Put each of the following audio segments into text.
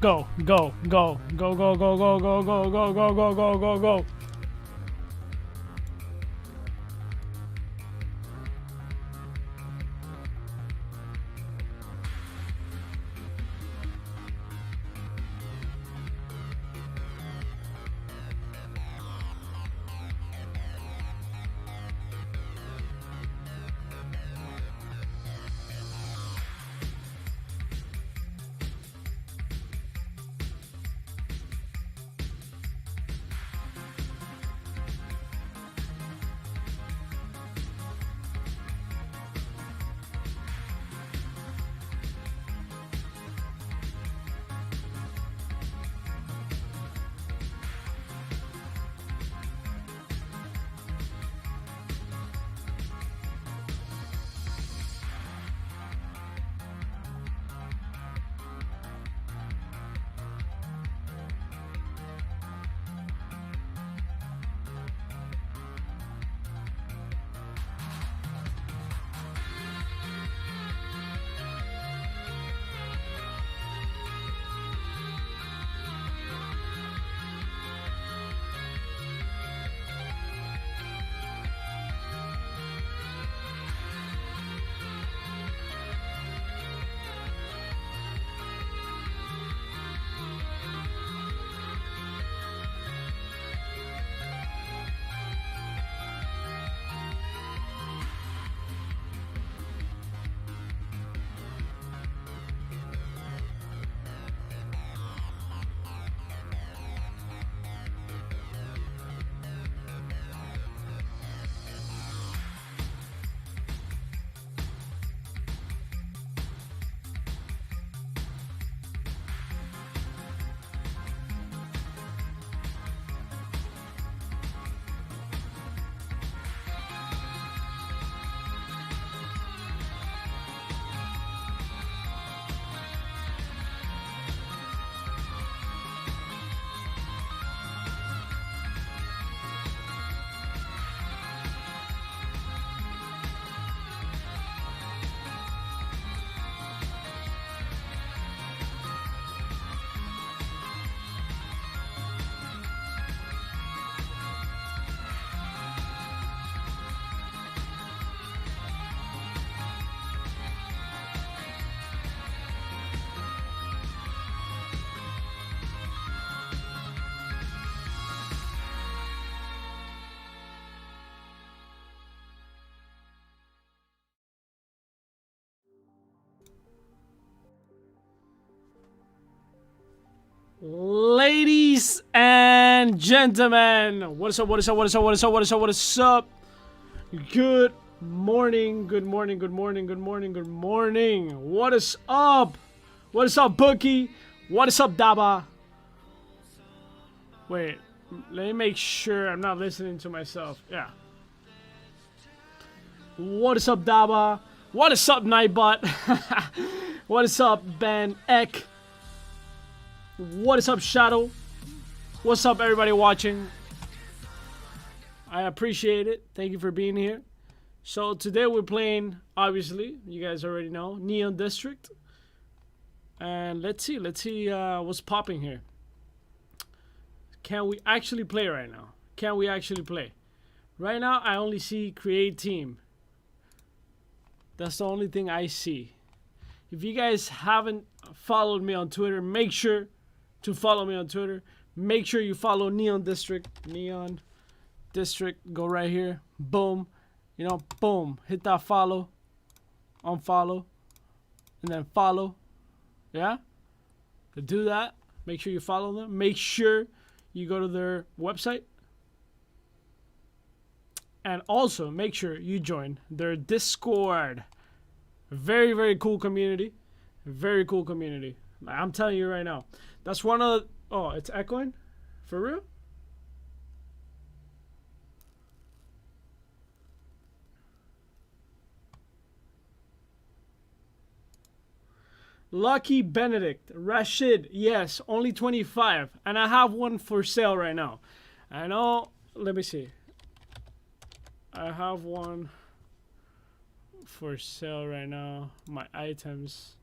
Go, go, go, go, go, go, go, go, go, go, go, go, go, go, go. Ladies and gentlemen, what is up, what is up, what is up, what is up, what is up, what is up? Good morning, good morning, good morning, good morning, good morning. What is up? What is up, Bookie? What is up, Daba? Wait, let me make sure I'm not listening to myself. Yeah. What is up, Daba? What is up, Nightbot? What is up, Ben Eck? What is up, Shadow? What's up, everybody watching? I appreciate it. Thank you for being here. So today we're playing, obviously, you guys already know, Neon District. And let's see what's popping here. Can we actually play right now? Can we actually play? Right now, I only see create team. That's the only thing I see. If you guys haven't followed me on Twitter, make sure to follow me on Twitter. Make sure you follow Neon District. Neon District. Go right here. Boom. You know, boom. Hit that follow. Unfollow. And then follow. Yeah? To do that, make sure you follow them. Make sure you go to their website. And also, make sure you join their Discord. Very, very cool community. Very cool community. I'm telling you right now. That's one of the... Oh, it's echoing? For real? Lucky Benedict. Rashid. Yes, only 25. And I have one for sale right now. I know... Let me see. I have one for sale right now. My items.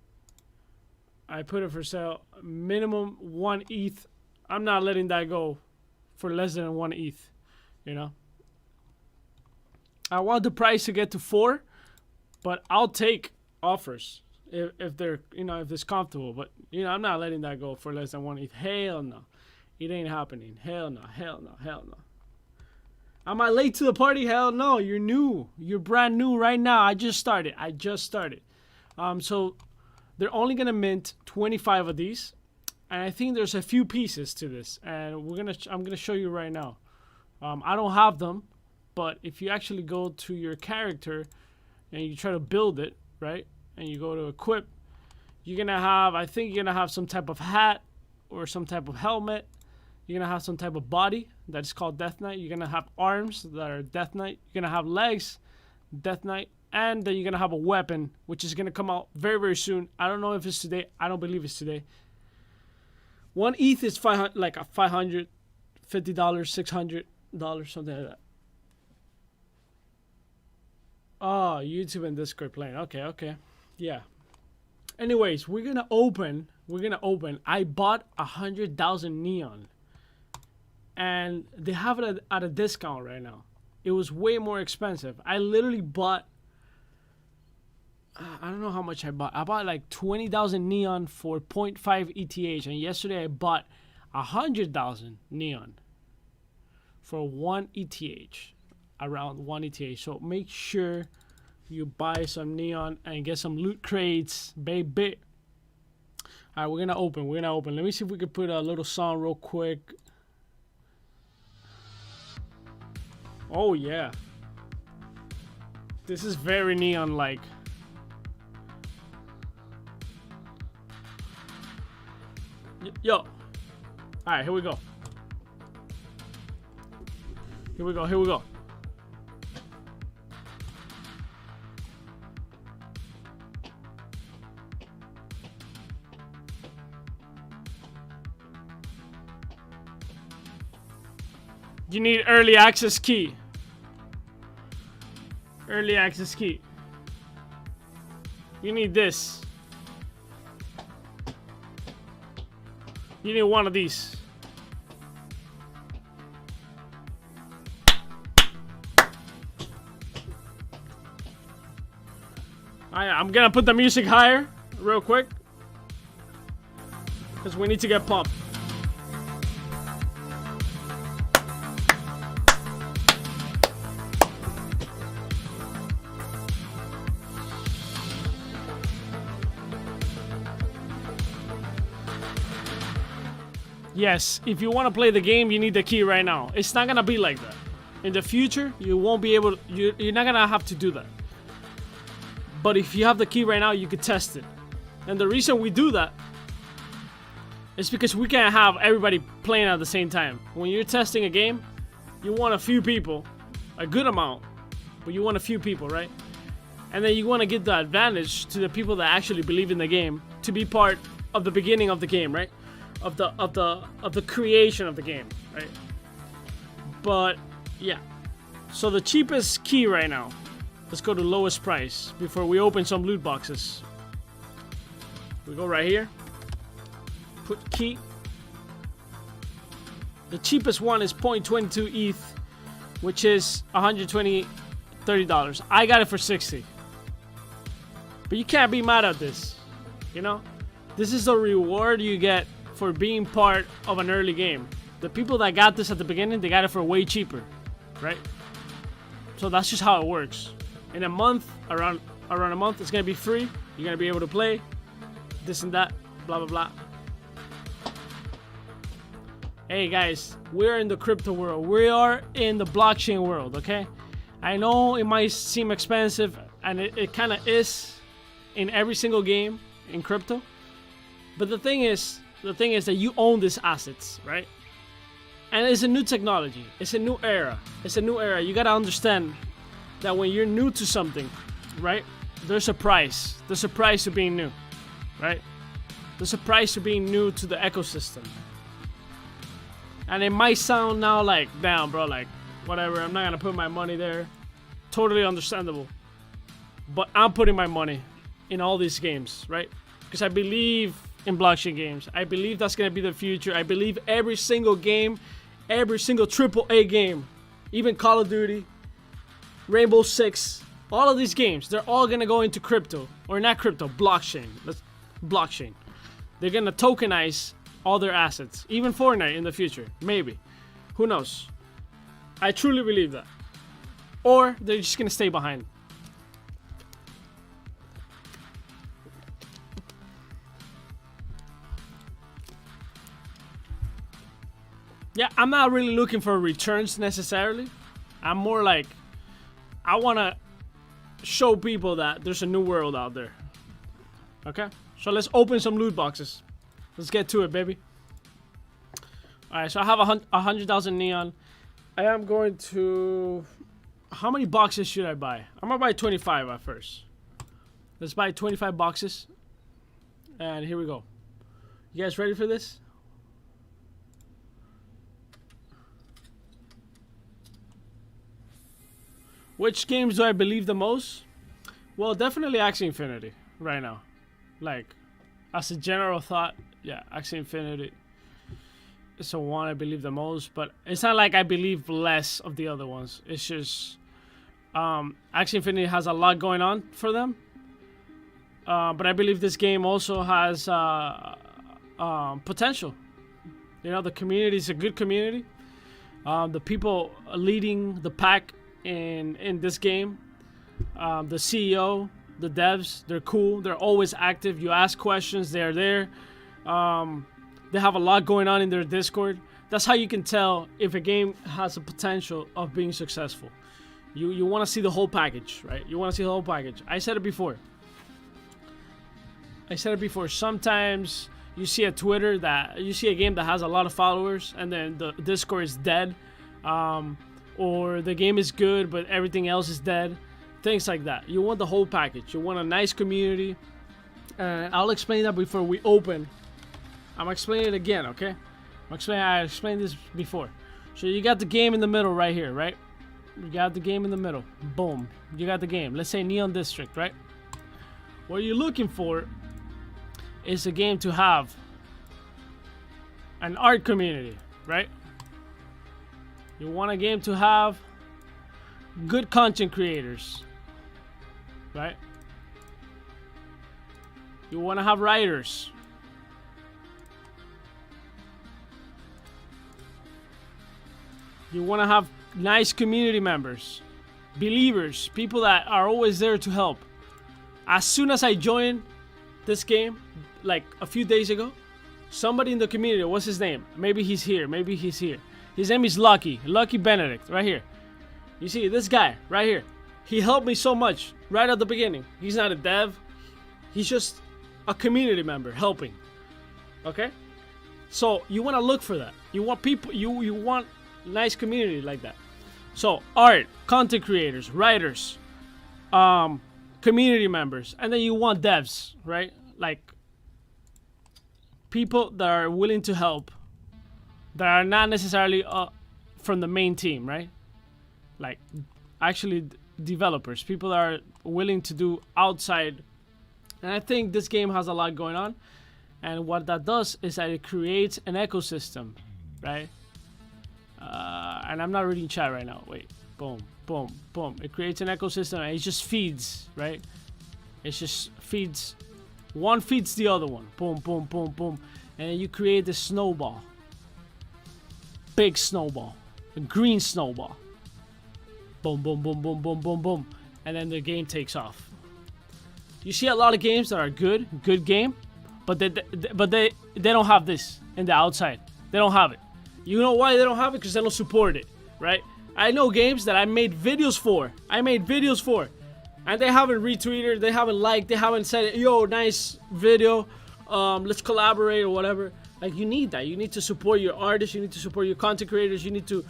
I put it for sale. Minimum 1 ETH. I'm not letting that go for less than 1 ETH. You know. I want the price to get to 4, but I'll take offers if they're, you know, if it's comfortable. But you know, I'm not letting that go for less than 1 ETH. Hell no, it ain't happening. Hell no. Hell no. Hell no. Am I late to the party? Hell no. You're new. You're brand new right now. I just started. So they're only gonna mint 25 of these, and I think there's a few pieces to this, and I'm gonna show you right now. I don't have them, but if you actually go to your character and you try to build it, right, and you go to equip, you're gonna have, I think you're gonna have some type of hat or some type of helmet. You're gonna have some type of body that is called Death Knight. You're gonna have arms that are Death Knight. You're gonna have legs, Death Knight, and then you're gonna have a weapon, which is gonna come out very, very soon. I don't know if it's today. I don't believe it's today. 1 ETH is $500, like a $550, $600, something like that. Oh, YouTube and Discord playing. Okay, yeah. Anyways, we're gonna open. I bought 100,000 neon, and they have it at a discount right now. It was way more expensive. I literally bought, I don't know how much I bought. I bought like 20,000 neon for 0.5 ETH, and yesterday I bought 100,000 neon for 1 ETH, around 1 ETH. So make sure you buy some neon and get some loot crates, baby. All right, we're gonna open. Let me see if we can put a little song real quick. Oh yeah, this is very neon-like. Yo, all right, here we go. Here we go. You need early access key. Early access key. You need this. You need one of these. I'm gonna put the music higher real quick, because we need to get pumped. Yes, if you want to play the game, you need the key right now. It's not gonna be like that. In the future, you won't be able. You're not gonna have to do that. But if you have the key right now, you could test it. And the reason we do that is because we can't have everybody playing at the same time. When you're testing a game, you want a few people, a good amount, but you want a few people, right? And then you want to give the advantage to the people that actually believe in the game to be part of the beginning of the game, right? Of the creation of the game, right? But yeah, so the cheapest key right now, let's go to lowest price before we open some loot boxes. We go right here, put key. The cheapest one is 0.22 ETH, which is $30. I got it for 60. But you can't be mad at this, you know? This is the reward you get for being part of an early game. The people that got this at the beginning, they got it for way cheaper, right? So that's just how it works. In a month, around a month, it's gonna be free. You're gonna be able to play this and that, blah blah blah. Hey guys, we're in the crypto world. We are in the blockchain world, okay? I know it might seem expensive, and it kind of is in every single game in crypto. But the thing is that you own these assets, right? And it's a new technology. It's a new era. You gotta understand that when you're new to something, right? There's a price. There's a price to being new, right? There's a price to being new to the ecosystem. And it might sound now like, damn, bro, like, whatever, I'm not gonna put my money there. Totally understandable. But I'm putting my money in all these games, right? Because I believe in blockchain games. I believe that's gonna be the future. I believe every single game, every single AAA game, even Call of Duty, Rainbow Six, all of these games, they're all gonna go into crypto, or not crypto, blockchain. That's blockchain. They're gonna tokenize all their assets, even Fortnite in the future, maybe. Who knows? I truly believe that. Or they're just gonna stay behind. Yeah, I'm not really looking for returns necessarily. I'm more like, I wanna show people that there's a new world out there. Okay? So let's open some loot boxes. Let's get to it, baby. Alright, so I have 100,000 neon. I am going to... How many boxes should I buy? I'm gonna buy 25 at first. Let's buy 25 boxes. And here we go. You guys ready for this? Which games do I believe the most? Well, definitely Axie Infinity right now. Like, as a general thought, yeah, Axie Infinity is the one I believe the most, but it's not like I believe less of the other ones. It's just Axie Infinity has a lot going on for them, but I believe this game also has potential. You know, the community is a good community. The people leading the pack in this game, the CEO, the devs, they're cool. They're always active. You ask questions, they're there. They have a lot going on in their Discord. That's how you can tell if a game has a potential of being successful. You want to see the whole package, right? You want to see the whole package. I said it before. Sometimes you see a Twitter that you see a game that has a lot of followers, and then the Discord is dead, or the game is good but everything else is dead. Things like that. You want the whole package. You want a nice community. I'll explain that before we open. I'm explaining it again, okay? I explained this before. So you got the game in the middle right here, right? You got the game in the middle. Boom. You got the game. Let's say Neon District, right? What you're looking for is a game to have an art community, right? You want a game to have good content creators, right? You want to have writers. You want to have nice community members, believers, people that are always there to help. As soon as I joined this game, like a few days ago, somebody in the community, what's his name? Maybe he's here, maybe he's here. His name is Lucky Benedict, right here. You see, this guy, right here. He helped me so much, right at the beginning. He's not a dev. He's just a community member helping. Okay? So, you want to look for that. You want people, you want nice community like that. So, art, content creators, writers, community members, and then you want devs, right? Like, people that are willing to help, that are not necessarily from the main team, right? Like, actually developers, people that are willing to do outside. And I think this game has a lot going on. And what that does is that it creates an ecosystem, right? And I'm not reading chat right now. Wait, boom, boom, boom. It creates an ecosystem and it just feeds, right? It just feeds. One feeds the other one. Boom, boom, boom, boom. And then you create this snowball. Big snowball. A green snowball. Boom, boom, boom, boom, boom, boom, boom. And then the game takes off. You see a lot of games that are good game, but they don't have this in the outside. They don't have it. You know why they don't have it? Because they don't support it, right? I know games that I made videos for. And they haven't retweeted, they haven't liked, they haven't said, yo, nice video, let's collaborate or whatever. Like, you need that. You need to support your artists, you need to support your content creators, you need to,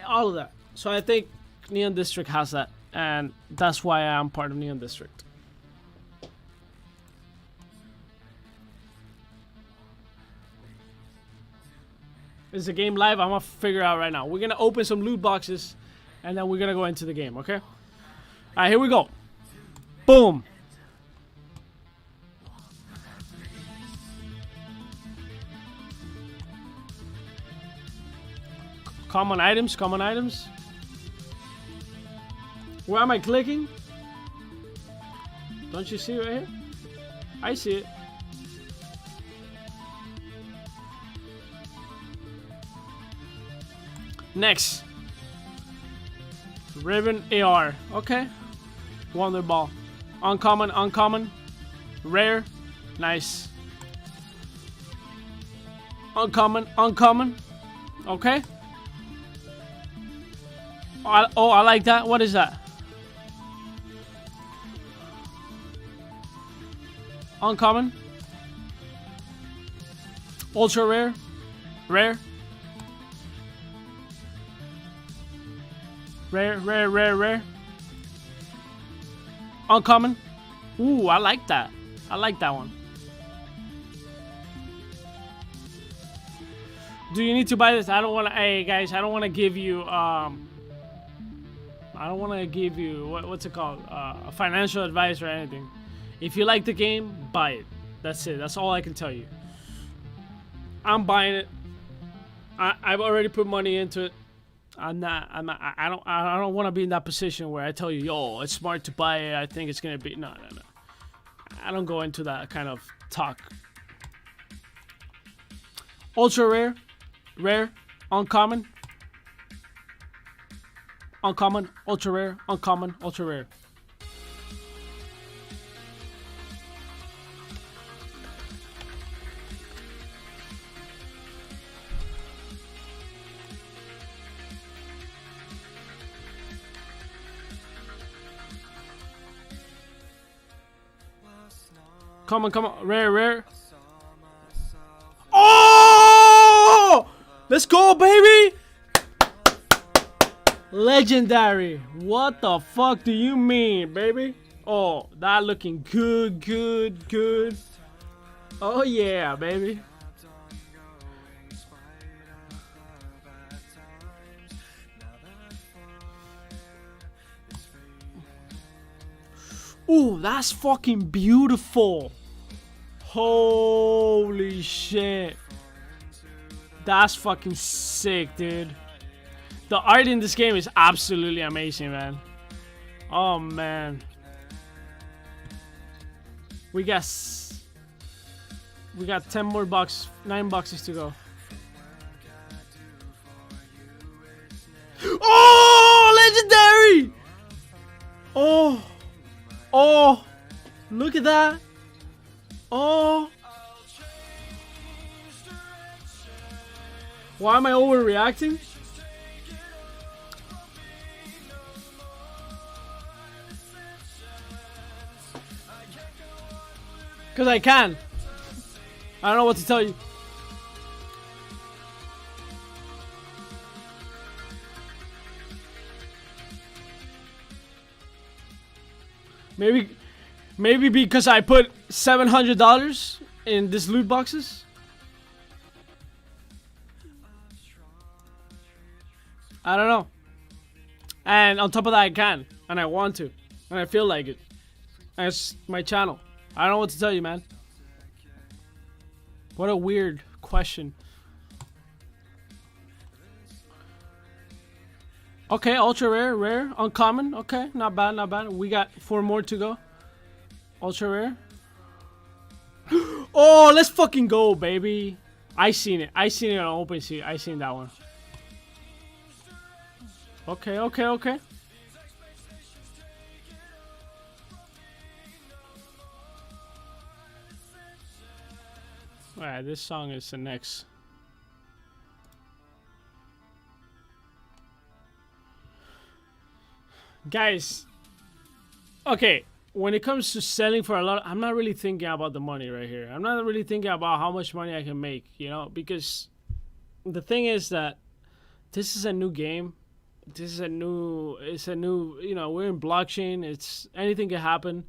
all of that. So I think Neon District has that, and that's why I'm part of Neon District. Is the game live? I'm gonna figure out right now. We're gonna open some loot boxes, and then we're gonna go into the game, okay? Alright, here we go. Boom. Common items, common items. Where am I clicking? Don't you see right here? I see it. Next. Ribbon AR. Okay. Wonder Ball. Uncommon, uncommon. Rare. Nice. Uncommon, uncommon. Okay. Oh, I like that. What is that? Uncommon. Ultra rare. Rare. Rare, rare, rare, rare. Uncommon. Ooh, I like that. I like that one. Do you need to buy this? I don't want to. Hey guys, I don't want to give you. I don't want to give you what's it called? Financial advice or anything. If you like the game, buy it. That's it. That's all I can tell you. I'm buying it. I've already put money into it. I don't want to be in that position where I tell you, yo, it's smart to buy it. I think it's gonna be no. I don't go into that kind of talk. Ultra rare, rare, uncommon, uncommon, ultra rare, uncommon, ultra rare. Come on, come on. Rare, rare. Oh! Let's go, baby! Legendary. What the fuck do you mean, baby? Oh, that looking good, good, good. Oh, yeah, baby. Ooh, that's fucking beautiful. Holy shit. That's fucking sick, dude. The art in this game is absolutely amazing, man. Oh, man. We got 10 more bucks, 9 boxes to go. Oh, legendary! Oh. Oh, look at that. Oh. Why am I overreacting? Because I can. I don't know what to tell you. Maybe because I put $700 in this loot boxes. I don't know. And on top of that, I can, and I want to, and I feel like it. And it's my channel. I don't know what to tell you, man. What a weird question. Okay, ultra rare, rare, uncommon. Okay, not bad, not bad. We got 4 more to go. Ultra rare. Oh, let's fucking go, baby. I seen it. I seen it on OpenSea. I seen that one. Okay, okay, okay. Alright, this song is the next. Guys, okay, when it comes to selling for a lot, I'm not really thinking about the money right here. I'm not really thinking about how much money I can make, you know, because the thing is that this is a new game. It's a new, you know, we're in blockchain. It's anything can happen.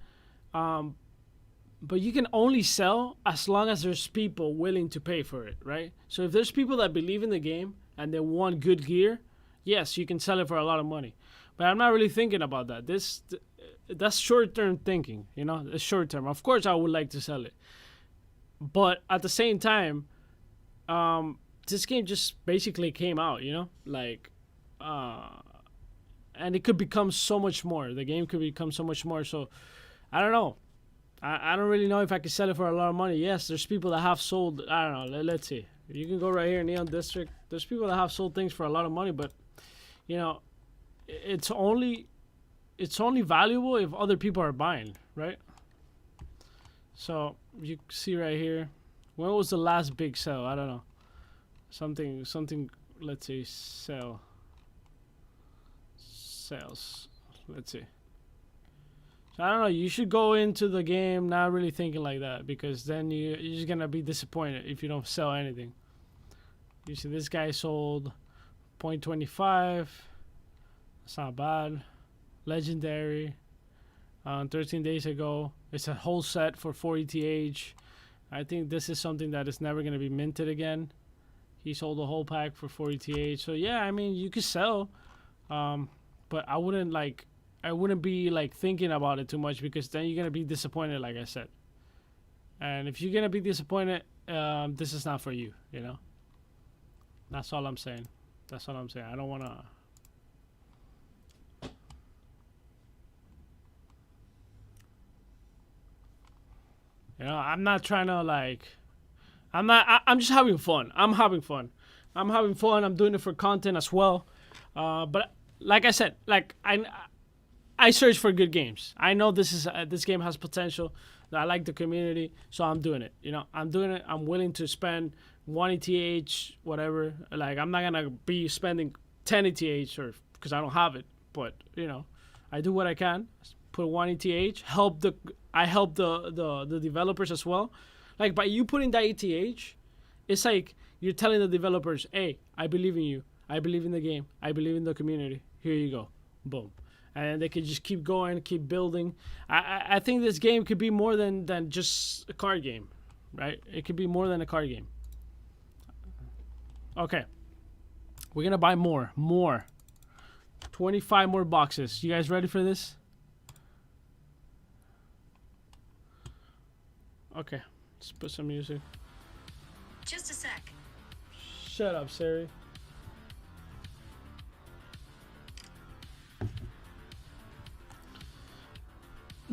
But you can only sell as long as there's people willing to pay for it, right? So if there's people that believe in the game and they want good gear, yes, you can sell it for a lot of money. But I'm not really thinking about that. That's short-term thinking, you know? It's short-term. Of course, I would like to sell it. But at the same time, this game just basically came out, you know, like, and it could become so much more. The game could become so much more. So I don't know. I don't really know if I could sell it for a lot of money. Yes, there's people that have sold. I don't know. Let's see. You can go right here, Neon District. There's people that have sold things for a lot of money, but you know, it's only valuable if other people are buying, right? So you see right here, when was the last big sale? I don't know. Something. Let's see, sales. Let's see. So I don't know. You should go into the game not really thinking like that, because then you're just gonna be disappointed if you don't sell anything. You see, this guy sold 0.25. That's not bad. Legendary. 13 days ago. It's a whole set for 4 ETH. I think this is something that is never gonna be minted again. He sold a whole pack for 4 ETH. So yeah, I mean, you could sell, but I wouldn't be like thinking about it too much, because then you're gonna be disappointed, like I said. And if you're gonna be disappointed, this is not for you, you know. That's all I'm saying. That's all I'm saying. I don't wanna. You know, I'm not trying to like. I'm just having fun. I'm having fun. I'm doing it for content as well. But like I said, like I search for good games. I know this game has potential. I like the community, so I'm doing it. You know, I'm doing it. I'm willing to spend 1 ETH, whatever. Like, I'm not gonna be spending 10 ETH or because I don't have it. But you know, I do what I can. Put 1 ETH. I help the developers as well. Like, by you putting that ETH, it's like you're telling the developers, "Hey, I believe in you. I believe in the game. I believe in the community. Here you go." Boom. And they could just keep going, keep building. I think this game could be more than just a card game, right? It could be more than a card game. Okay. We're going to buy more. 25 more boxes. You guys ready for this? Okay. Let's put some music. Just a sec. Shut up, Siri.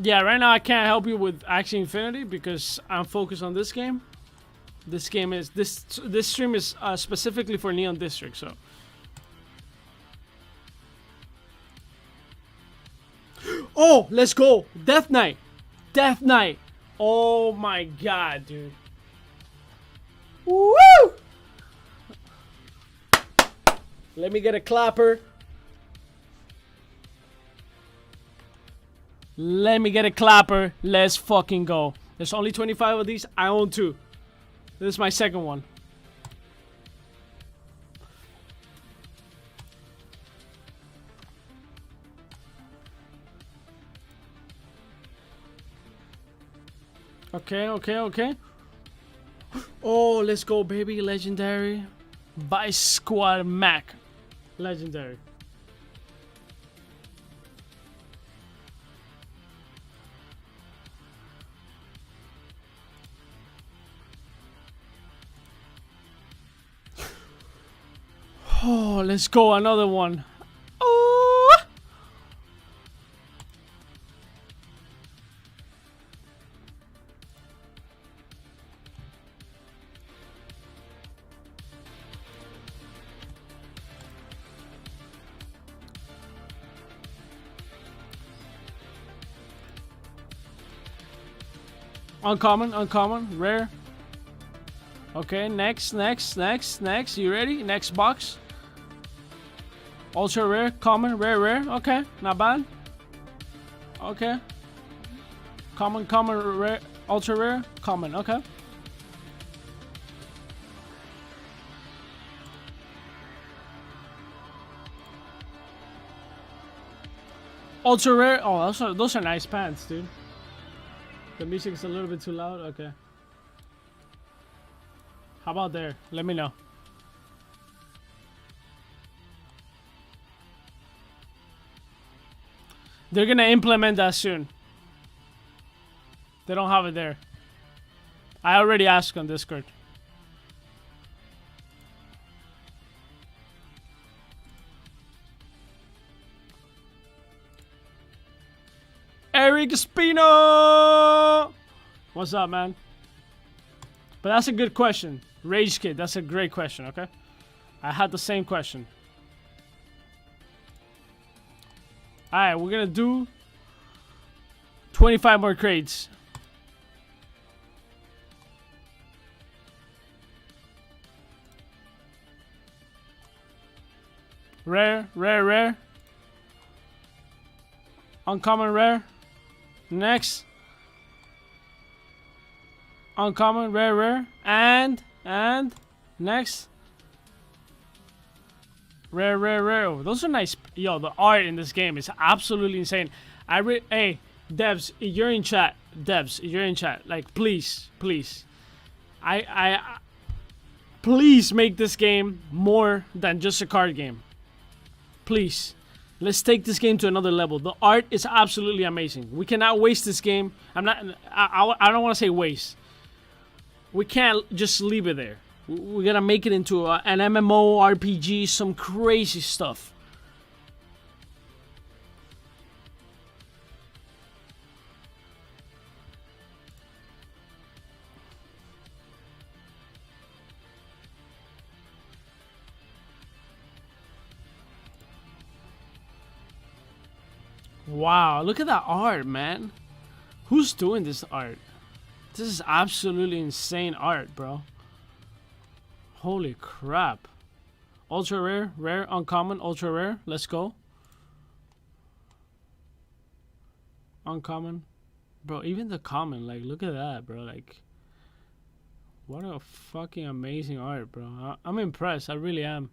Yeah, right now I can't help you with Axie Infinity because I'm focused on this game. This stream is specifically for Neon District, so. Oh, let's go! Death Knight! Oh my god, dude. Woo! Let me get a clapper. Let's fucking go. There's only 25 of these. I own 2. This is my second one. Okay. Oh, let's go, baby. Legendary. Vice Squad Mac. Legendary. Oh, let's go, another one. Oh. Uncommon, rare. Okay, next. You ready? Next box. Ultra rare, common, rare. Okay, not bad. Okay. Common, rare, ultra rare, common. Okay. Ultra rare. Oh, those are nice pants, dude. The music's a little bit too loud. Okay. How about there? Let me know. They're gonna implement that soon. They don't have it there. I already asked on Discord. Eric Espino. What's up, man? But that's a good question. Rage Kid, that's a great question, okay? I had the same question. Alright, we're gonna do 25 more crates. Rare, rare, rare. Uncommon, rare. Next. Uncommon, rare, rare. And next. Rare, rare, rare. Oh, those are nice. Yo, the art in this game is absolutely insane. Hey, devs, you're in chat. Devs, you're in chat. Like, please. Please make this game more than just a card game. Please. Let's take this game to another level. The art is absolutely amazing. We cannot waste this game. I don't want to say waste. We can't just leave it there. We gotta make it into an MMO, RPG, some crazy stuff. Wow, look at that art, man. Who's doing this art? This is absolutely insane art, bro. Holy crap. Ultra rare, rare, uncommon, ultra rare. Let's go. Uncommon. Bro, even the common, like, look at that, bro. Like, what a fucking amazing art, bro. I'm impressed. I really am.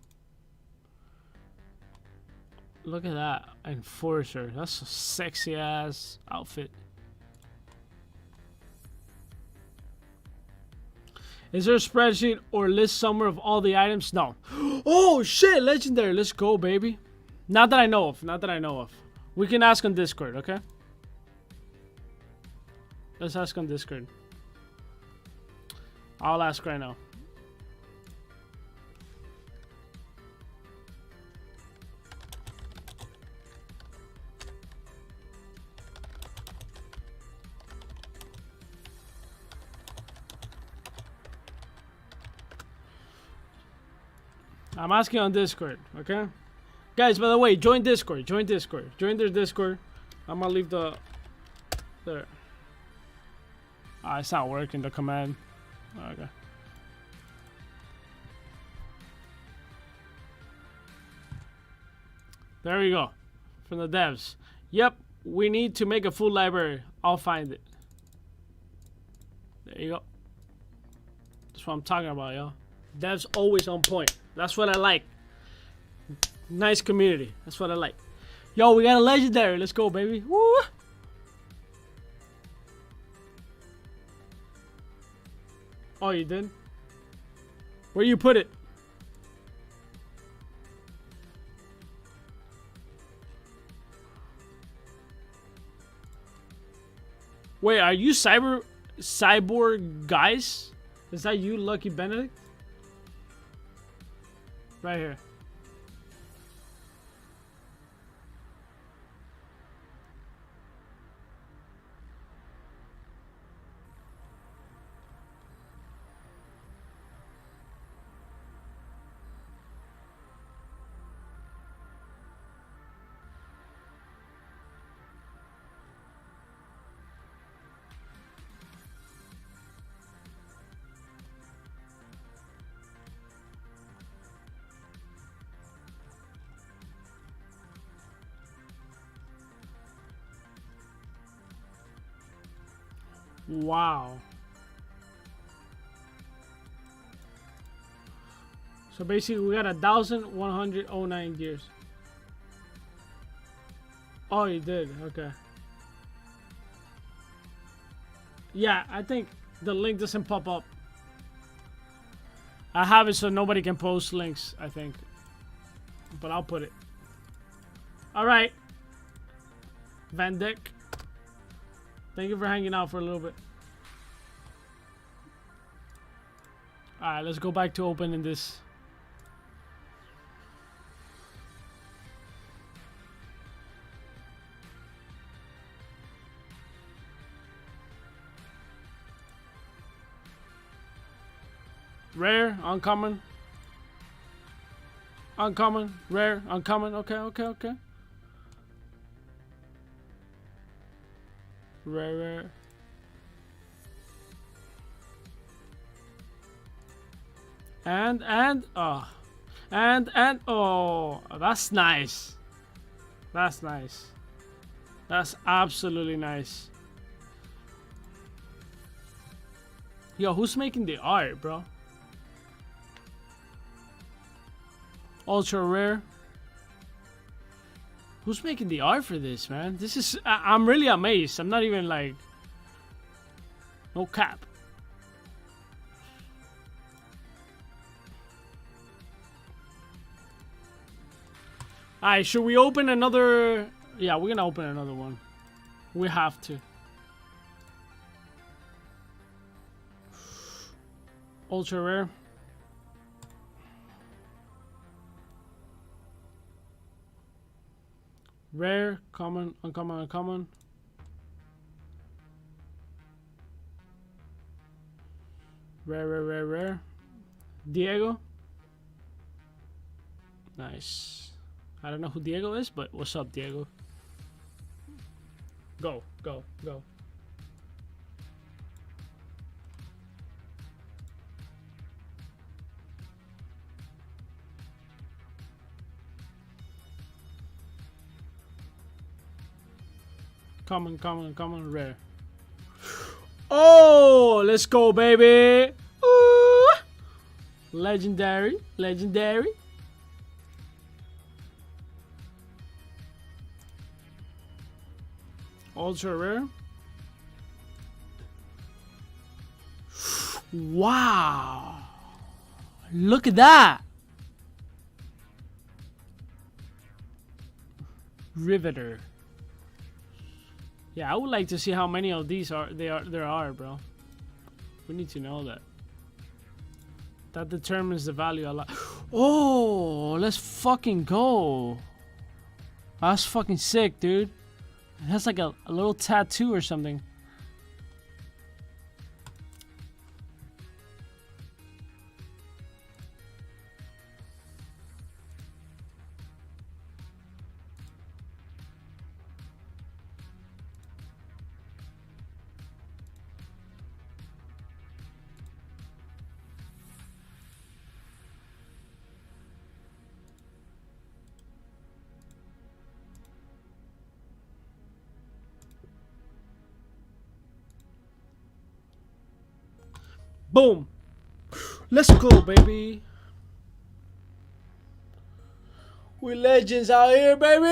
Look at that. Enforcer. That's a sexy ass outfit. Is there a spreadsheet or list somewhere of all the items? No. Oh shit, legendary. Let's go, baby. Not that I know of. Not that I know of. We can ask on Discord, okay? Let's ask on Discord. I'll ask right now. I'm asking on Discord, okay? Guys, by the way, join Discord. Join Discord. Join their Discord. I'm gonna leave the... There. Ah, it's not working, the command. Okay. There we go. From the devs. Yep, we need to make a full library. I'll find it. There you go. That's what I'm talking about, yo. Devs always on point. That's what I like. Nice community. That's what I like. Yo, we got a legendary. Let's go, baby. Woo! Oh, you did? Where you put it? Wait, are you cyborg guys? Is that you, Lucky Benedict? Right here. Wow. So basically we got 1,109 gears. Oh, you did. Okay. Yeah, I think the link doesn't pop up. I have it so nobody can post links, I think. But I'll put it. Alright. Van Dyck. Thank you for hanging out for a little bit. Alright, let's go back to opening this. Rare, uncommon. Uncommon, rare, uncommon. Okay, okay, okay. Rare, rare. And oh, that's nice. That's nice. That's absolutely nice. Yo, who's making the art, bro? Ultra rare. Who's making the art for this, man? This is... I'm really amazed. I'm not even like... No cap. Alright, should we open another... Yeah, we're gonna open another one. We have to. Ultra rare. Rare, common, uncommon, uncommon. Rare, rare, rare, rare. Diego. Nice. I don't know who Diego is, but what's up, Diego? Go, go, go. Common, common, common, rare. Oh, let's go, baby. Ooh. Legendary, legendary. Ultra rare. Wow. Look at that. Riveter. Yeah, I would like to see how many of these there are, bro. We need to know that. That determines the value a lot. Oh, let's fucking go. That's fucking sick, dude. It has like a little tattoo or something. Boom. Let's go, baby. We legends out here, baby.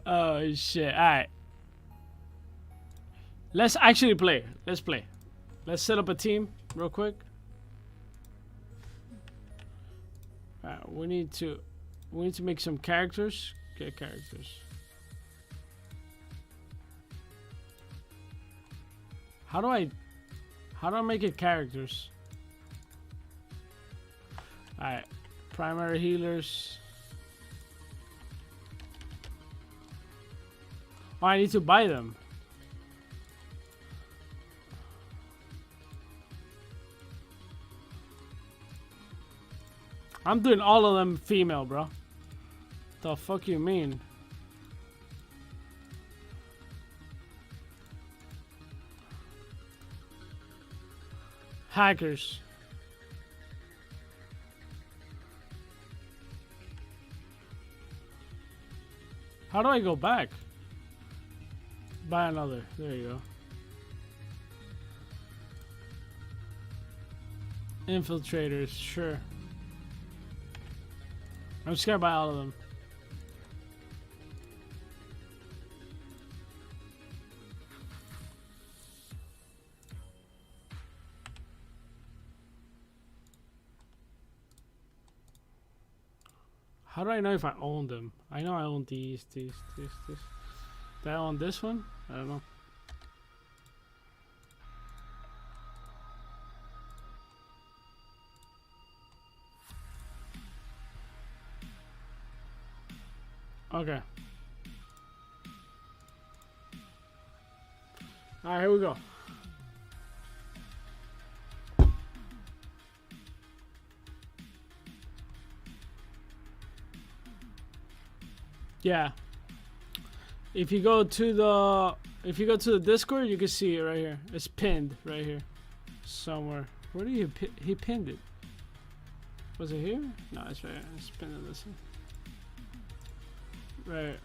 Oh, shit. All right. Let's actually play. Let's play. Let's set up a team real quick. All right, we need to make some characters. Get characters. How do I make it characters? Alright. Primary healers. Oh, I need to buy them. I'm doing all of them female, bro. The fuck you mean? Hackers. How do I go back? Buy another. There you go. Infiltrators, sure. I'm just gonna buy all of them. How do I know if I own them? I know I own these. Do I own this one? I don't know. Okay. Alright, here we go. Yeah. If you go to the Discord, you can see it right here. It's pinned right here, somewhere. Where did he pinned it? Was it here? No, it's right here. It's pinned on this one. Right.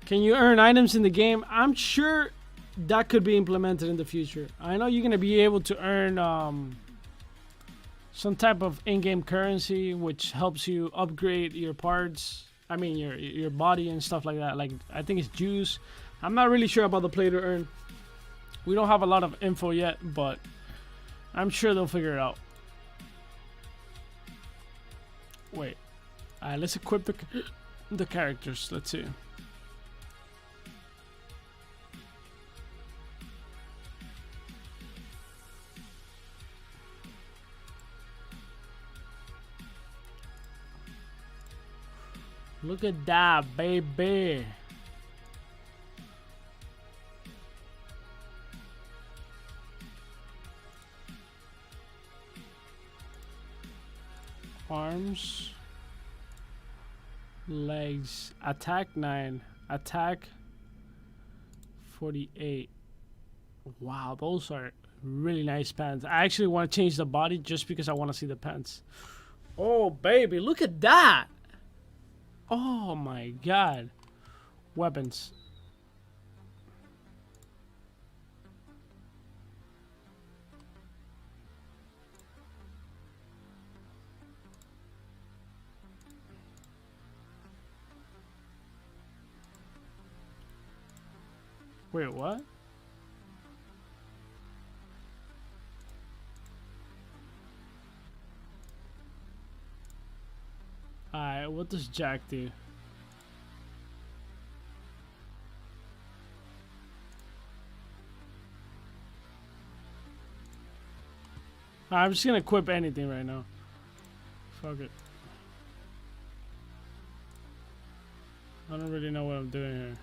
Can you earn items in the game? I'm sure that could be implemented in the future. I know you're gonna be able to earn some type of in-game currency, which helps you upgrade your parts. I mean your body and stuff like that. Like I think it's juice. I'm not really sure about the play to earn. We don't have a lot of info yet, but I'm sure they'll figure it out. Wait, let's equip the characters. Let's see. Look at that, baby. Arms, legs, attack 9, attack 48. Wow, those are really nice pants. I actually want to change the body just because I want to see the pants. Oh, baby, look at that. Oh my god. Weapons. Wait, what? Alright, what does Jack do? I'm just gonna equip anything right now. Fuck it. I don't really know what I'm doing here.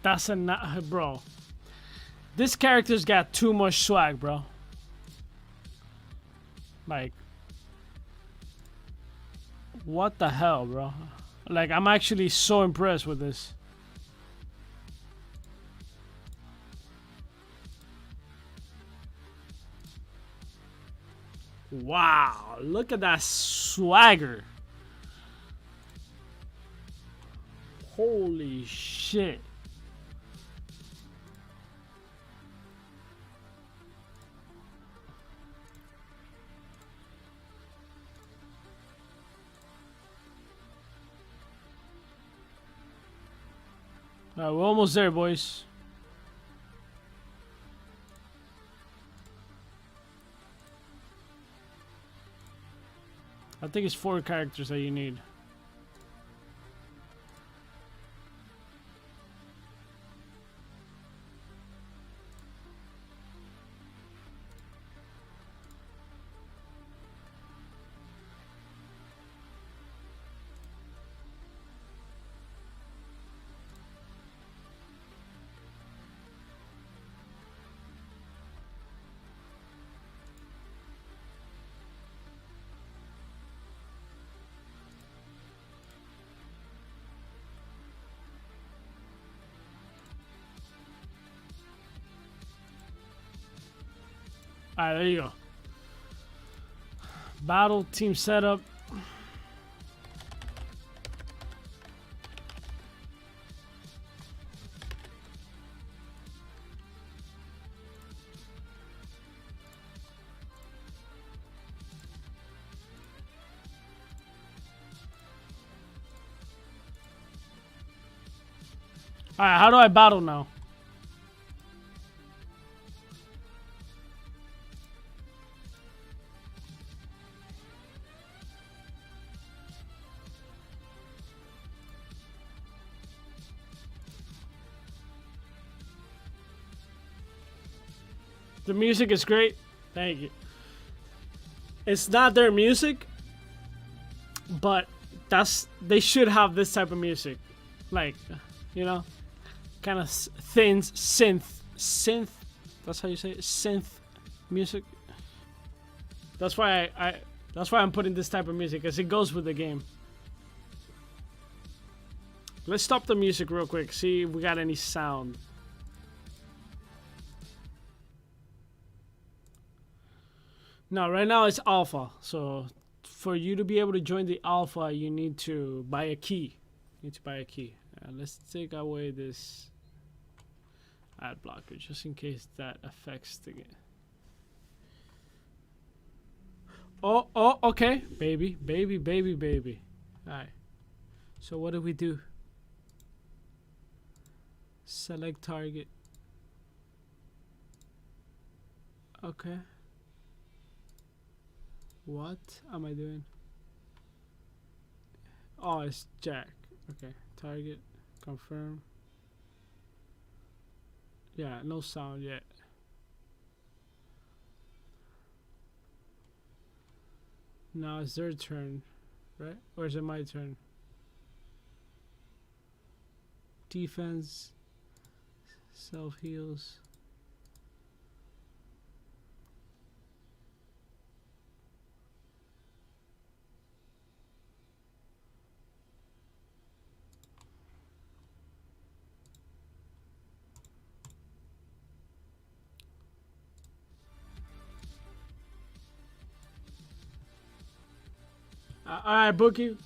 That's a bro. This character's got too much swag, bro. Like, what the hell, bro? Like, I'm actually so impressed with this. Wow, look at that swagger. Holy shit. Alright, we're almost there, boys. I think it's 4 characters that you need. Alright, there you go. Battle team setup. Alright, how do I battle now? The music is great. Thank you. It's not their music, but they should have this type of music, like, you know, kind of thin synth. That's how you say it, synth music. That's why that's why I'm putting this type of music, as it goes with the game. Let's stop the music real quick. See if we got any sound. No, right now it's alpha. So for you to be able to join the alpha, you need to buy a key. Let's take away this ad blocker just in case that affects the game. Oh, okay. Baby. Alright. So what do we do? Select target. Okay. What am I doing? Oh, it's Jack. Okay. Target. Confirm. Yeah, no sound yet. Now it's their turn, right? Or is it my turn? Defense. Self heals. Alright, Bookie.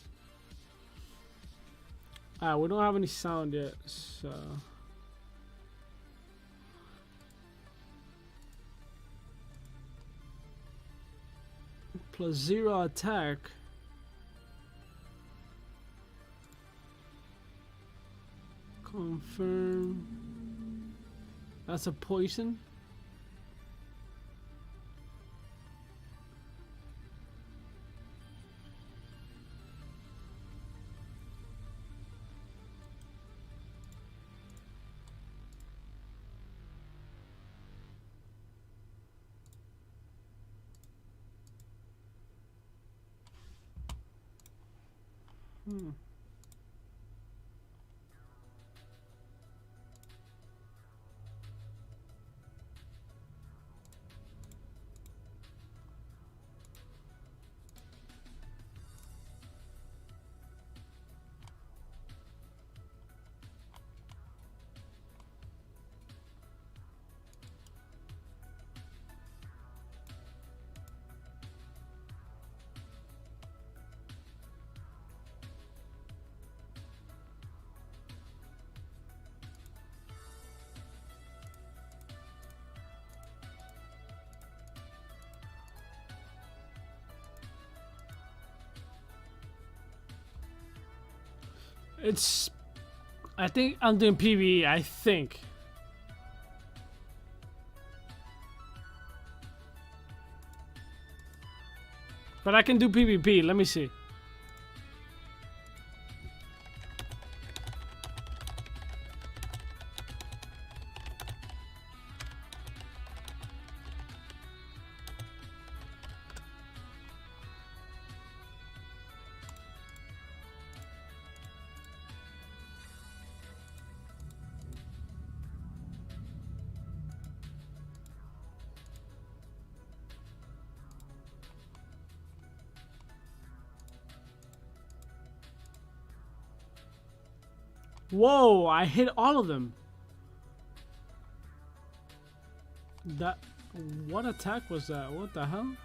Alright, we don't have any sound yet, so. +0 attack. Confirm. That's a poison. It's. I think I'm doing PvE. I think. But I can do PvP. Let me see. Whoa, I hit all of them. What attack was that? What the hell?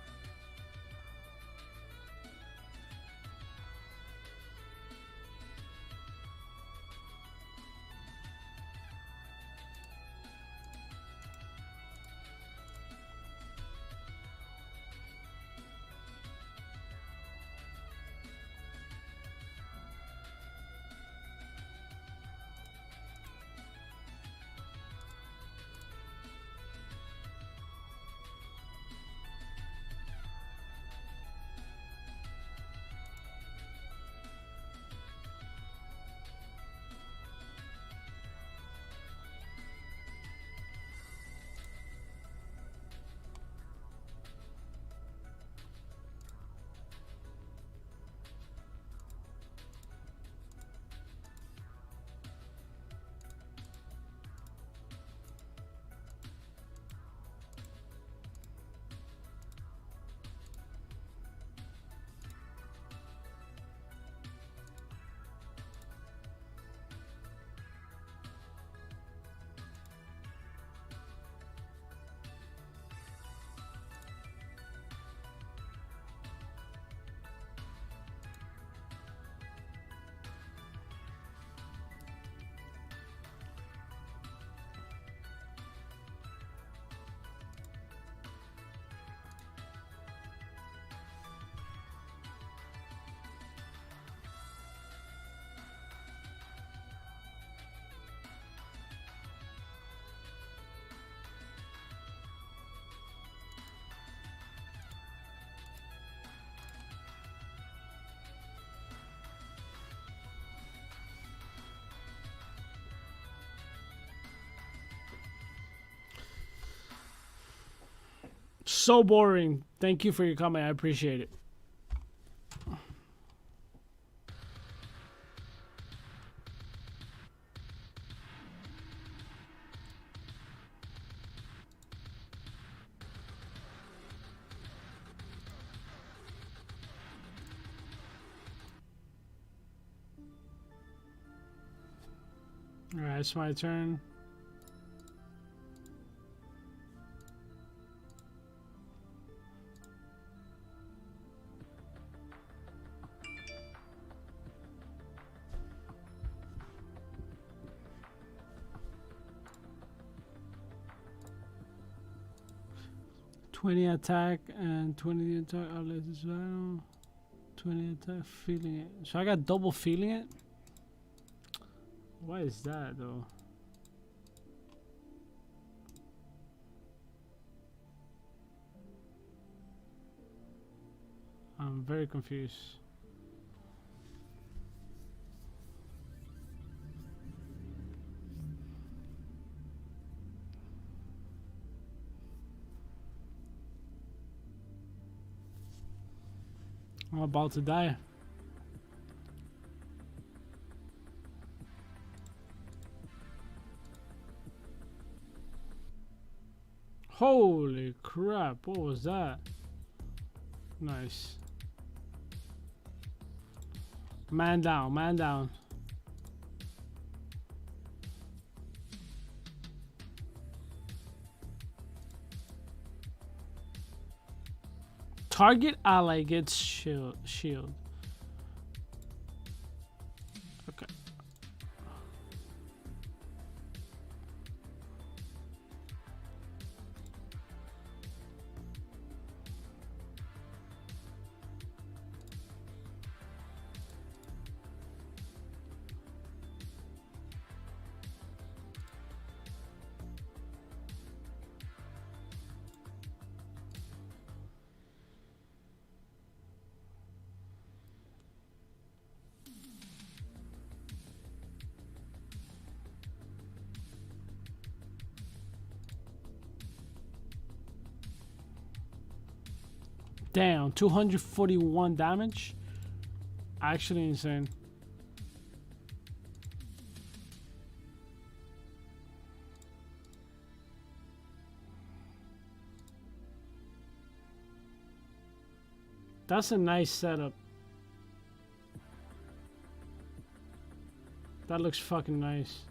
so boring. Thank you for your comment. I appreciate it. Alright, it's my turn. "20 attack and 20 attack outlet is battle. 20 attack feeling it." So I got double feeling it? Why is that though? I'm very confused. I'm about to die. Holy crap, what was that? Nice. Man down, man down. Target ally gets shield. Okay. Damn, 241 damage. Actually insane. That's a nice setup. That looks fucking nice.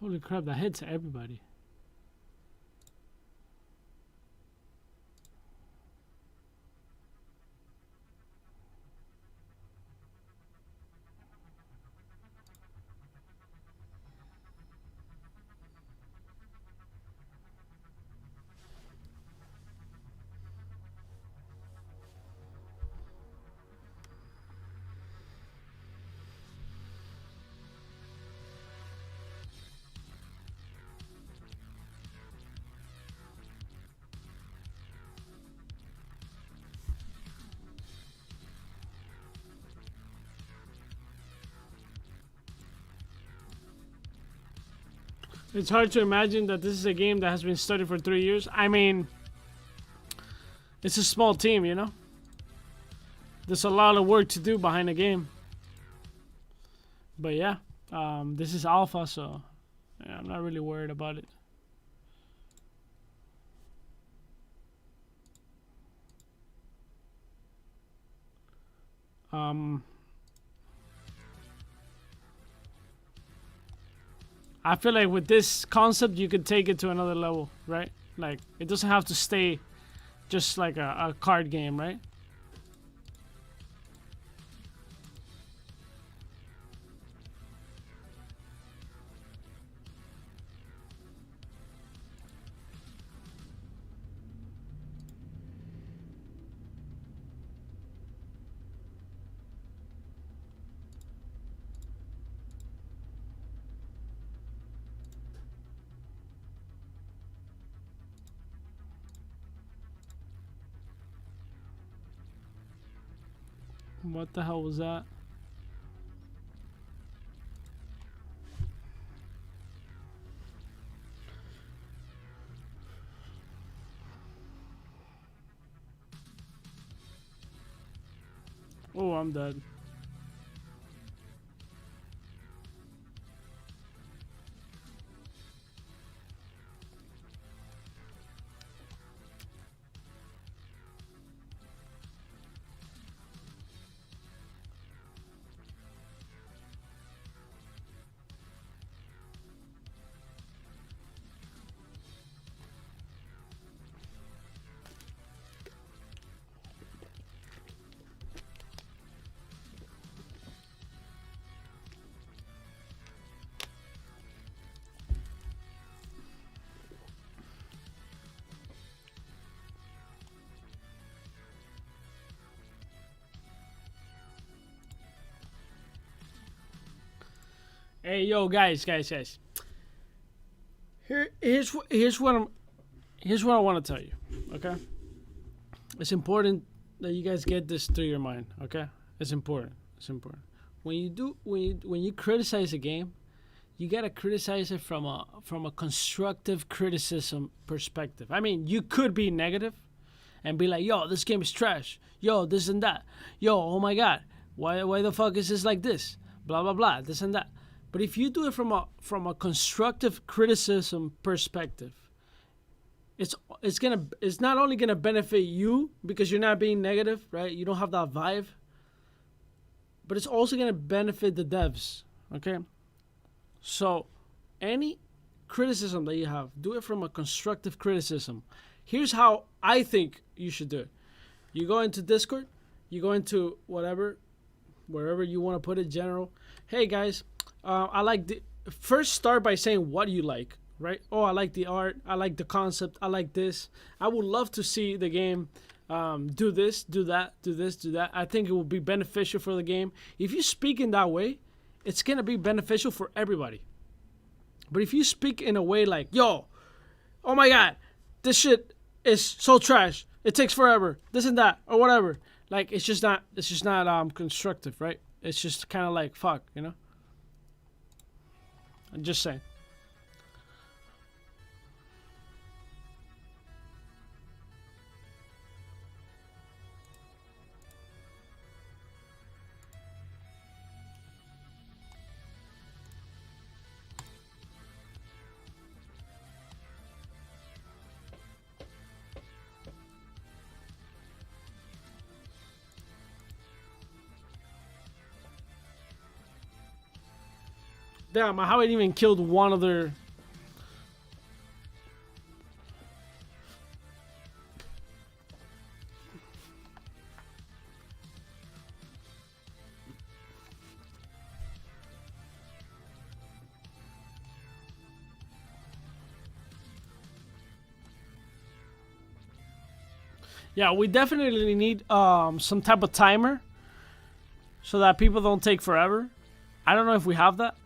Holy crap, that hits everybody. It's hard to imagine that this is a game that has been studied for 3 years. I mean, it's a small team, you know? There's a lot of work to do behind the game. But yeah, This is alpha, so yeah, I'm not really worried about it. I feel like with this concept, you could take it to another level, right? Like, it doesn't have to stay just like a card game, right? What the hell was that? Oh, I'm dead. Hey, yo, guys. Here's what I want to tell you. Okay, it's important that you guys get this through your mind. Okay, it's important. When you criticize a game, you gotta criticize it from a constructive criticism perspective. I mean, you could be negative and be like, yo, this game is trash. Yo, this and that. Yo, oh my god, why the fuck is this like this? Blah blah blah, this and that. But if you do it from a constructive criticism perspective, it's not only gonna benefit you because you're not being negative, right? You don't have that vibe, but it's also gonna benefit the devs. Okay, so any criticism that you have, do it from a constructive criticism. Here's how I think you should do it. You go into Discord, you go into wherever you want to put it, general. Hey guys, I like first start by saying what you like, right? Oh, I like the art, I like the concept, I like this. I would love to see the game do this, do that, do this, do that. I think it will be beneficial for the game. If you speak in that way, it's gonna be beneficial for everybody. But if you speak in a way like, yo, oh my god, this shit is so trash, it takes forever, this and that, or whatever, like it's just not constructive, right? It's just kind of like, fuck, you know? I'm just saying. Damn, I haven't even killed one of their... Yeah, we definitely need some type of timer so that people don't take forever. I don't know if we have that.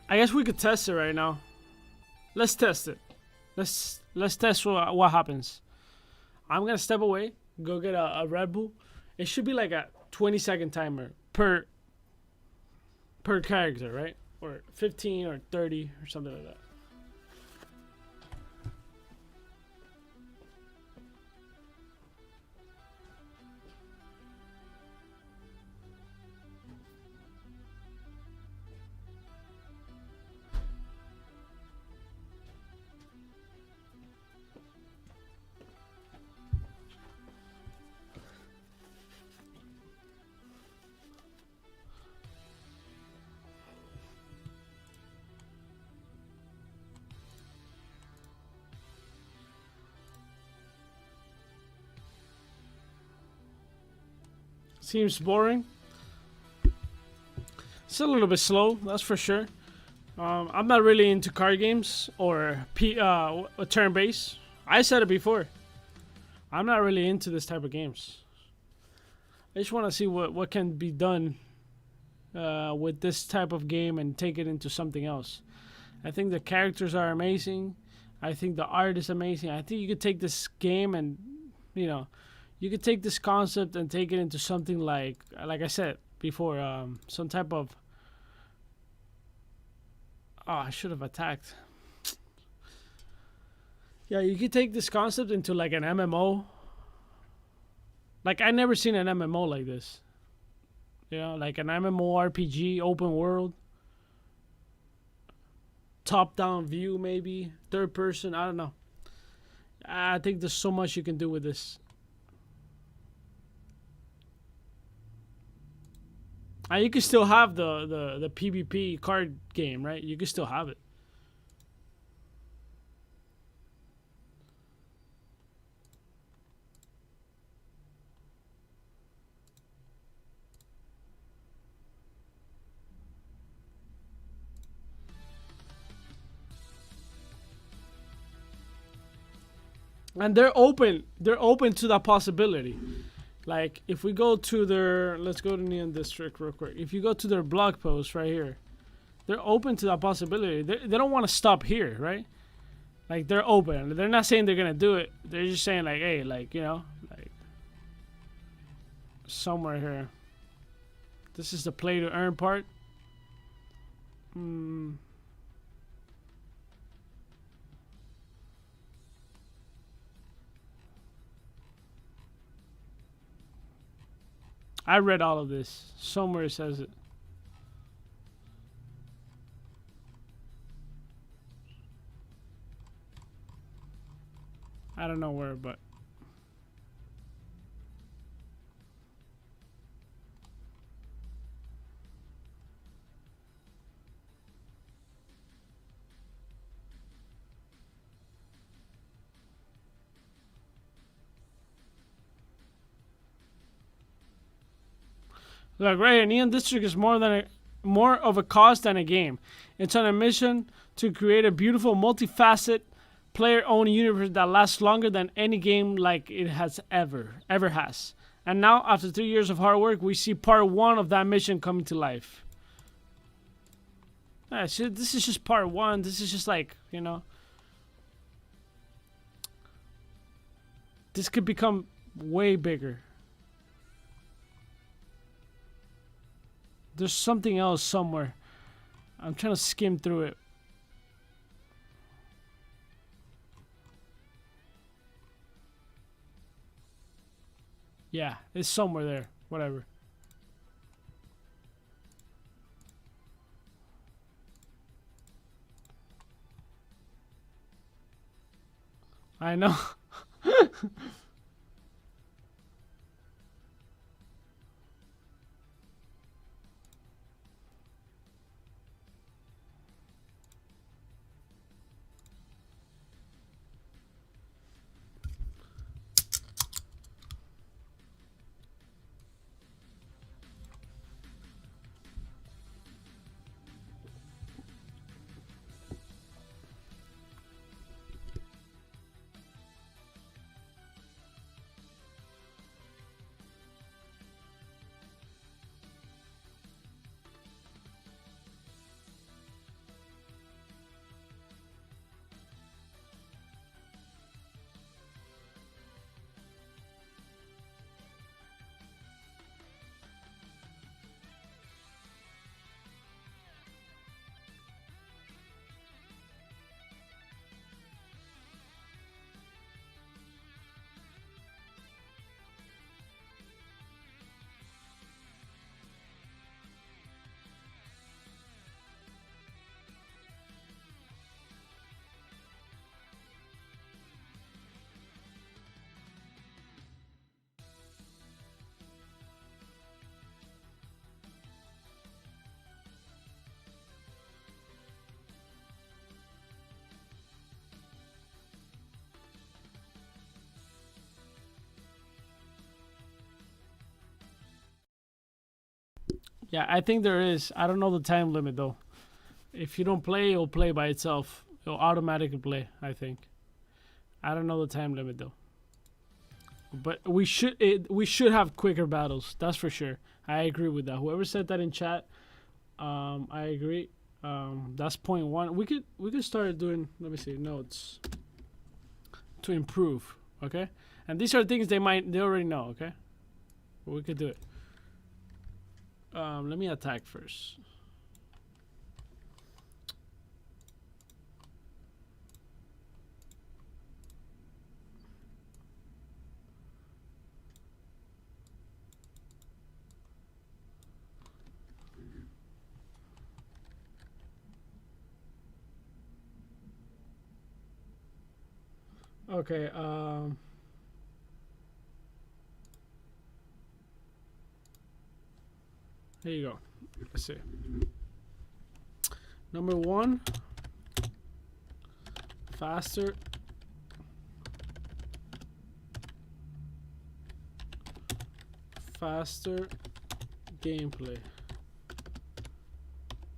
I guess we could test it right now. Let's test it. Let's test what happens. I'm gonna step away, go get a Red Bull. It should be like a 20-second timer per character, right? Or 15 or 30 or something like that. Seems boring. It's a little bit slow, that's for sure. I'm not really into card games or turn-based. I said it before. I'm not really into this type of games. I just want to see what can be done with this type of game and take it into something else. I think the characters are amazing. I think the art is amazing. I think you could take this game and, you could take this concept and take it into something like I said before, some type of... Oh, I should have attacked. Yeah, you could take this concept into like an MMO. Like, I never seen an MMO like this. Like an MMORPG, open world. Top-down view, maybe. Third person, I don't know. I think there's so much you can do with this. And you can still have the PvP card game, right? You can still have it. And they're open to that possibility. Like, if we go to their... Let's go to Neon District real quick. If you go to their blog post right here, they're open to that possibility. They don't want to stop here, right? Like, they're open. They're not saying they're going to do it. They're just saying, like, hey, like, like, somewhere here. This is the play to earn part. I read all of this. Somewhere it says it. I don't know where, but... Look, right here, Neon District is more of a cause than a game. It's on a mission to create a beautiful, multifaceted, player-owned universe that lasts longer than any game like it has ever has. And now, after 3 years of hard work, we see part 1 of that mission coming to life. So this is just part 1. This is just like, this could become way bigger. There's something else somewhere. I'm trying to skim through it. Yeah, it's somewhere there. Whatever. I know. Yeah, I think there is. I don't know the time limit though. If you don't play, it'll play by itself. It'll automatically play, I think. I don't know the time limit though. But we should have quicker battles. That's for sure. I agree with that. Whoever said that in chat, I agree. That's point one. We could start doing. Let me see notes to improve. Okay, and these are things they already know. Okay, but we could do it. Let me attack first. Okay, here you go. Let's see. Number one, faster. Faster gameplay.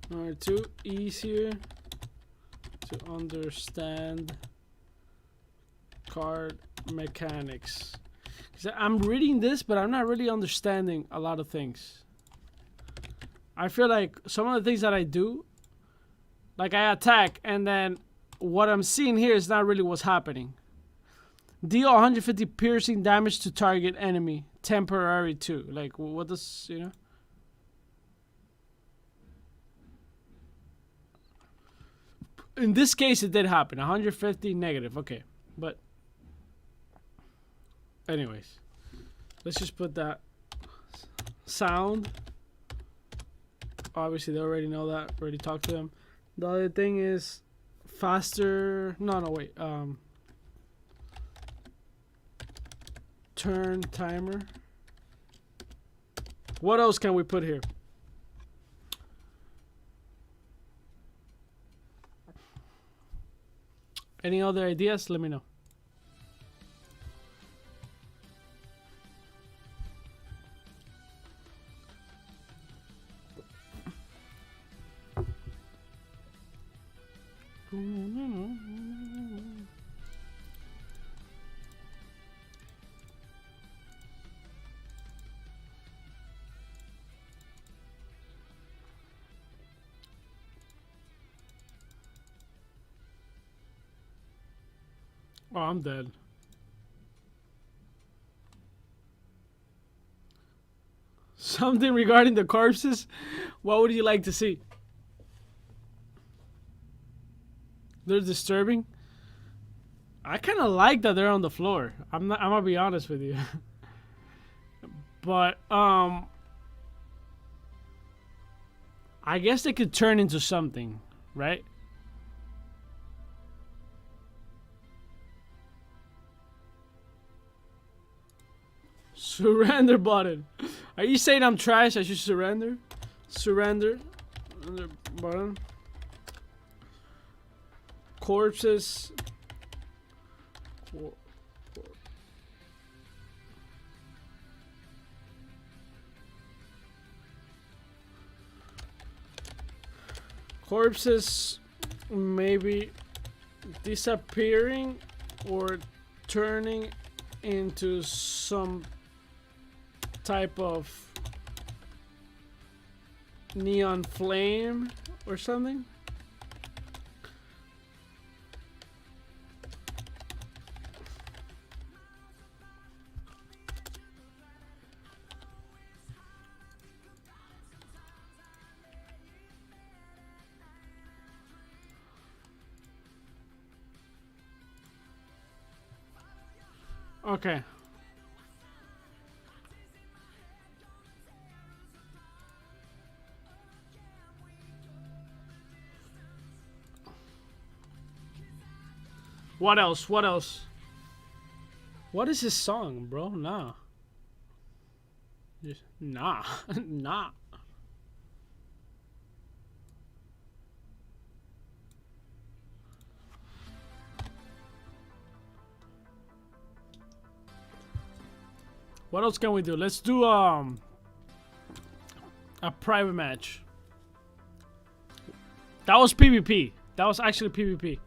Number two, easier to understand card mechanics. I'm reading this, but I'm not really understanding a lot of things. I feel like some of the things that I do, like I attack, and then what I'm seeing here is not really what's happening. Deal 150 piercing damage to target enemy, temporary too. Like, what does, you know? In this case, it did happen. 150 negative. Okay, but anyways, let's just put that sound. Obviously, they already know that. Already talked to them. The other thing is faster. No, wait. Turn timer. What else can we put here? Any other ideas? Let me know. Oh, I'm dead. Something regarding the corpses? What would you like to see? They're disturbing. I kind of like that they're on the floor. I'm gonna be honest with you. But I guess they could turn into something, right? Surrender button. Are you saying I'm trash? I should surrender? Surrender button. Corpses. Corpses maybe disappearing or turning into some type of neon flame or something. Okay. What else? What else? What is this song, bro? Nah. Just, nah. Nah. What else can we do? Let's do A private match. That was PvP. That was actually PvP.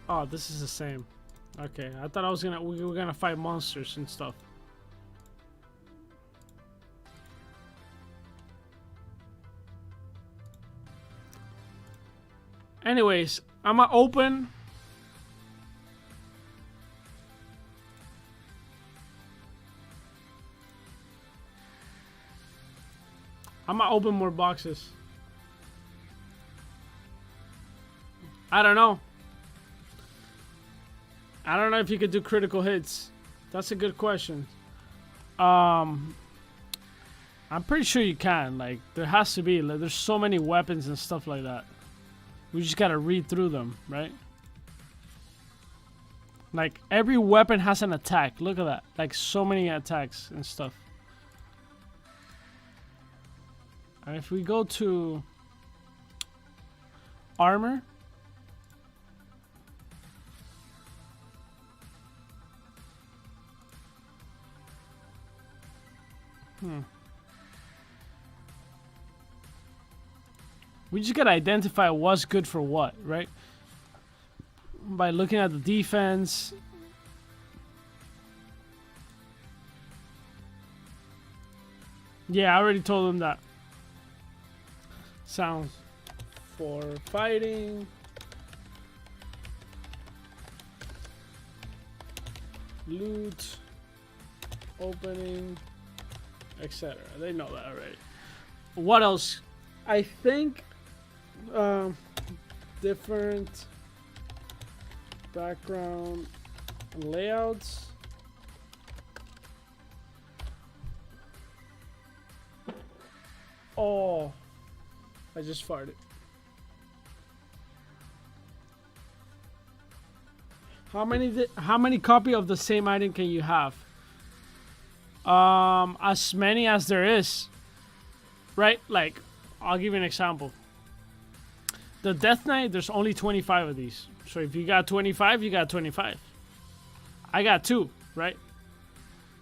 Oh, this is the same. Okay, I thought we were gonna fight monsters and stuff. Anyways, I'ma open. I'ma open more boxes. I don't know. I don't know if you could do critical hits. That's a good question. I'm pretty sure you can. Like, there has to be. Like, there's so many weapons and stuff like that. We just gotta read through them, right? Like, every weapon has an attack. Look at that. Like, so many attacks and stuff. And if we go to armor. We just gotta identify what's good for what, right? By looking at the defense. Yeah, I already told them that. Sounds for fighting. Loot. Opening. Etc. They know that already. What else? I think different background layouts. Oh, I just farted. How many copy of the same item can you have? As many as there is. Right? Like, I'll give you an example. The Death Knight, there's only 25 of these. So if you got 25, you got 25. I got 2, right?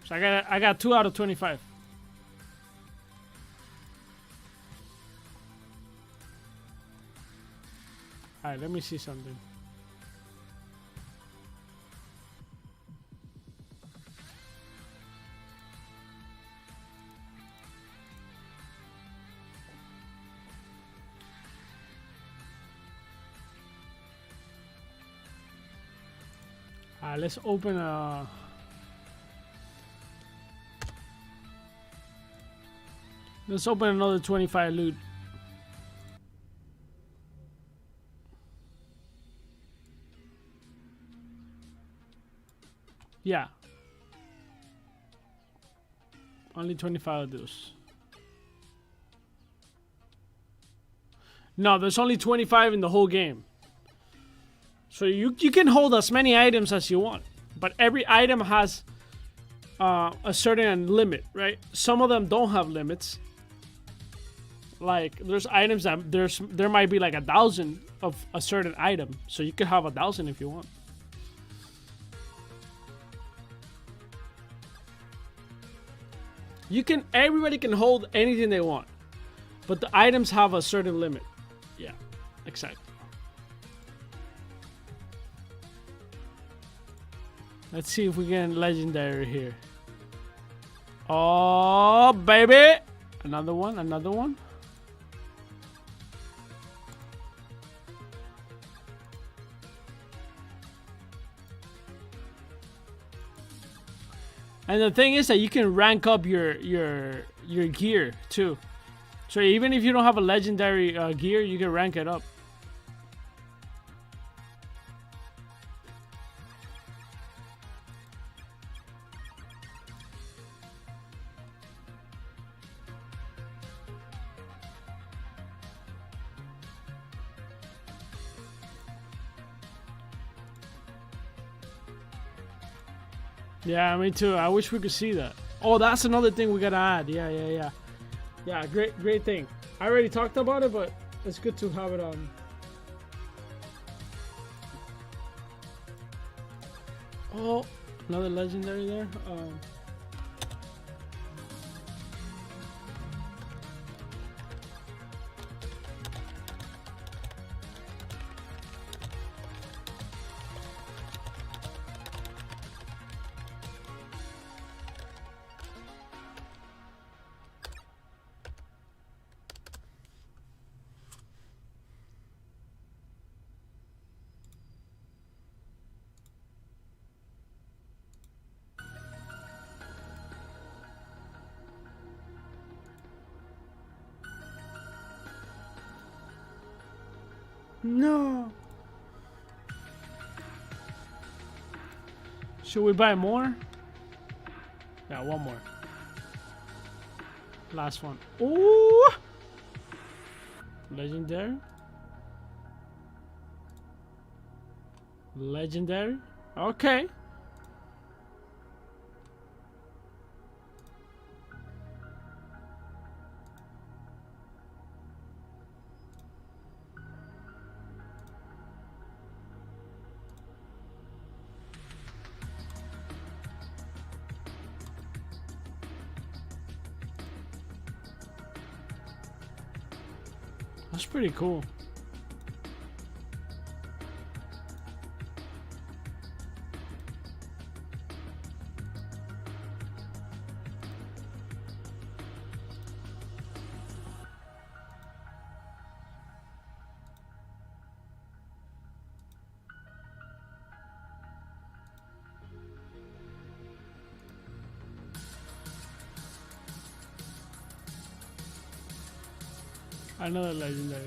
So I got 2 out of 25. Alright, let me see something. Let's open a... Let's open another 25 loot. Yeah. Only 25 of those. No, there's only 25 in the whole game. So you can hold as many items as you want, but every item has a certain limit, right? Some of them don't have limits. Like, there's items that there might be like 1,000 of a certain item, so you could have 1,000 if you want. Everybody can hold anything they want, but the items have a certain limit. Yeah, exactly. Let's see if we get legendary here. Oh, baby! Another one, another one. And the thing is that you can rank up your gear too. So even if you don't have a legendary gear, you can rank it up. Yeah, me too. I wish we could see that. Oh, that's another thing we gotta add. Yeah. Yeah, great thing. I already talked about it, but it's good to have it on. Oh, another legendary there. No. Should we buy more? Yeah, one more. Last one. Ooh! Legendary? Legendary? Okay. That's pretty cool. Another legendary.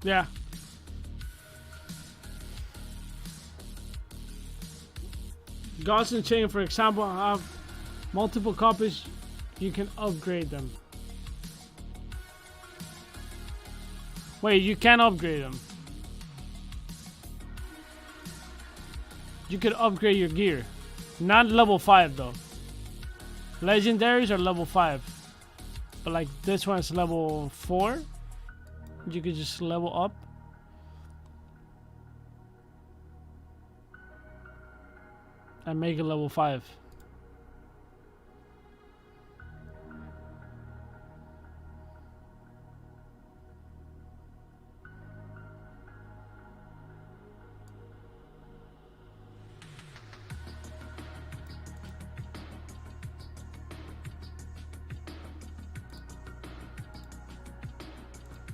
Yeah. Gods and Chain, for example, have multiple copies. You can upgrade them. Wait, you can upgrade them. You could upgrade your gear. Not level 5 though. Legendaries are level 5. But like this one's level 4. You could just level up. And make it level 5.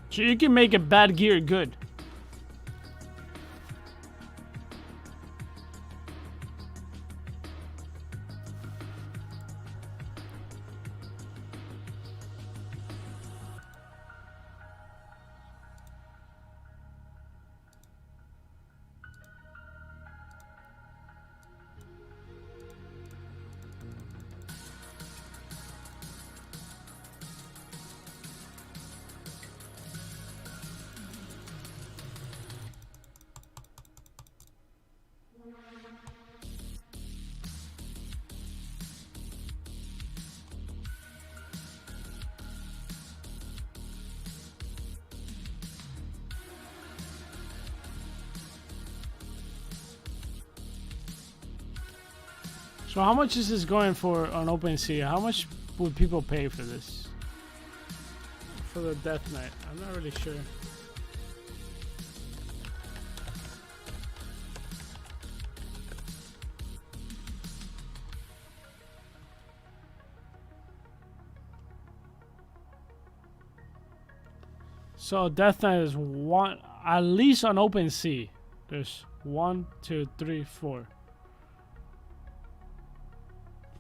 So you can make a bad gear good. So how much is this going for on OpenSea? How much would people pay for this? For the Death Knight? I'm not really sure. So Death Knight is one, at least on OpenSea. There's 1, 2, 3, 4.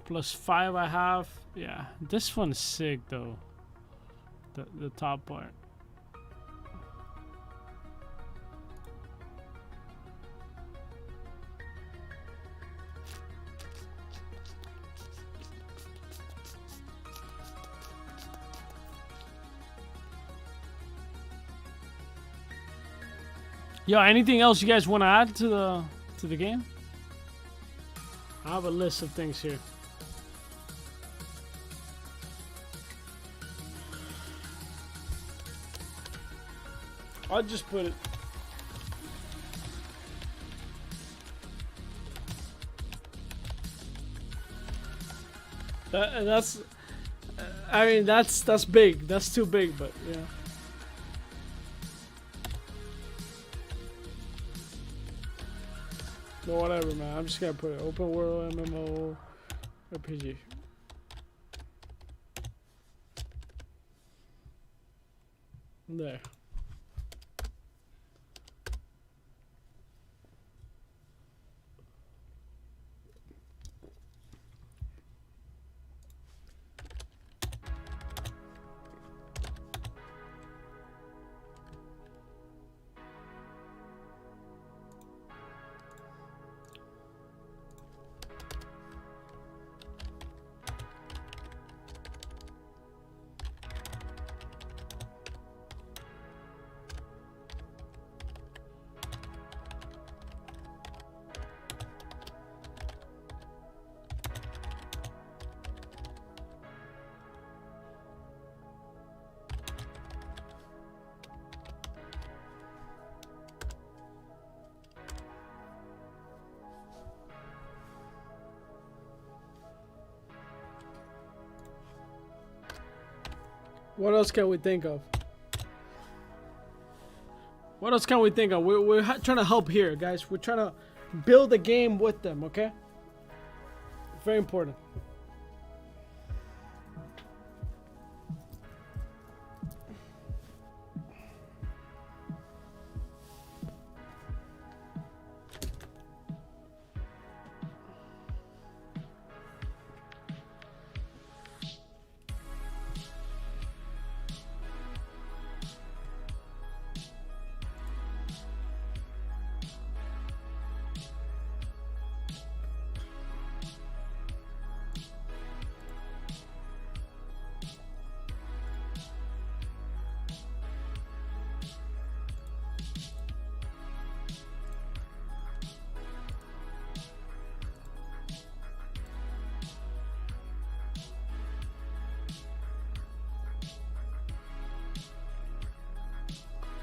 Plus 5 I have. Yeah, this one's sick though. The top part. Yo, anything else you guys want to add to the game? I have a list of things here. I'll just put it. That's. I mean, that's big. That's too big, but yeah. No, whatever, man. I'm just gonna put it. Open world MMO RPG. There. What else can we think of? What else can we think of? We're trying to help here, guys. We're trying to build a game with them, okay? Very important.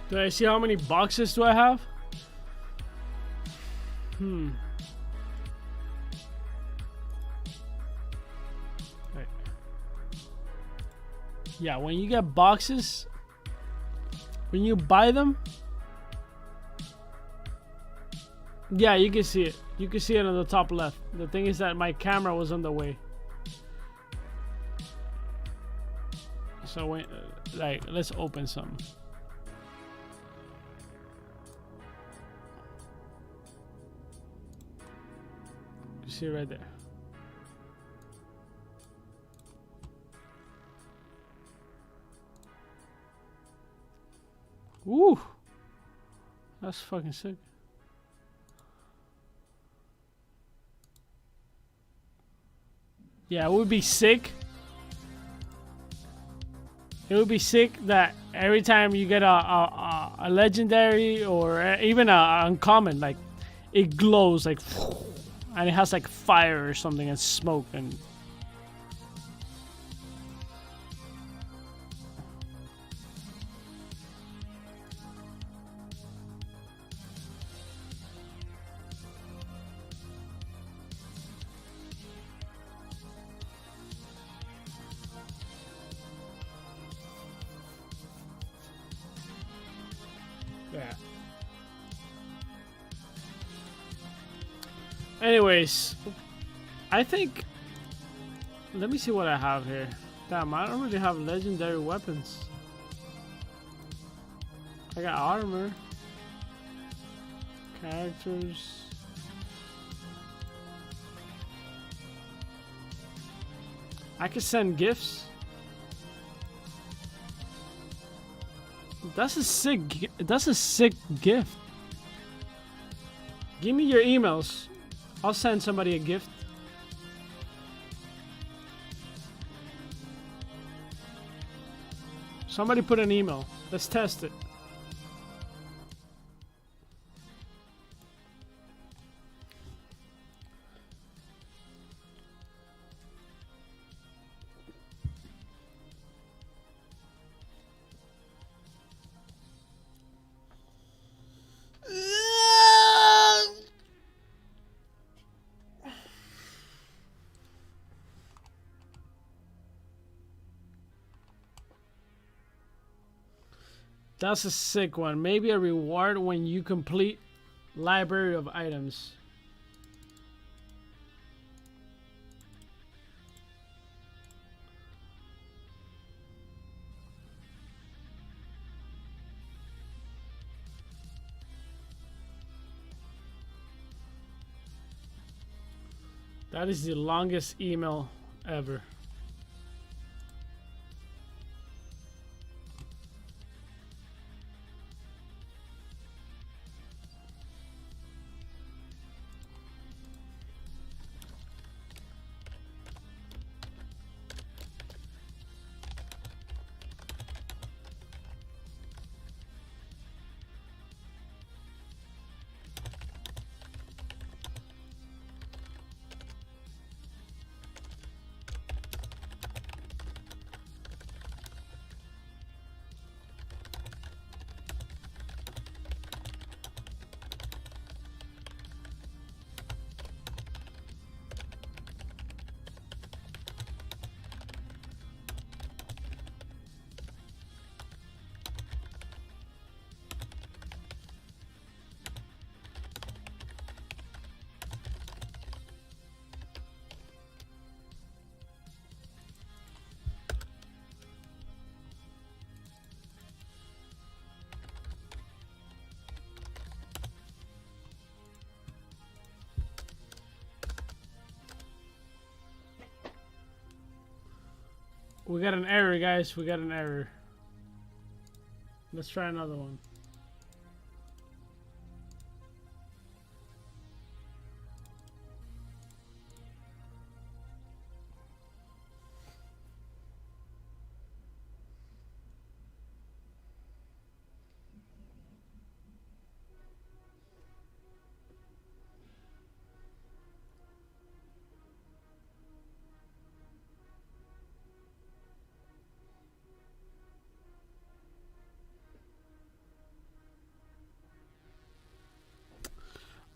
Do I see how many boxes do I have? Right. Yeah, when you get boxes, when you buy them, yeah, you can see it. You can see it on the top left. The thing is that my camera was on the way. So when, like, let's open some. You see it right there. Woo! That's fucking sick. Yeah, it would be sick. It would be sick that every time you get a legendary or even a uncommon, like it glows like, and it has like fire or something and smoke and. Yeah. Anyways, I think. Let me see what I have here. Damn, I don't really have legendary weapons. I got armor. Characters. I could send gifts. That's a sick gift. Give me your emails. I'll send somebody a gift. Somebody put an email. Let's test it. That's a sick one. Maybe a reward when you complete library of items. That is the longest email ever. We got an error, guys. We got an error. Let's try another one.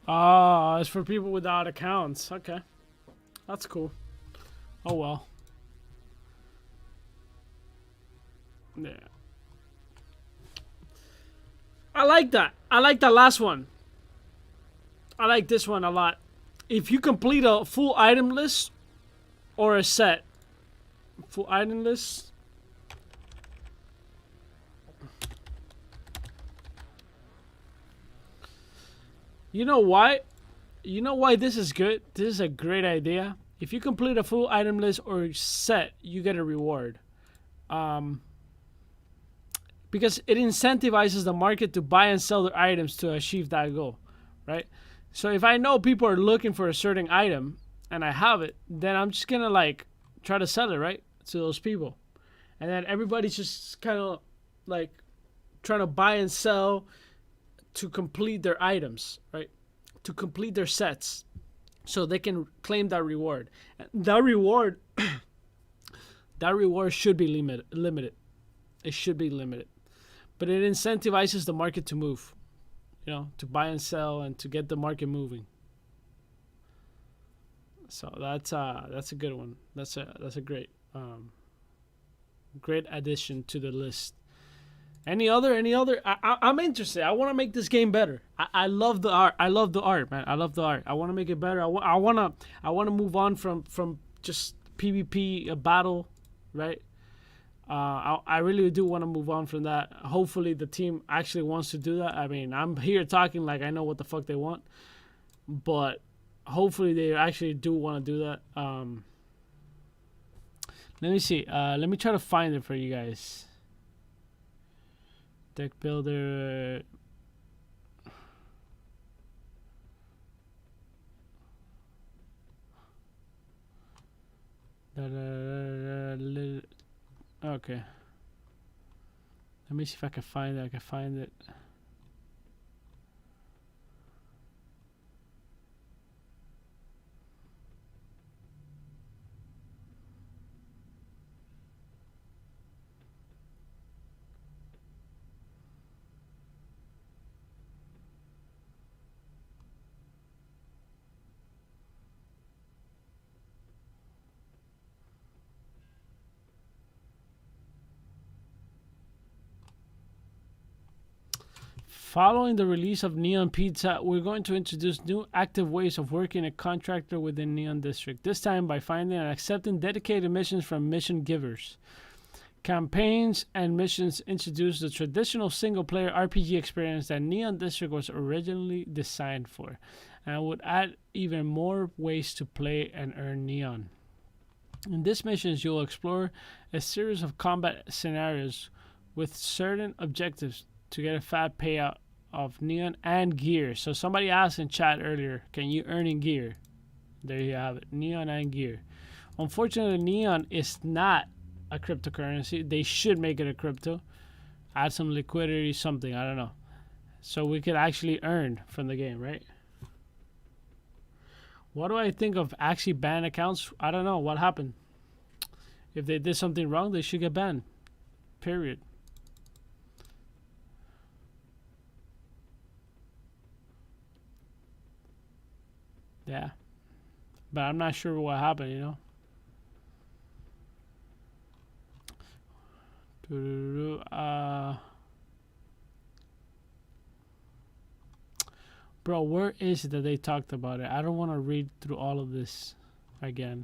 Oh, it's for people without accounts. Okay. That's cool. Oh well. Yeah. I like that. I like that last one. I like this one a lot. If you complete a full item list or a set. Full item list. You know why? You know why this is good? This is a great idea. If you complete a full item list or set, you get a reward. Because it incentivizes the market to buy and sell their items to achieve that goal, right? So if I know people are looking for a certain item and I have it, then I'm just gonna like try to sell it, right, to those people, and then everybody's just kind of like trying to buy and sell to complete their items, right? To complete their sets, so they can claim that reward. That reward, that reward should be limited. It should be limited, but it incentivizes the market to move, you know, to buy and sell and to get the market moving. So that's a good one. That's a great great addition to the list. Any other? I'm interested. I want to make this game better. I love the art. I love the art, man. I love the art. I want to make it better. I want to move on from just PvP, a battle, right? I really do want to move on from that. Hopefully the team actually wants to do that. I mean, I'm here talking like I know what the fuck they want, but hopefully they actually do want to do that. Let me see. Let me try to find it for you guys. Deck builder. Okay. Let me see if I can find it. I can find it. Following the release of Neon Pizza, we're going to introduce new active ways of working a contractor within Neon District, this time by finding and accepting dedicated missions from mission givers. Campaigns and missions introduce the traditional single-player RPG experience that Neon District was originally designed for, and would add even more ways to play and earn Neon. In these missions, you'll explore a series of combat scenarios with certain objectives to get a fat payout of Neon and gear. So somebody asked in chat earlier, can you earn in gear? There you have it, Neon and gear. Unfortunately, Neon is not a cryptocurrency. They should make it a crypto. Add some liquidity, something, I don't know. So we could actually earn from the game, right? What do I think of actually banned accounts? I don't know. What happened? If they did something wrong, they should get banned. Period. Yeah. But I'm not sure what happened, you know? Bro, where is it that they talked about it? I don't want to read through all of this again.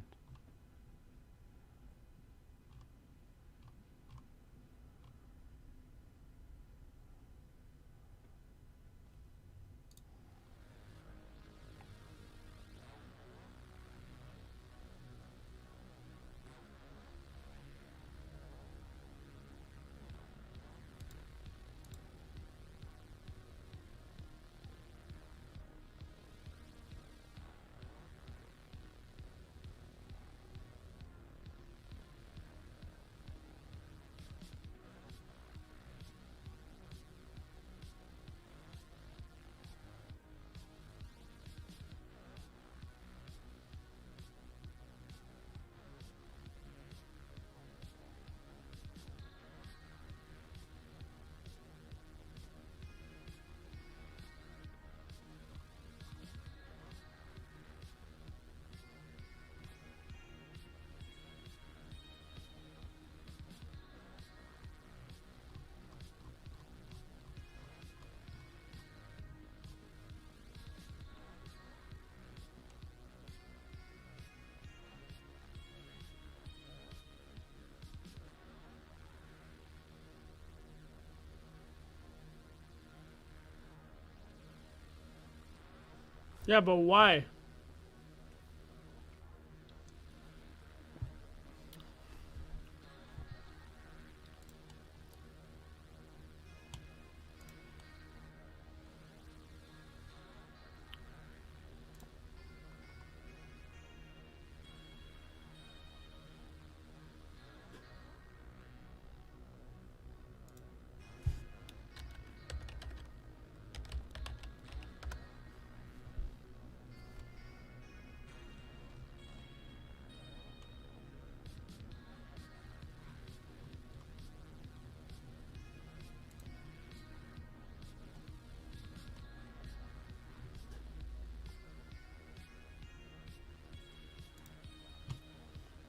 Yeah, but why?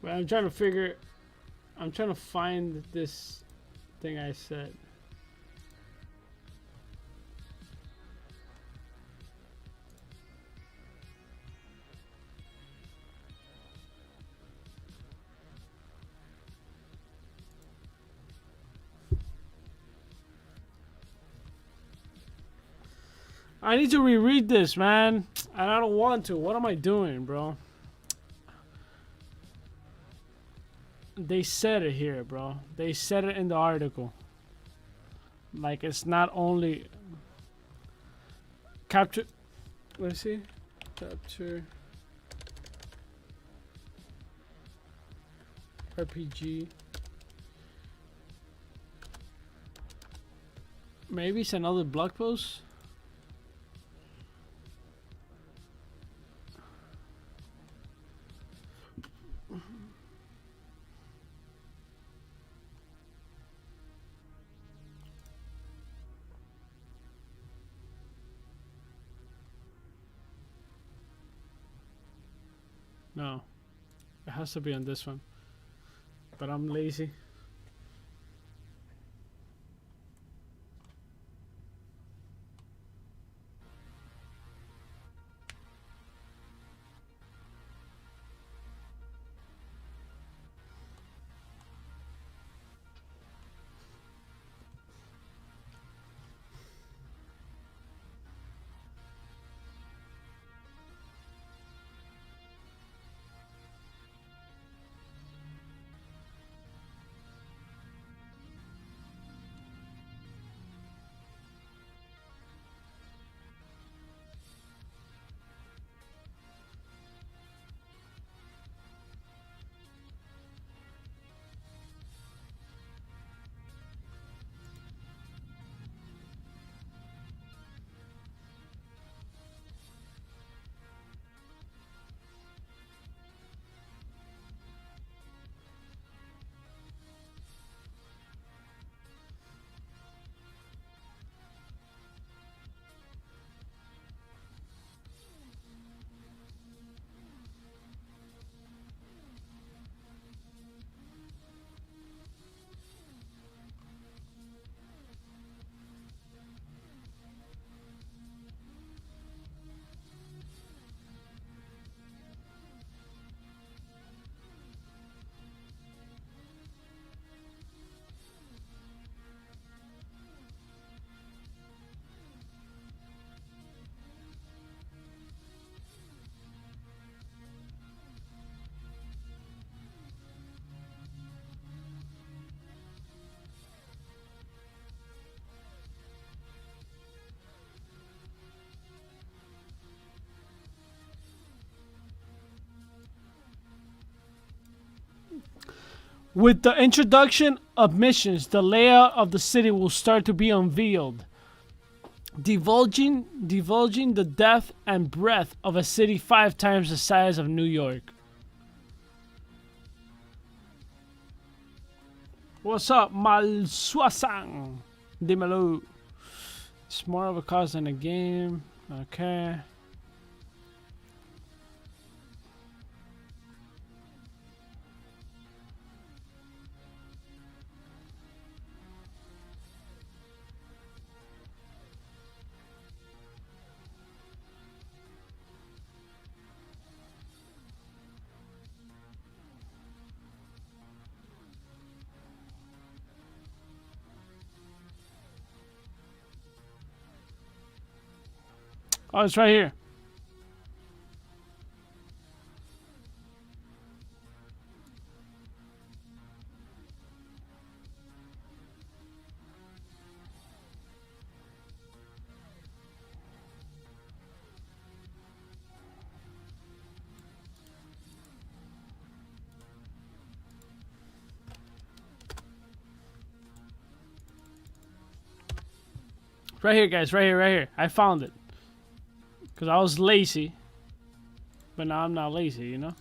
Well, I'm trying to figure. I'm trying to find this thing I said. I need to reread this, man. And I don't want to. What am I doing, bro? They said it here, bro. They said it in the article. Like, it's not only capture. Let's see. Capture RPG. Maybe it's another blog post. No, it has to be on this one. But I'm lazy. With the introduction of missions, the layout of the city will start to be unveiled, divulging the depth and breadth of a city 5 times the size of New York. What's up, Malsuasang? Dímelo. It's more of a cause than a game. Okay. Oh, it's right here. Right here, guys. Right here, right here. I found it. Because I was lazy. But now I'm not lazy, you know?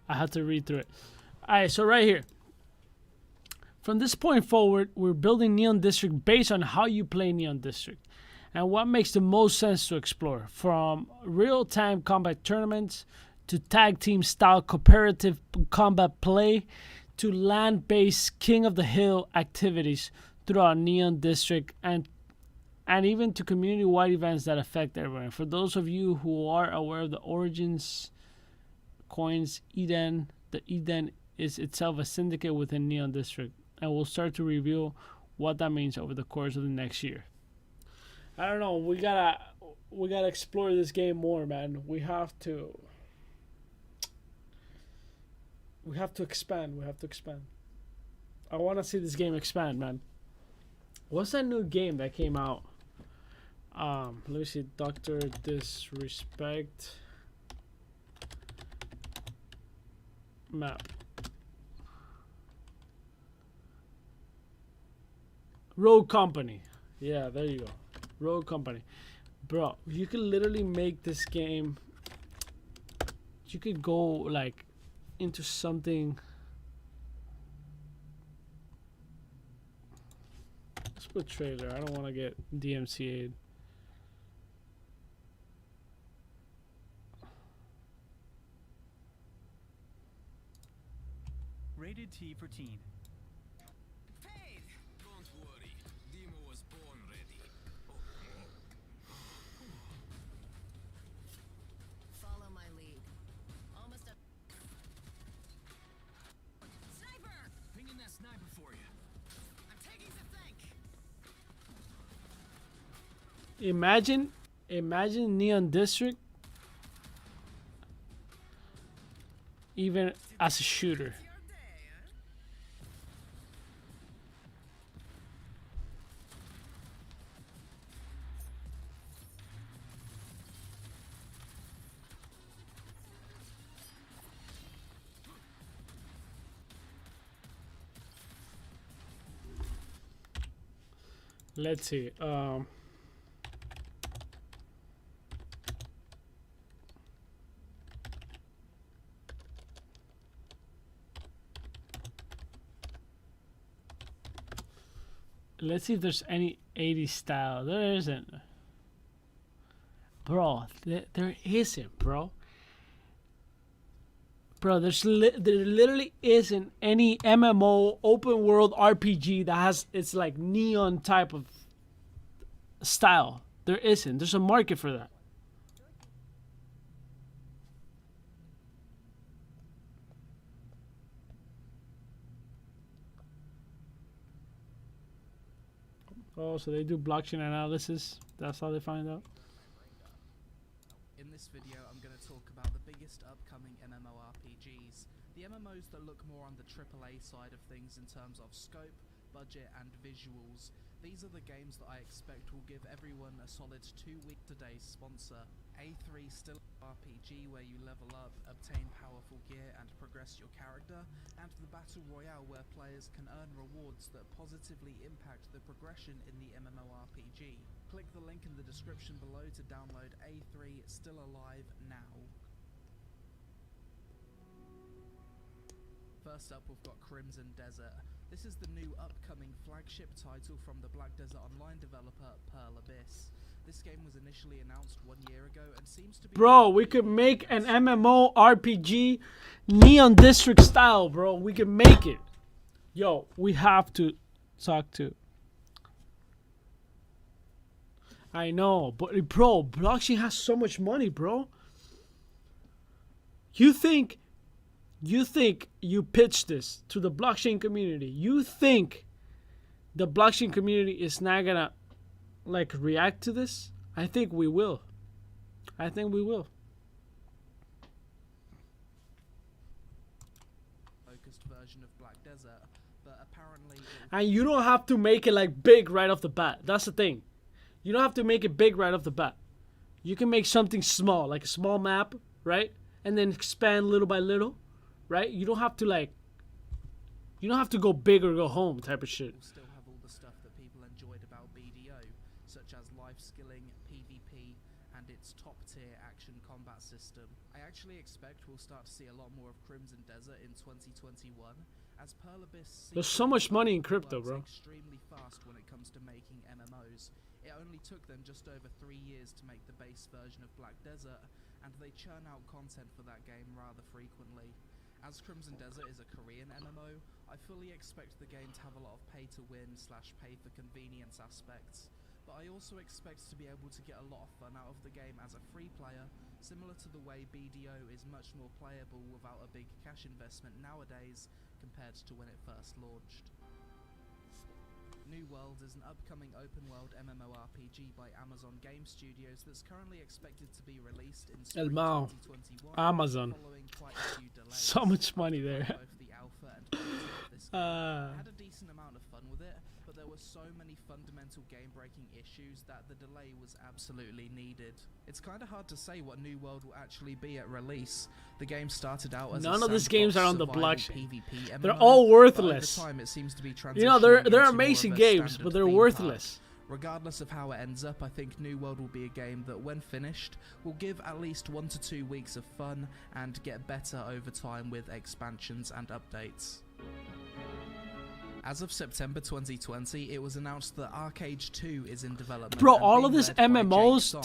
I had to read through it. Alright, so right here. From this point forward, we're building Neon District based on how you play Neon District and what makes the most sense to explore. From real-time combat tournaments to tag team style cooperative combat play to land-based King of the Hill activities throughout Neon District and even to community-wide events that affect everyone. For those of you who are aware of the Origins coins, Eden, the Eden is itself a syndicate within Neon District, and we'll start to reveal what that means over the course of the next year. I don't know. We gotta explore this game more, man. We have to expand. We have to expand. I want to see this game expand, man. What's that new game that came out? Let me see. Dr. Disrespect map. Rogue Company. Yeah, there you go. Rogue Company. Bro, you could literally make this game. You could go like into something. Let's put trailer. I don't want to get DMCA'd. Rated T for teen. Hey, don't worry. Demo was born ready. Follow my lead. Almost up. Sniper! Pinging that sniper for you. I'm taking the flank. Imagine Neon District even as a shooter. Your day, huh? Let's see. Let's see if there's any 80s style. There isn't. Bro, there isn't, bro. Bro, there literally isn't any MMO open world RPG that has it's like neon type of style. There isn't. There's a market for that. Oh, so they do blockchain analysis. That's how they find out. In this video, I'm going to talk about the biggest upcoming MMORPGs, the MMOs that look more on the AAA side of things in terms of scope, budget, and visuals. These are the games that I expect will give everyone a solid 2 week today's sponsor. A3 still RPG where you level up, obtain powerful gear and progress your character, and the Battle Royale where players can earn rewards that positively impact the progression in the MMORPG. Click the link in the description below to download A3 Still Alive now. First up, we've got Crimson Desert. This is the new upcoming flagship title from the Black Desert Online developer Pearl Abyss. This game was initially announced 1 year ago and seems to be... Bro, we could make an MMO RPG Neon District style, bro. We can make it. Yo, we have to talk to... I know, but bro, blockchain has so much money, bro. You think you pitch this to the blockchain community. You think the blockchain community is not gonna like react to this? I think we will. I think we will. Focused version of Black Desert, but apparently... And you don't have to make it like big right off the bat. That's the thing. You don't have to make it big right off the bat. You can make something small, like a small map, right? And then expand little by little, right? You don't have to like, you don't have to go big or go home type of shit. Still have all the stuff that people enjoyed about BDO, such action combat system. I actually expect we'll start to see a lot more of Crimson Desert in 2021, as Perlibis There's so much money in crypto, bro. extremely fast when it comes to making MMOs. It only took them just over 3 years to make the base version of Black Desert, and they churn out content for that game rather frequently. As Crimson Desert is a Korean MMO, I fully expect the game to have a lot of pay-to-win / pay-for-convenience aspects, but I also expect to be able to get a lot of fun out of the game as a free player, similar to the way BDO is much more playable without a big cash investment nowadays compared to when it first launched. New World is an upcoming open-world MMORPG by Amazon Game Studios that's currently expected to be released in spring Mao. 2021, Amazon. following quite a few delays. So much money there. Both the alpha and beta of this game. I had a decent amount of fun with it, but there were so many fundamental game-breaking issues that the delay was absolutely needed. It's kind of hard to say what New World will actually be at release. The game started out as None a of these games are on the sandbox blockchain. survival PvP They're MMO, all but worthless. over time it seems to be You know, they're transitioning into more amazing of a games, standard but they're theme worthless. park. Regardless of how it ends up, I think New World will be a game that, when finished, will give at least 1 to 2 weeks of fun and get better over time with expansions and updates. As of September 2020, it was announced that Arcade 2 is in development. Bro, and all being of these led by Jake MMOs Song.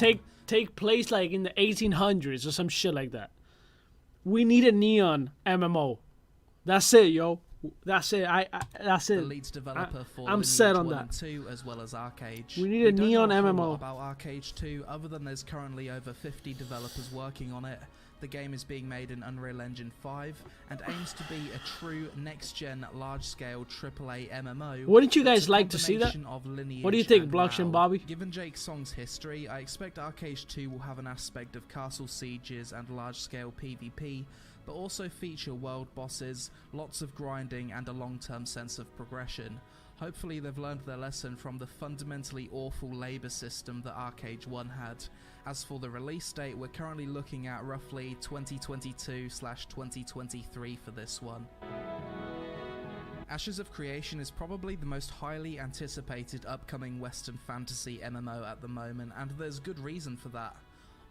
take place like in the 1800s or some shit like that. We need a neon MMO. That's it, yo. That's it. That's The it. lead developer for I'm Lineage set on 1 that. and 2, as well as Arcade. We need a don't neon know a whole MMO. lot about Arcade 2, other than there's currently over 50 developers working on it. The game is being made in Unreal Engine 5 and aims to be a true next-gen, large-scale AAA MMO. Wouldn't you that's guys a like to see that? combination of Lineage What do you think, and Blockchain WoW. Bobby? Given Jake Song's history, I expect Arcade 2 will have an aspect of castle sieges and large-scale PvP, but also feature world bosses, lots of grinding, and a long-term sense of progression. Hopefully they've learned their lesson from the fundamentally awful labour system that Arcade 1 had. As for the release date, we're currently looking at roughly 2022/2023 for this one. Ashes of Creation is probably the most highly anticipated upcoming Western fantasy MMO at the moment, and there's good reason for that.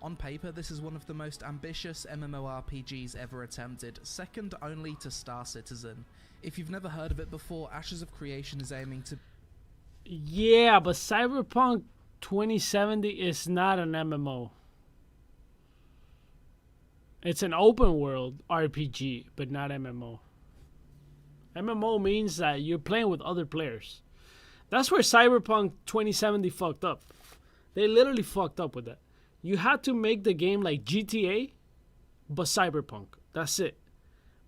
On paper, this is one of the most ambitious MMORPGs ever attempted, second only to Star Citizen. If you've never heard of it before, Ashes of Creation is aiming to... Yeah, but Cyberpunk 2070 is not an MMO. It's an open world RPG, but not MMO. MMO means that you're playing with other players. That's where Cyberpunk 2070 fucked up. They literally fucked up with that. You had to make the game like GTA, but Cyberpunk. That's it.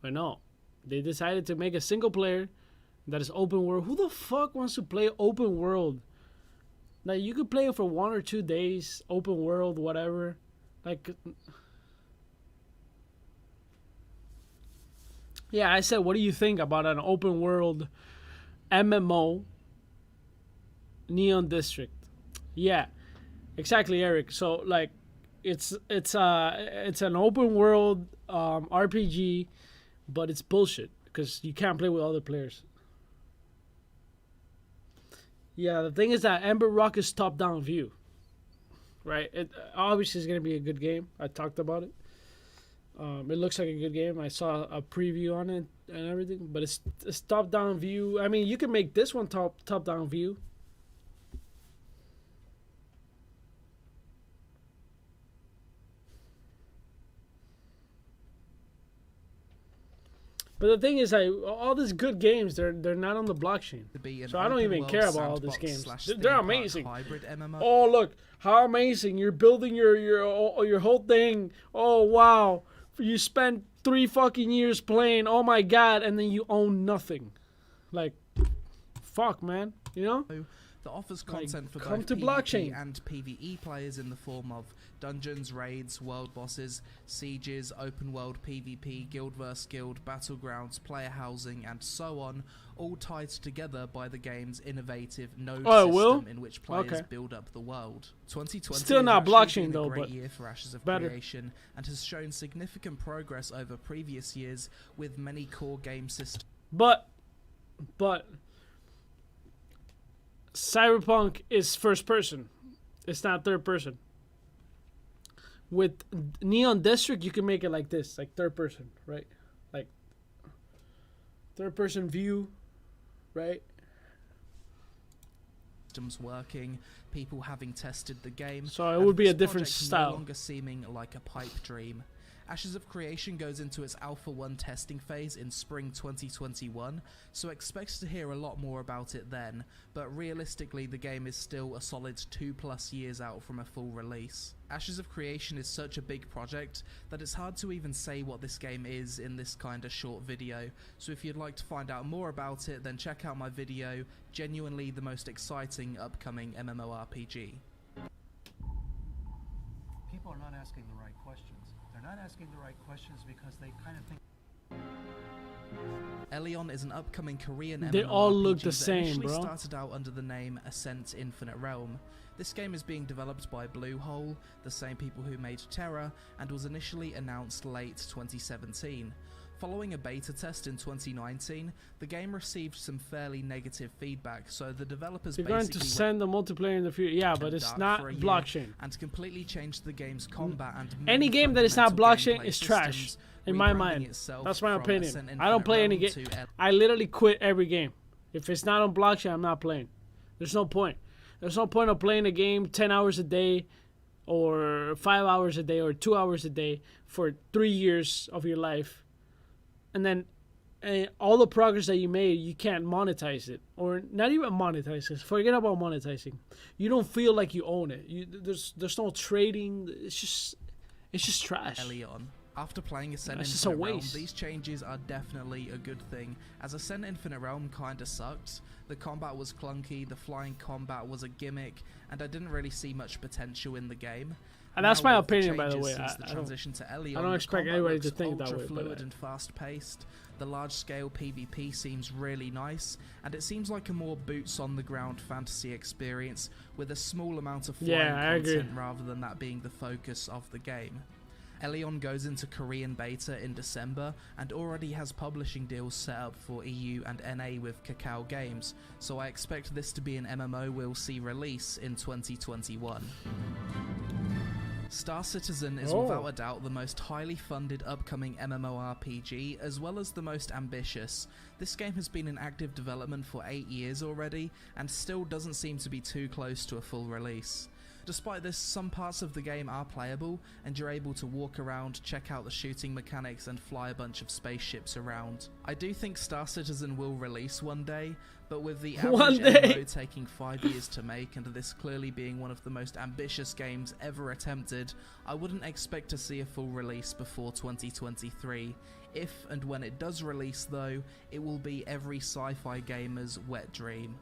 But no, they decided to make a single player that is open world. Who the fuck wants to play open world? Like, you could play it for 1 or 2 days, open world, whatever. Like, yeah, I said, what do you think about an open world MMO Neon District? Yeah, exactly, Eric. So, like, it's an open world RPG, but it's bullshit because you can't play with other players. Yeah, the thing is that Ember Rock is top-down view, right? It obviously is going to be a good game. I talked about it. It looks like a good game. I saw a preview on it and everything, but it's top-down view. I mean, you can make this one top-down view. But the thing is, like, all these good games, they're not on the blockchain. So I don't even care about all these games. They're amazing. Oh, look, how amazing. You're building your whole thing. Oh, wow. You spent 3 fucking years playing. Oh, my God. And then you own nothing. Like, fuck, man. You know? That offers content for come both to PvP blockchain. and PvE players in the form of dungeons, raids, world bosses, sieges, open world PvP, guild vs guild, battlegrounds, player housing, and so on, all tied together by the game's innovative node system in which players build up the world. 2020 Still not has blockchain, actually been though, a great but year for Ashes of better. Creation and has shown significant progress over previous years with many core game systems. But Cyberpunk is first person. It's not third person. with Neon District, you can make it like this, like third person, right? Like third person view, right? Systems working, people having tested the game. So it and would be a this different project style. No longer seeming like a pipe dream. Ashes of Creation goes into its Alpha 1 testing phase in spring 2021, so expect to hear a lot more about it then, but realistically the game is still a solid 2+ years out from a full release. Ashes of Creation is such a big project that it's hard to even say what this game is in this kinda short video, so if you'd like to find out more about it, then check out my video, Genuinely the Most Exciting Upcoming MMORPG. People are not asking the right questions. They're not asking the right questions because they kind of think. Elion is an upcoming Korean They all look MMORPG the that same, initially bro. started out under the name Ascent Infinite Realm. This game is being developed by Bluehole, the same people who made Terra, and was initially announced late 2017. Following a beta test in 2019, the game received some fairly negative feedback, so the developers They're going basically to send the multiplayer in the future. Yeah, but it's dark not for a year blockchain. and completely changed the game's combat and Any many game that is not fundamental blockchain gameplay is trash, systems, in my rebranding mind. itself That's my from opinion. Ascent I don't Infinite play any Realm game. to I literally quit every game. If it's not on blockchain, I'm not playing. There's no point. There's no point of playing a game 10 hours a day or 5 hours a day or 2 hours a day for 3 years of your life. And then all the progress that you made, you can't monetize it. Or not even monetize it. Forget about monetizing. You don't feel like you own it. There's no trading. It's just trash. Elion. After playing Ascent It's just a Infinite Realm, waste. these changes are definitely a good thing, as Ascent Infinite Realm kinda sucked. The combat was clunky, the flying combat was a gimmick, and I didn't really see much potential in the game. And that's Now, my with the opinion, by the changes way. Since I the don't- transition to Elion, I don't the expect combat everybody to looks think that way, ultra-fluid but, and fast-paced. The large-scale PvP seems really nice, and it seems like a more boots-on-the-ground fantasy experience with a small amount of flying Yeah, I agree. content rather than that being the focus of the game. Elion goes into Korean beta in December and already has publishing deals set up for EU and NA with Kakao Games, so I expect this to be an MMO we'll see release in 2021. Star Citizen is without a doubt the most highly funded upcoming MMORPG, as well as the most ambitious. This game has been in active development for 8 years already, and still doesn't seem to be too close to a full release. Despite this, some parts of the game are playable, and you're able to walk around, check out the shooting mechanics, and fly a bunch of spaceships around. I do think Star Citizen will release one day, but with the average MMO taking 5 years to make, and this clearly being one of the most ambitious games ever attempted, I wouldn't expect to see a full release before 2023. If and when it does release though, it will be every sci-fi gamer's wet dream.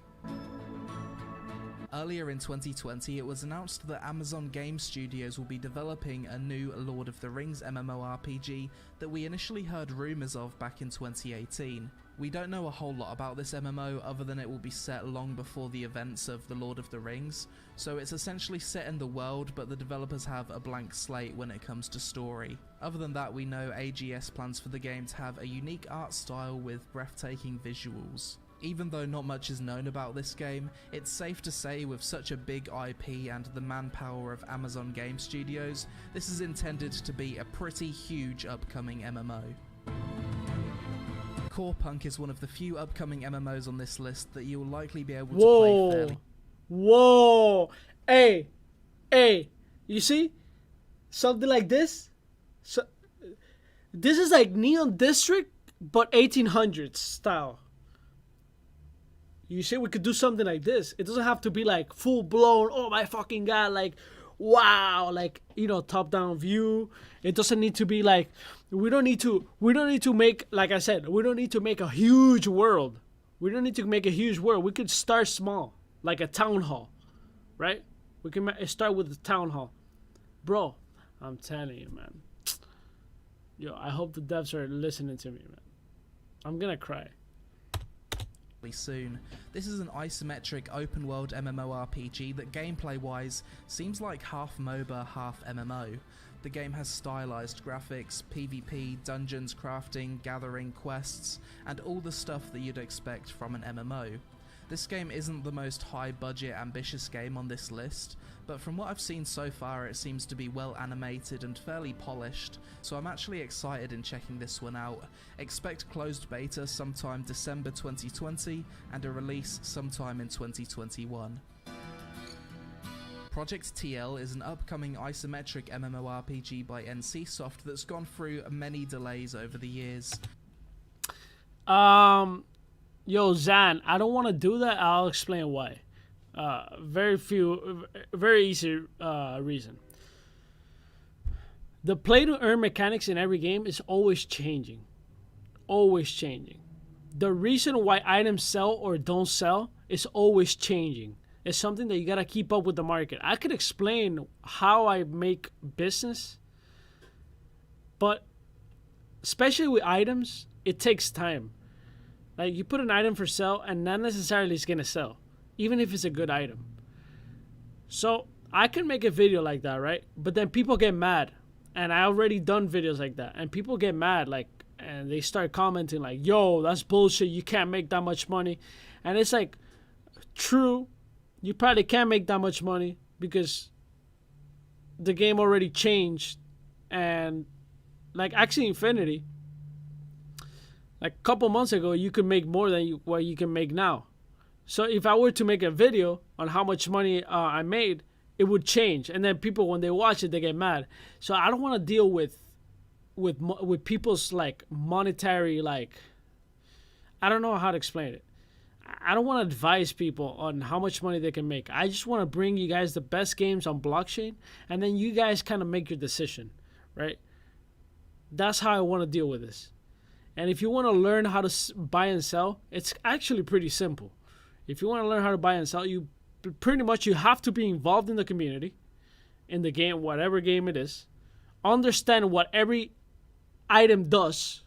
Earlier in 2020, it was announced that Amazon Game Studios will be developing a new Lord of the Rings MMORPG that we initially heard rumours of back in 2018. We don't know a whole lot about this MMO other than it will be set long before the events of The Lord of the Rings, so it's essentially set in the world, but the developers have a blank slate when it comes to story. Other than that, we know AGS plans for the game to have a unique art style with breathtaking visuals. Even though not much is known about this game, it's safe to say with such a big IP and the manpower of Amazon Game Studios, this is intended to be a pretty huge upcoming MMO. Core Punk is one of the few upcoming MMOs on this list that you'll likely be able to play fairly. Whoa! Hey! You see? Something like this? So, this is like Neon District, but 1800s style. You see, we could do something like this. It doesn't have to be like full blown, oh my fucking god, like wow, like, you know, top down view. It doesn't need to be like, we don't need to make, like I said, we don't need to make a huge world. We don't need to make a huge world. We could start small, like a town hall, right? We can start with the town hall. Bro, I'm telling you, man. Yo, I hope the devs are listening to me, man. I'm gonna cry. Soon. This is an isometric open world MMORPG that gameplay wise seems like half MOBA, half MMO. The game has stylized graphics, PvP, dungeons, crafting, gathering, quests, and all the stuff that you'd expect from an MMO. This game isn't the most high budget ambitious game on this list, but from what I've seen so far it seems to be well animated and fairly polished, so I'm actually excited in checking this one out. Expect closed beta sometime December 2020 and a release sometime in 2021. Project TL is an upcoming isometric MMORPG by NCSoft that's gone through many delays over the years. Yo, Zan, I don't want to do that. I'll explain why. Very easy reason. The play to earn mechanics in every game is always changing. Always changing. The reason why items sell or don't sell is always changing. It's something that you gotta keep up with the market. I could explain how I make business, but especially with items, it takes time. Like, you put an item for sale and not necessarily it's gonna sell, even if it's a good item. So I can make a video like that, right? But then people get mad, and I already done videos like that, and people get mad, like, and they start commenting like, yo, that's bullshit, you can't make that much money. And it's like, true, you probably can't make that much money because the game already changed. And like Axie Infinity, like a couple months ago, you could make more than what you can make now. So if I were to make a video on how much money I made, it would change. And then people, when they watch it, they get mad. So I don't want to deal with people's like monetary, like, I don't know how to explain it. I don't want to advise people on how much money they can make. I just want to bring you guys the best games on blockchain, and then you guys kind of make your decision, right? That's how I want to deal with this. And if you want to learn how to buy and sell, it's actually pretty simple. If you want to learn how to buy and sell, you have to be involved in the community, in the game, whatever game it is, understand what every item does,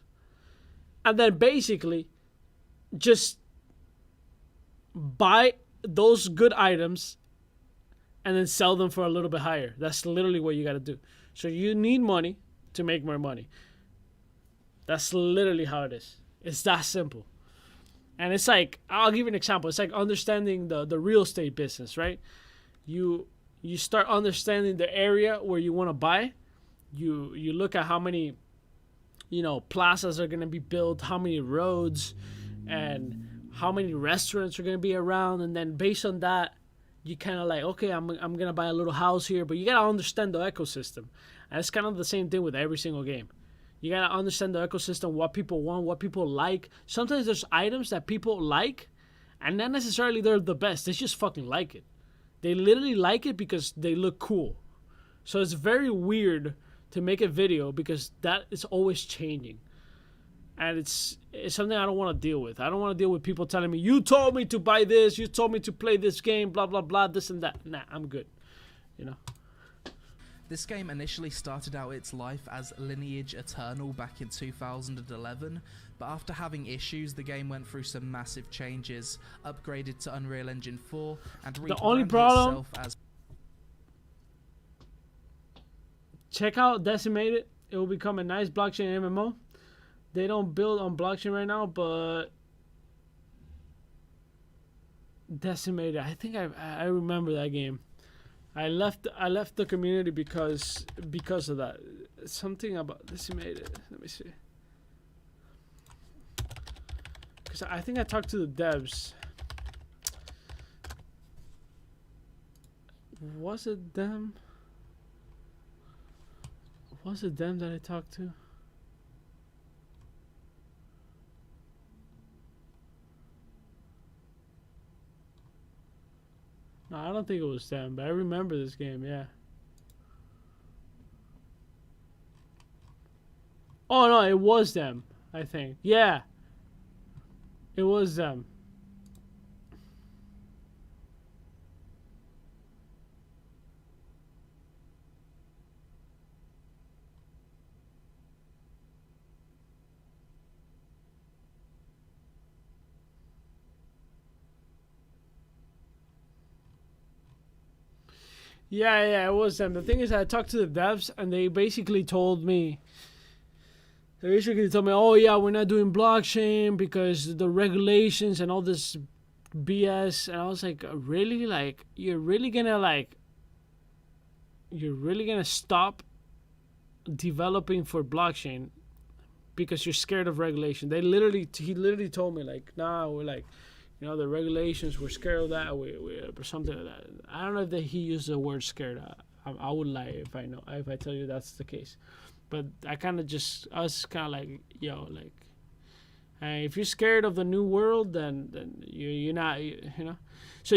and then basically just buy those good items and then sell them for a little bit higher. That's literally what you got to do. So you need money to make more money. That's literally how it is. It's that simple. And it's like, I'll give you an example. It's like understanding the real estate business, right? You start understanding the area where you want to buy. You look at how many, plazas are going to be built, how many roads, and how many restaurants are going to be around. And then based on that, you kind of like, okay, I'm going to buy a little house here. But you got to understand the ecosystem. And it's kind of the same thing with every single game. You got to understand the ecosystem, what people want, what people like. Sometimes there's items that people like, and not necessarily they're the best. They just fucking like it. They literally like it because they look cool. So it's very weird to make a video because that is always changing. And it's something I don't want to deal with. I don't want to deal with people telling me, you told me to buy this, you told me to play this game, blah, blah, blah, this and that. Nah, I'm good. This game initially started out its life as Lineage Eternal back in 2011, but after having issues, the game went through some massive changes, upgraded to Unreal Engine 4, and only rebranded problem, itself as... Check out Decimated. It will become a nice blockchain MMO. They don't build on blockchain right now, but Decimated, I think I remember that game. I left the community because of that. Something about Decimated. Let me see. Because I think I talked to the devs. Was it them? Was it them that I talked to? No, I don't think it was them, but I remember this game, yeah. Oh, no, it was them, I think. Yeah. It was them. Yeah, it was them. The thing is, I talked to the devs, and they basically told me, oh yeah, we're not doing blockchain because the regulations and all this BS, and I was like, really? Like, you're really gonna stop developing for blockchain because you're scared of regulation? He literally told me like, nah, we're like, the regulations, we're scared of that, or something like that. I don't know if he used the word scared. I would lie if I tell you that's the case. But I was kind of like, yo, like, hey, if you're scared of the new world, then you're not, So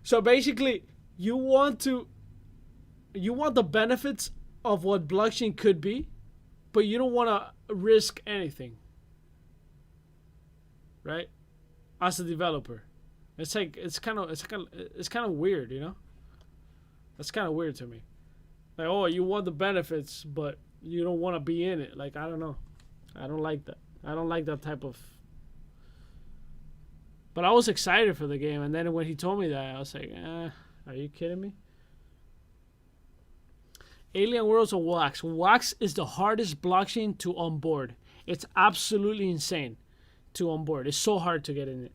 so basically you want the benefits of what blockchain could be, but you don't want to risk anything, right? As a developer, it's kind of weird, That's kind of weird to me. Like, oh, you want the benefits, but you don't want to be in it. Like, I don't know. I don't like that. I don't like that type of. But I was excited for the game, and then when he told me that, I was like, are you kidding me? Alien Worlds of Wax. Wax is the hardest blockchain to onboard. It's absolutely insane to onboard. It's so hard to get in it.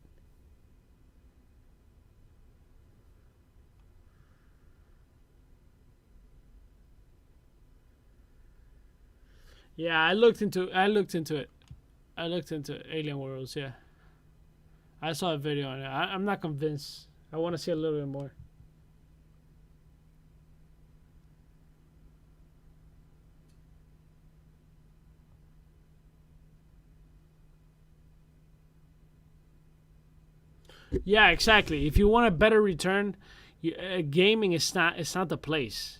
Yeah, I looked into it. I looked into Alien Worlds, yeah. I saw a video on it. I'm not convinced. I want to see a little bit more. Yeah, exactly. If you want a better return, gaming is not. It's not the place.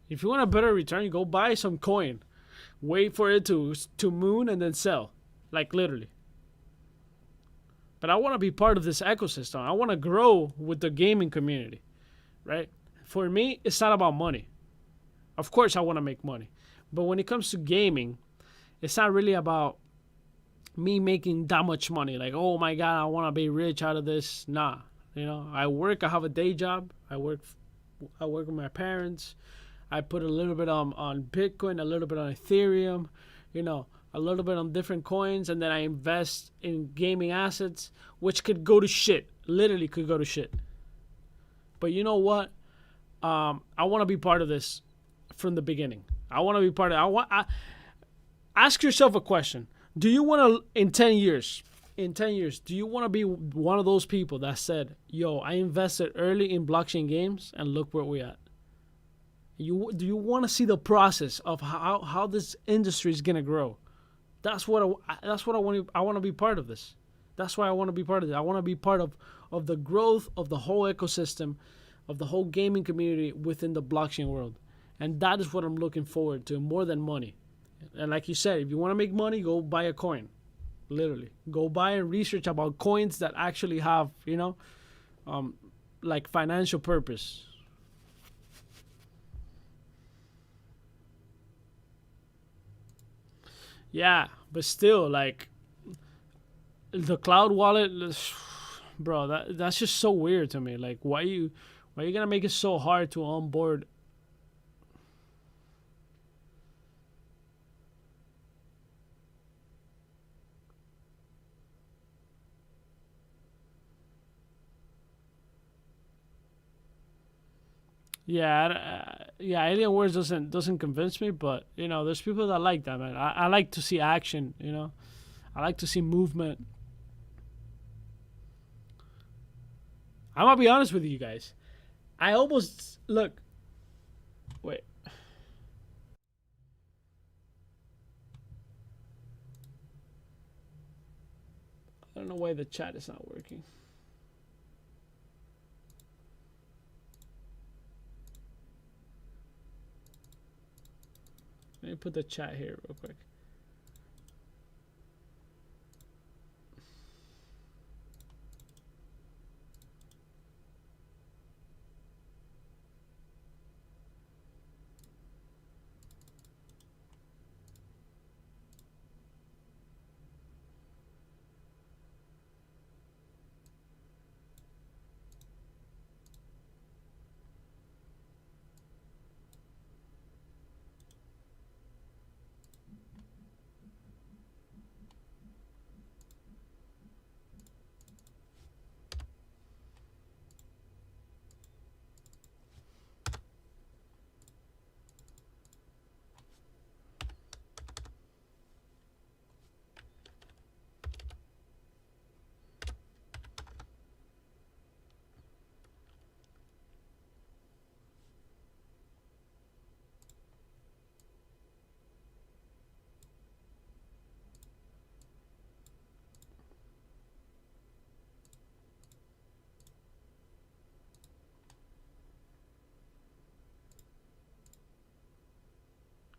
If you want a better return, you go buy some coin, wait for it to moon, and then sell, like literally. But I want to be part of this ecosystem. I want to grow with the gaming community, right? For me, it's not about money. Of course, I want to make money, but when it comes to gaming, it's not really about me making that much money. Like, oh my god, I want to be rich out of this. Nah, I work. I have a day job. I work with my parents. I put a little bit on Bitcoin, a little bit on Ethereum, a little bit on different coins, and then I invest in gaming assets, which could go to shit. Literally could go to shit. But you know what? I want to be part of this from the beginning. I want to be part of it. Ask yourself a question. Do you want to, in 10 years, do you want to be one of those people that said, yo, I invested early in blockchain games and look where we're at? Do you want to see the process of how this industry is going to grow? That's what I want. I want to be part of this. That's why I want to be part of it. I want to be part of the growth of the whole ecosystem, of the whole gaming community within the blockchain world. And that is what I'm looking forward to, more than money. And like you said, if you want to make money, go buy a coin. Literally. Go buy and research about coins that actually have, like financial purpose. Yeah, but still, like, the cloud wallet, bro, that's just so weird to me. Like, why you gonna make it so hard to onboard? Yeah, Alien Wars doesn't convince me, but there's people that like that, man. I like to see action, I like to see movement. I'm gonna be honest with you guys. I almost look. Wait. I don't know why the chat is not working. Let me put the chat here real quick.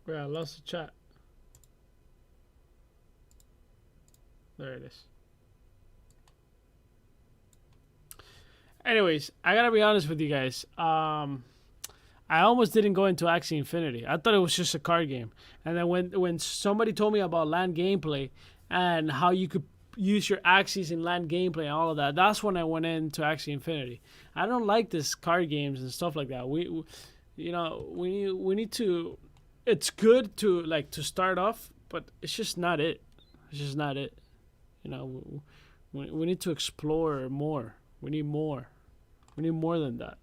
Yeah, I lost the chat. There it is. Anyways, I gotta be honest with you guys. I almost didn't go into Axie Infinity. I thought it was just a card game. And then when somebody told me about land gameplay and how you could use your Axies in land gameplay and all of that, that's when I went into Axie Infinity. I don't like this card games and stuff like that. We need to. It's good to start off, but it's just not it. It's just not it. We need to explore more. We need more. We need more than that.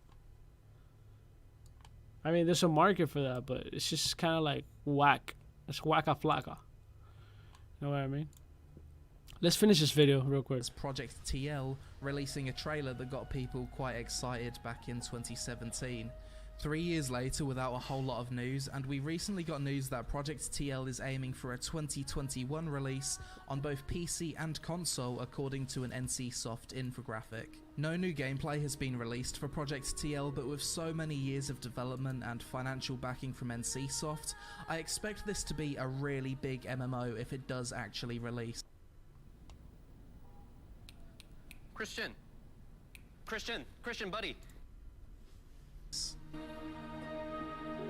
I mean, there's a market for that, but it's just kind of like whack. It's wacka flacka. You know what I mean? Let's finish this video real quick. It's Project TL releasing a trailer that got people quite excited back in 2017. 3 years later without a whole lot of news, and we recently got news that Project TL is aiming for a 2021 release on both PC and console according to an NCSoft infographic. No new gameplay has been released for Project TL, but with so many years of development and financial backing from NCSoft, I expect this to be a really big MMO if it does actually release. Christian, buddy.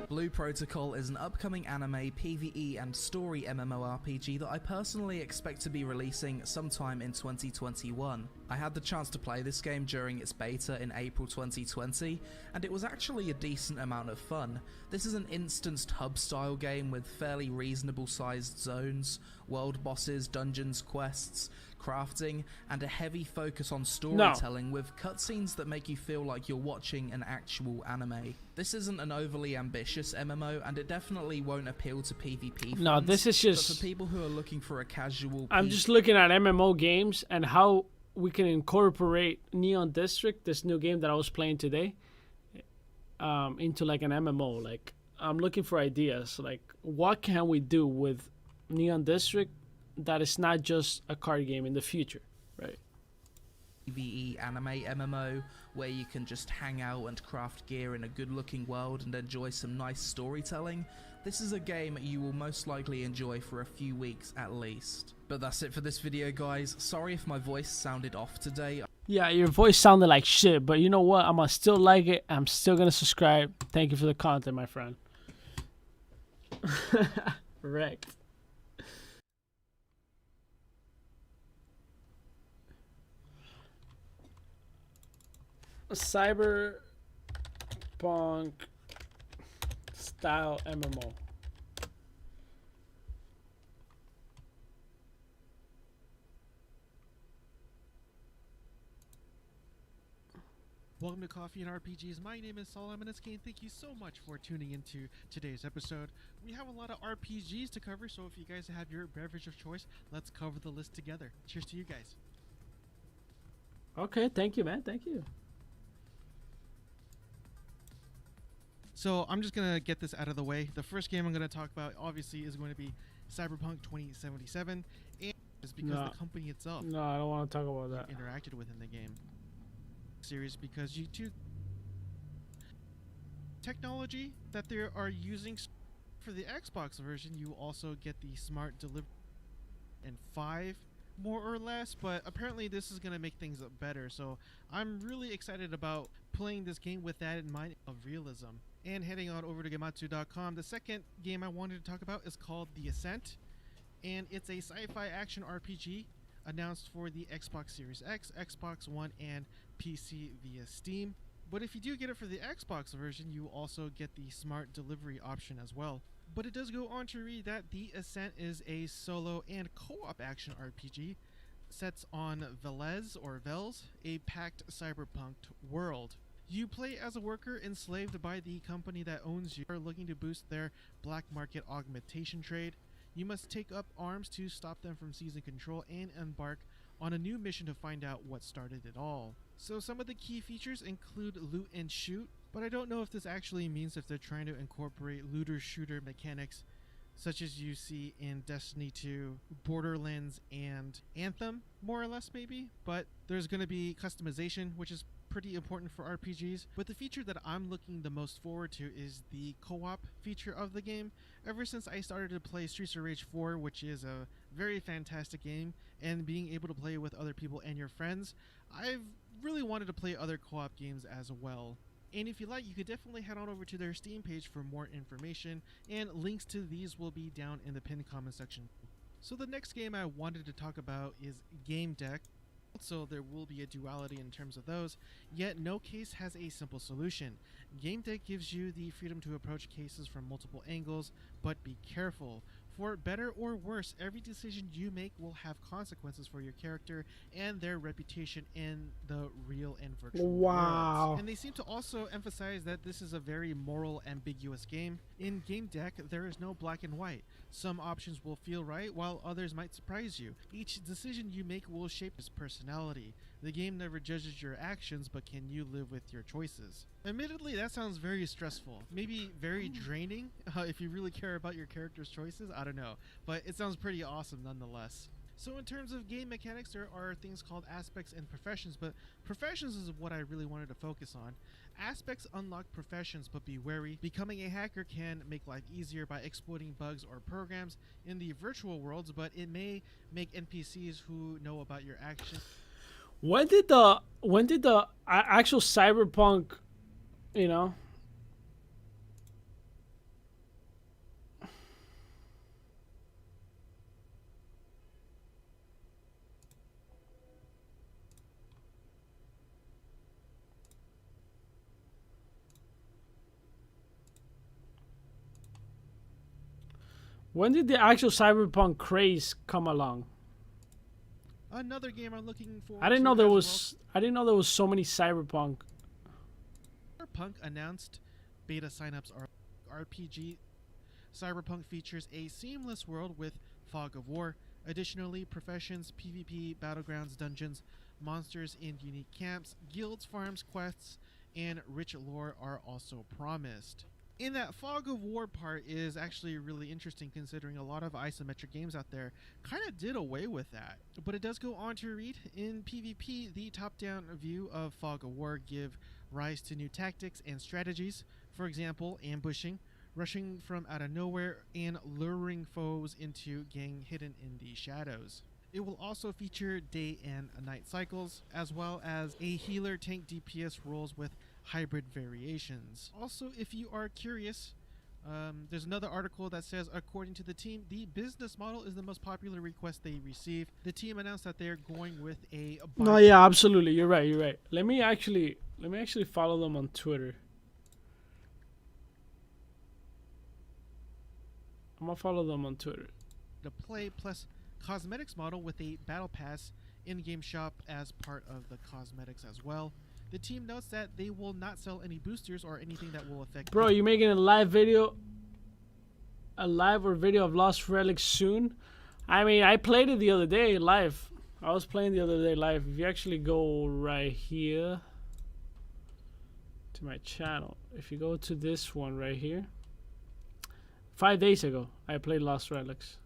Blue Protocol is an upcoming anime, PvE and story MMORPG that I personally expect to be releasing sometime in 2021. I had the chance to play this game during its beta in April 2020, and it was actually a decent amount of fun. This is an instanced hub style game with fairly reasonable sized zones, world bosses, dungeons, quests, crafting, and a heavy focus on storytelling with cutscenes that make you feel like you're watching an actual anime. This isn't an overly ambitious MMO, and it definitely won't appeal to PvP fans. No, this is just... But for people who are looking for a casual... I'm just looking at MMO games and how we can incorporate Neon District, this new game that I was playing today, into like an MMO. Like, I'm looking for ideas. Like, what can we do with Neon District that is not just a card game in the future, right? PvE anime MMO where you can just hang out and craft gear in a good looking world and enjoy some nice storytelling. This is a game you will most likely enjoy for a few weeks at least. But that's it for this video, guys. Sorry if my voice sounded off today. Yeah, your voice sounded like shit, but you know what? I'm gonna still like it. I'm still gonna subscribe. Thank you for the content, my friend. Wrecked. Cyberpunk style MMO. Welcome to Coffee and RPGs. My name is Solomon Eskane. Thank you so much for tuning into today's episode. We have a lot of RPGs to cover, so if you guys have your beverage of choice, let's cover the list together. Cheers to you guys. Okay, thank you, man. Thank you. So I'm just going to get this out of the way. The first game I'm going to talk about, obviously, is going to be Cyberpunk 2077. And it's because the company itself No, I don't want to talk about that. interacted with in the game series, because you two technology that they are using for the Xbox version, you also get the smart delivery in 5 more or less, but apparently this is going to make things better. So I'm really excited about playing this game with that in mind of realism. And heading on over to Gematsu.com, the second game I wanted to talk about is called The Ascent, and it's a sci-fi action RPG announced for the Xbox Series X, Xbox One, and PC via Steam. But if you do get it for the Xbox version, you also get the smart delivery option as well. But it does go on to read that The Ascent is a solo and co-op action RPG sets on Velez, a packed cyberpunk world. You play as a worker enslaved by the company that owns you, are looking to boost their black market augmentation trade. You must take up arms to stop them from seizing control and embark on a new mission to find out what started it all. So some of the key features include loot and shoot, but I don't know if this actually means if they're trying to incorporate looter-shooter mechanics such as you see in Destiny 2, Borderlands, and Anthem, more or less maybe. But there's going to be customization, which is pretty important for RPGs. But the feature that I'm looking the most forward to is the co-op feature of the game. Ever since I started to play Streets of Rage 4, which is a very fantastic game, and being able to play with other people and your friends, I've really wanted to play other co-op games as well. And if you like, you could definitely head on over to their Steam page for more information, and links to these will be down in the pinned comment section. So the next game I wanted to talk about is Game Deck. So there will be a duality in terms of those, yet no case has a simple solution. Game Deck gives you the freedom to approach cases from multiple angles, but be careful. For better or worse, every decision you make will have consequences for your character and their reputation in the real and virtual worlds. And they seem to also emphasize that this is a very moral, ambiguous game. In Game Deck, there is no black and white. Some options will feel right, while others might surprise you. Each decision you make will shape his personality. The game never judges your actions, but can you live with your choices? Admittedly, that sounds very stressful. Maybe very draining if you really care about your character's choices. I don't know. But it sounds pretty awesome nonetheless. So in terms of game mechanics, there are things called aspects and professions, but professions is what I really wanted to focus on. Aspects unlock professions, but be wary. Becoming a hacker can make life easier by exploiting bugs or programs in the virtual worlds, but it may make NPCs who know about your actions. When did the actual Cyberpunk, you know? When did the actual Cyberpunk craze come along? Another game I'm looking forward I didn't know to there as was. I didn't know there was so many Cyberpunk. Cyberpunk announced beta signups are RPG. Cyberpunk features a seamless world with Fog of War. Additionally, professions, PvP, battlegrounds, dungeons, monsters in unique camps, guilds, farms, quests, and rich lore are also promised. In that Fog of War part is actually really interesting, considering a lot of isometric games out there kind of did away with that. But it does go on to read, in PvP, the top-down view of Fog of War give rise to new tactics and strategies. For example, ambushing, rushing from out of nowhere, and luring foes into getting hidden in the shadows. It will also feature day and night cycles, as well as a healer tank DPS roles with hybrid variations. Also, if you are curious, there's another article that says, according to the team, the business model is the most popular request they receive. The team announced that they're going with a No, yeah, absolutely. You're right. You're right. Let me actually follow them on Twitter. I'm gonna follow them on Twitter. to play plus cosmetics model with a battle pass in-game shop as part of the cosmetics as well. The team notes that they will not sell any boosters or anything that will affect. Bro, you making a live video? A live or video of Lost Relics soon? I mean, I played it the other day live. I was playing the other day live. If you actually go right here to my channel, if you go to this one right here, 5 days ago, I played Lost Relics.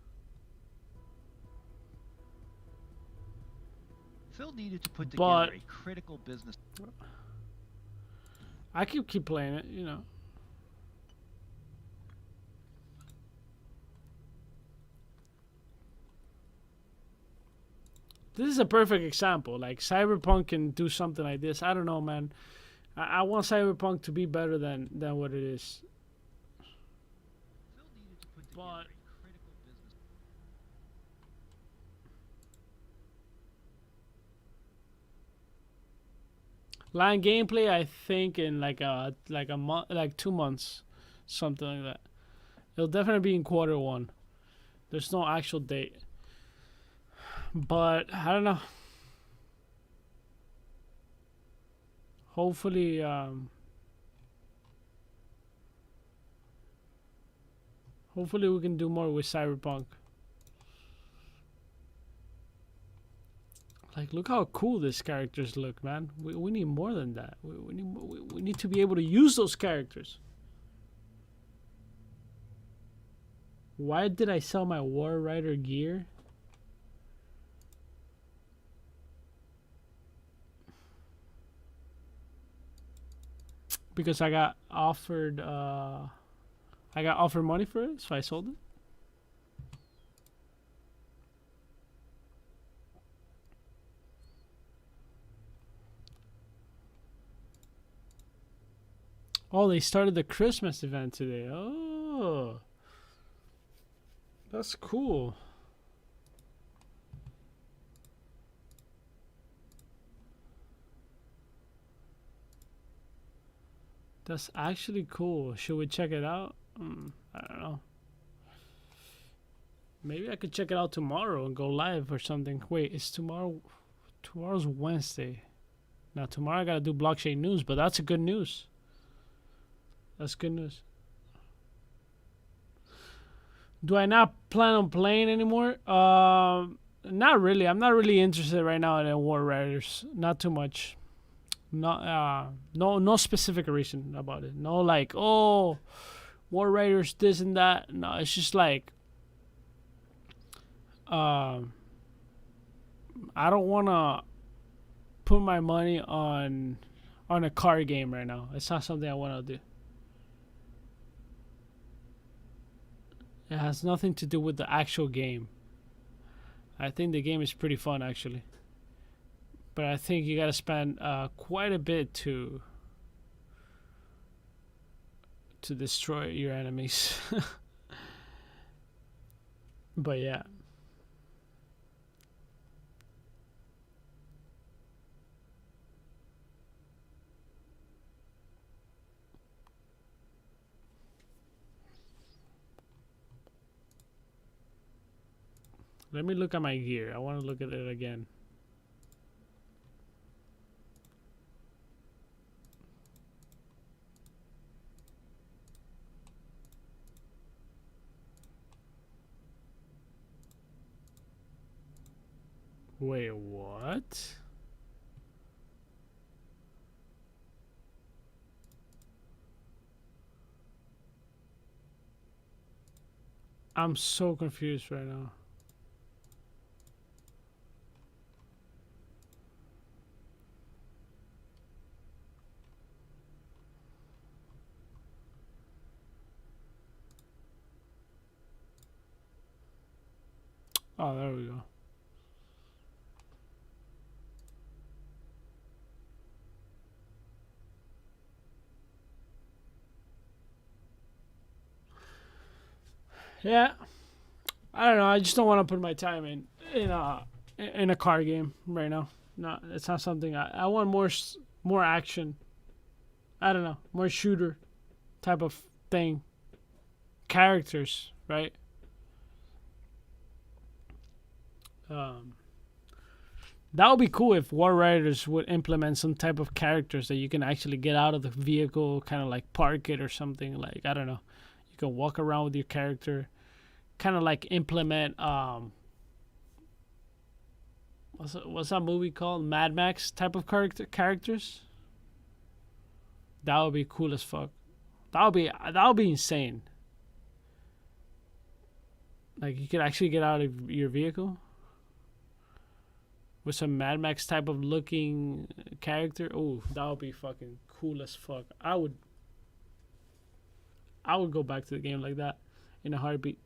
Phil needed to put together a critical business. I keep playing it, you know. This is a perfect example. Like, Cyberpunk can do something like this. I don't know, man. I want Cyberpunk to be better than what it is. Phil needed to put together But a critical business. line gameplay, I think in like a month, like 2 months, something like that. It'll definitely be in Q1. There's no actual date, but I don't know. Hopefully, hopefully we can do more with Cyberpunk. Like, look how cool these characters look, man. We need more than that. We need to be able to use those characters. Why did I sell my War Rider gear? Because I got offered money for it, so I sold it. Oh, they started the Christmas event today. Oh, that's cool. That's actually cool. Should we check it out? I don't know. Maybe I could check it out tomorrow and go live or something. Wait, it's tomorrow. Tomorrow's Wednesday. Now tomorrow I gotta do blockchain news, but that's a good news. That's good news. Do I not plan on playing anymore? Not really. I'm not really interested right now in War Riders. Not too much. No specific reason about it. No like, oh, War Riders this and that. No, it's just like I don't wanna put my money on a card game right now. It's not something I wanna do. It has nothing to do with the actual game. I think the game is pretty fun actually. But I think you gotta spend quite a bit to destroy your enemies. But yeah. Let me look at my gear. I want to look at it again. Wait, what? I'm so confused right now. Oh, there we go. Yeah, I don't know. I just don't want to put my time in a car game right now. No, it's not something I want. More action. I don't know, more shooter type of thing. Characters, right? That would be cool if War Riders would implement some type of characters that you can actually get out of the vehicle, kind of like park it or something. Like, I don't know, you can walk around with your character, kind of like implement what's that movie called? Mad Max type of characters. That would be cool as fuck. That would be insane. Like, you could actually get out of your vehicle with some Mad Max type of looking character. Oh, that would be fucking cool as fuck. I would go back to the game like that in a heartbeat.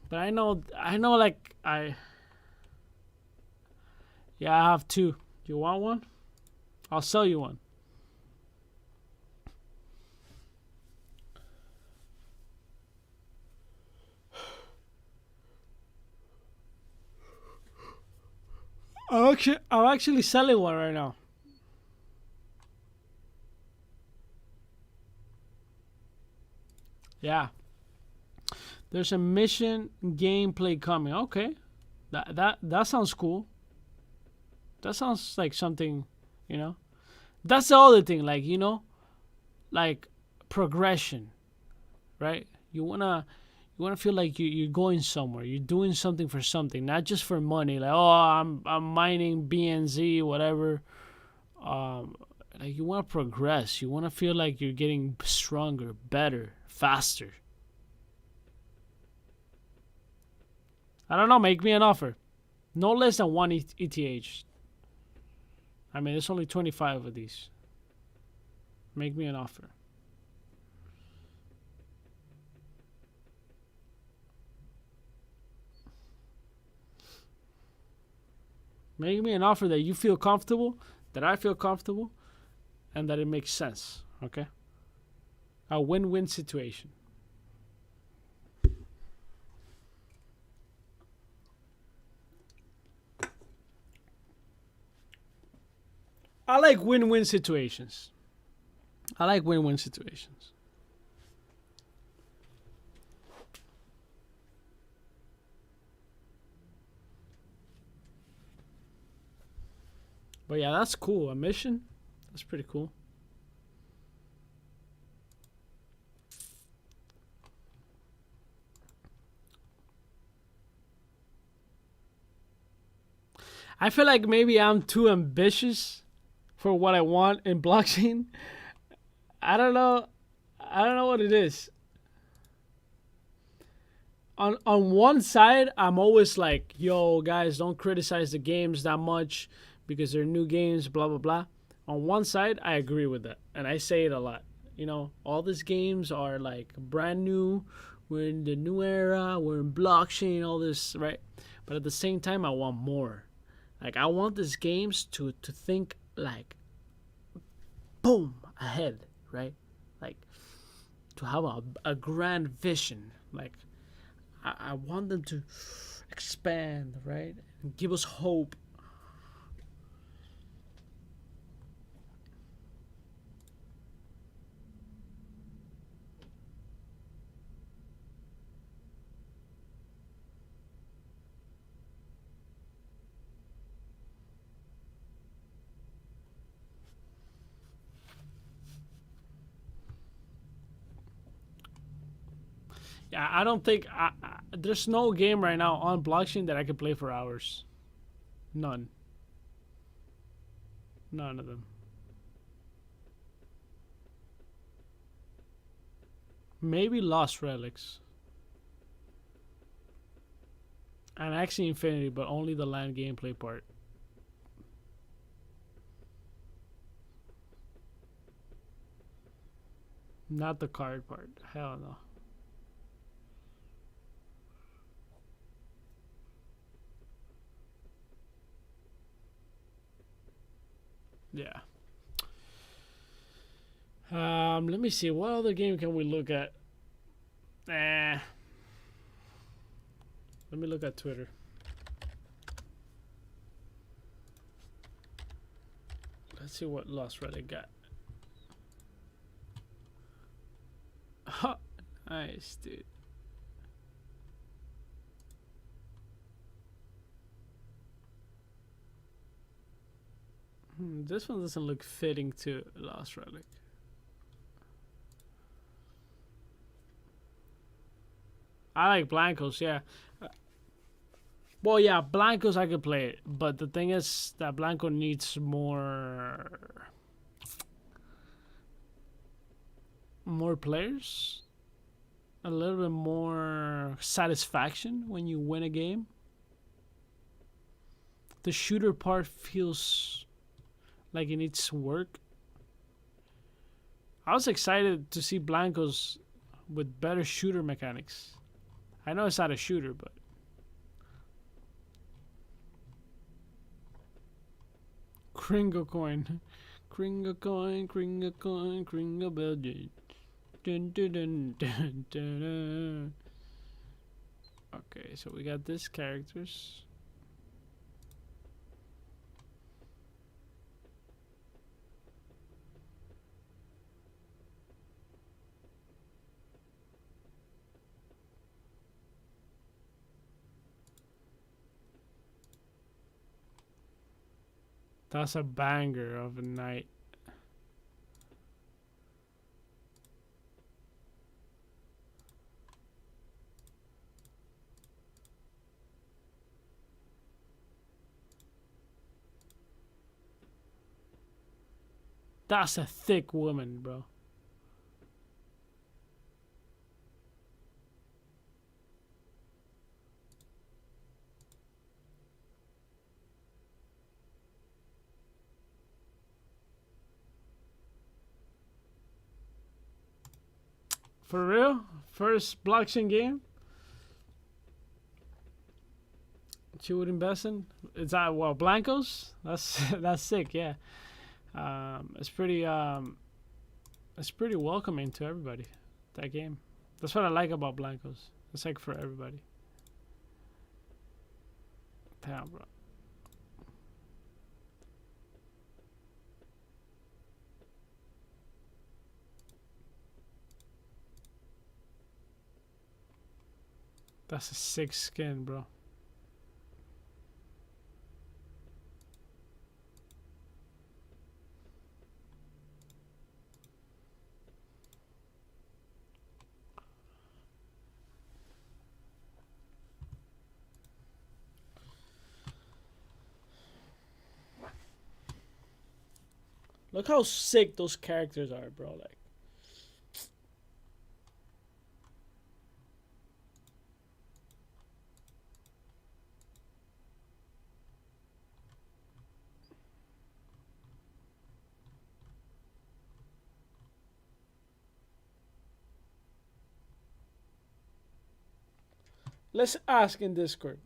But I know like I have two. You want one? I'll sell you one. I'm actually selling one right now. Yeah. There's a mission gameplay coming. Okay. That sounds cool. That sounds like something, you know. That's the other thing, like, you know, like progression, right? You wanna feel like you're going somewhere. You're doing something for something, not just for money. Like, oh, I'm mining BNZ, whatever. Like, you want to progress. You want to feel like you're getting stronger, better, faster. I don't know. Make me an offer. No less than one ETH. I mean, there's only 25 of these. Make me an offer. Make me an offer that you feel comfortable, that I feel comfortable, and that it makes sense. Okay? A win-win situation. I like win-win situations. I like win-win situations. But yeah, that's cool. A mission? That's pretty cool. I feel like maybe I'm too ambitious for what I want in blockchain. I don't know. I don't know what it is. On one side, I'm always like, yo, guys, don't criticize the games that much because they're new games, blah, blah, blah. On one side, I agree with that. And I say it a lot. You know, all these games are like brand new. We're in the new era. We're in blockchain, all this, right? But at the same time, I want more. Like, I want these games to think like, boom, ahead, right? Like, to have a grand vision. Like, I want them to expand, right? And give us hope. Yeah, I don't think there's no game right now on blockchain that I could play for hours. None. None of them. Maybe Lost Relics. And Axie Infinity, but only the land gameplay part. Not the card part. Hell no. Yeah. Let me see. What other game can we look at? Let me look at Twitter. Let's see what Lost Relic got. Ha! Nice, dude. This one doesn't look fitting to Lost Relic. I like Blancos, yeah. Well, yeah, Blancos I could play it, but the thing is that Blanco needs more players, a little bit more satisfaction when you win a game. The shooter part feels like it needs work. I was excited to see Blancos with better shooter mechanics. I know it's not a shooter, but Kringle coin, Kringle coin, Kringle coin, Kringle budget. Dun, dun, dun, dun, dun, dun. Okay, so we got these characters. That's a banger of a night. That's a thick woman, bro. For real? First blockchain game? She would invest in? Is that Blancos? That's that's sick, yeah. It's pretty welcoming to everybody, that game. That's what I like about Blancos. It's like for everybody. Damn, bro. That's a sick skin, bro. Look how sick those characters are, bro. Like, let's ask in Discord.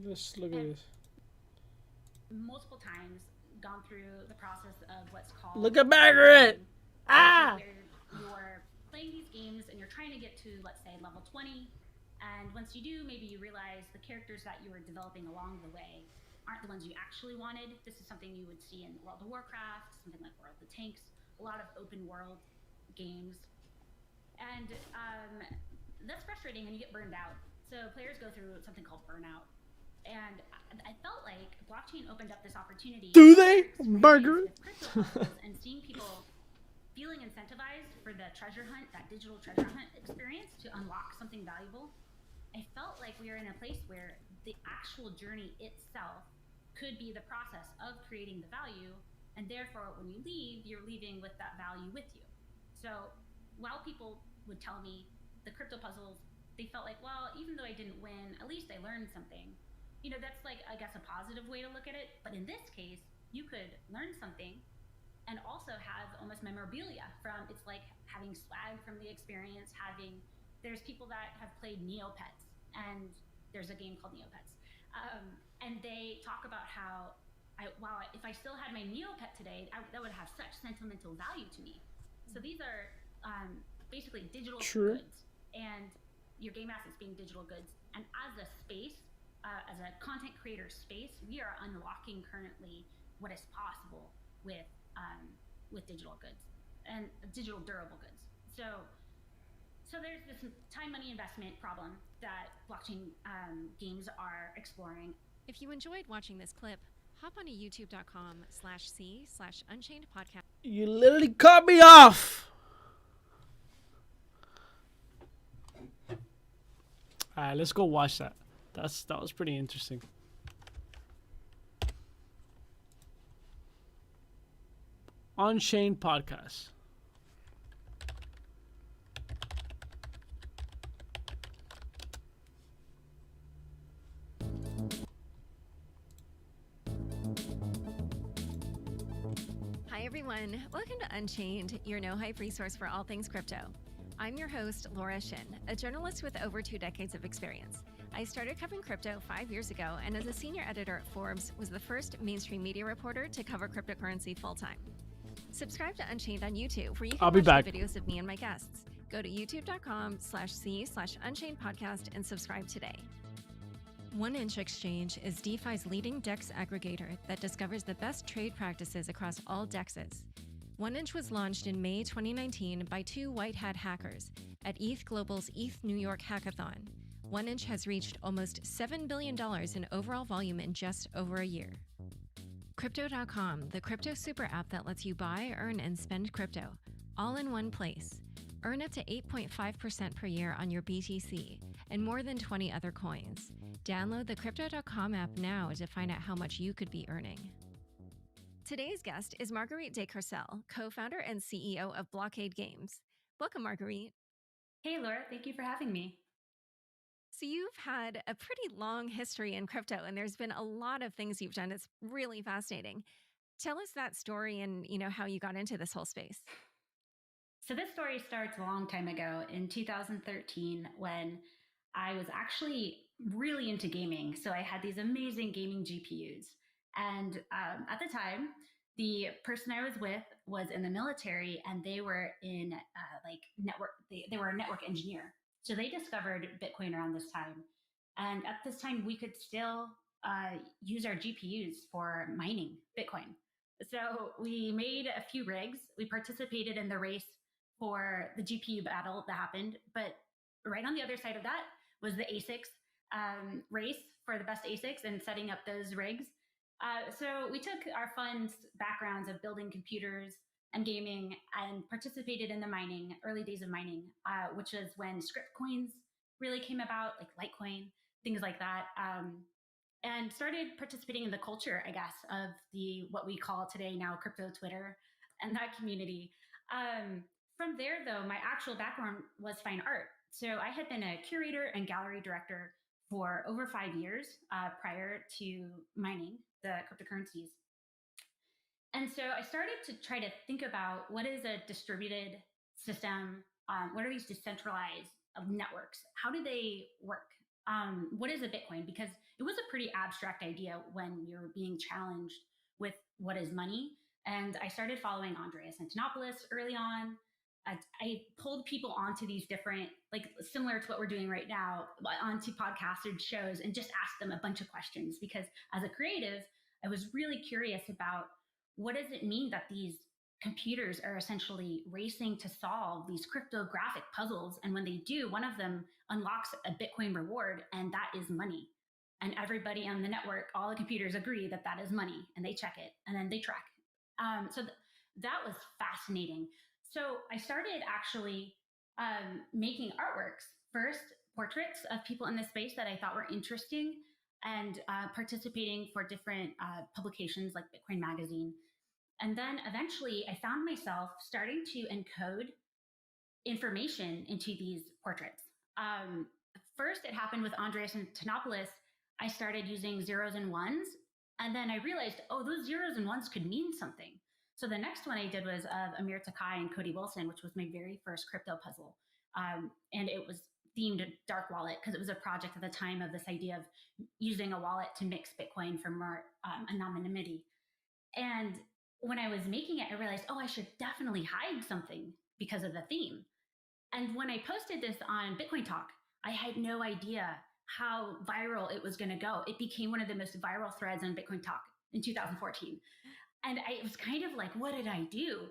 Let's look at this. Multiple times gone through the process of what's called Look at Margaret! Ah! where you're playing these games and you're trying to get to, let's say, level 20, and once you do, maybe you realize the characters that you were developing along the way aren't the ones you actually wanted. This is something you would see in World of Warcraft, something like World of Tanks, a lot of open world games, and that's frustrating, and you get burned out. So players go through something called burnout. And I felt like blockchain opened up this opportunity. Do they? Margaret? And seeing people feeling incentivized for the treasure hunt, that digital treasure hunt experience to unlock something valuable. I felt like we were in a place where the actual journey itself could be the process of creating the value. And therefore, when you leave, you're leaving with that value with you. So while people would tell me the crypto puzzles, they felt like, well, even though I didn't win, at least I learned something. You know, that's like, I guess, a positive way to look at it. But in this case, you could learn something and also have almost memorabilia from, it's like having swag from the experience, there's people that have played Neopets, and there's a game called Neopets. And they talk about how, if I still had my Neopet today, that would have such sentimental value to me. So these are basically digital goods, and your game assets being digital goods. And as a space, as a content creator space, we are unlocking currently what is possible with digital goods and digital durable goods. So there's this time, money investment problem that blockchain games are exploring. If you enjoyed watching this clip, hop onto youtube.com/c/unchained podcast. You literally cut me off! Alright, let's go watch that. That was pretty interesting. Unchained podcast. Hi everyone, welcome to Unchained, your no-hype resource for all things crypto. I'm your host, Laura Shin, a journalist with over 2 decades of experience. I started covering crypto 5 years ago, and as a senior editor at Forbes, was the first mainstream media reporter to cover cryptocurrency full-time. Subscribe to Unchained on YouTube, where you can watch the videos of me and my guests. Go to youtube.com/c/unchained podcast and subscribe today. 1inch Exchange is DeFi's leading DEX aggregator that discovers the best trade practices across all DEXs. 1inch was launched in May 2019 by 2 white hat hackers at ETH Global's ETH New York hackathon. 1inch has reached almost $7 billion in overall volume in just over a year. Crypto.com, the crypto super app that lets you buy, earn, and spend crypto, all in one place. Earn up to 8.5% per year on your BTC and more than 20 other coins. Download the Crypto.com app now to find out how much you could be earning. Today's guest is Marguerite Descarcel, co-founder and CEO of Blockade Games. Welcome, Marguerite. Hey, Laura, thank you for having me. So you've had a pretty long history in crypto, and there's been a lot of things you've done. It's really fascinating. Tell us that story and, how you got into this whole space. So this story starts a long time ago in 2013 when I was actually really into gaming. So I had these amazing gaming GPUs. And at the time, the person I was with was in the military, and they were in network. They were a network engineer. So they discovered Bitcoin around this time. And at this time, we could still use our GPUs for mining Bitcoin. So we made a few rigs. We participated in the race for the GPU battle that happened. But right on the other side of that was the ASICs race for the best ASICs and setting up those rigs. So we took our fun backgrounds of building computers and gaming and participated in the mining, early days of mining, which is when script coins really came about, like Litecoin, things like that. And started participating in the culture, I guess, of what we call today now crypto Twitter and that community. From there, though, my actual background was fine art. So I had been a curator and gallery director for over 5 years prior to mining the cryptocurrencies. And so I started to try to think about what is a distributed system? What are these decentralized networks? How do they work? What is a Bitcoin? Because it was a pretty abstract idea when you're being challenged with what is money. And I started following Andreas Antonopoulos early on. I pulled people onto these different, similar to what we're doing right now, onto podcasts or shows, and just asked them a bunch of questions. Because as a creative, I was really curious about what does it mean that these computers are essentially racing to solve these cryptographic puzzles. And when they do, one of them unlocks a Bitcoin reward, and that is money. And everybody on the network, all the computers agree that that is money, and they check it, and then they track. That was fascinating. So I started actually making artworks, first portraits of people in the space that I thought were interesting, and participating for different publications like Bitcoin Magazine. And then eventually I found myself starting to encode information into these portraits. First, it happened with Andreas Antonopoulos. I started using zeros and ones, and then I realized, those zeros and ones could mean something. So the next one I did was of Amir Takai and Cody Wilson, which was my very first crypto puzzle. And it was themed dark wallet because it was a project at the time of this idea of using a wallet to mix Bitcoin for more anonymity. And when I was making it, I realized, I should definitely hide something because of the theme. And when I posted this on Bitcoin Talk, I had no idea how viral it was going to go. It became one of the most viral threads on Bitcoin Talk in 2014. And it was kind of like, what did I do?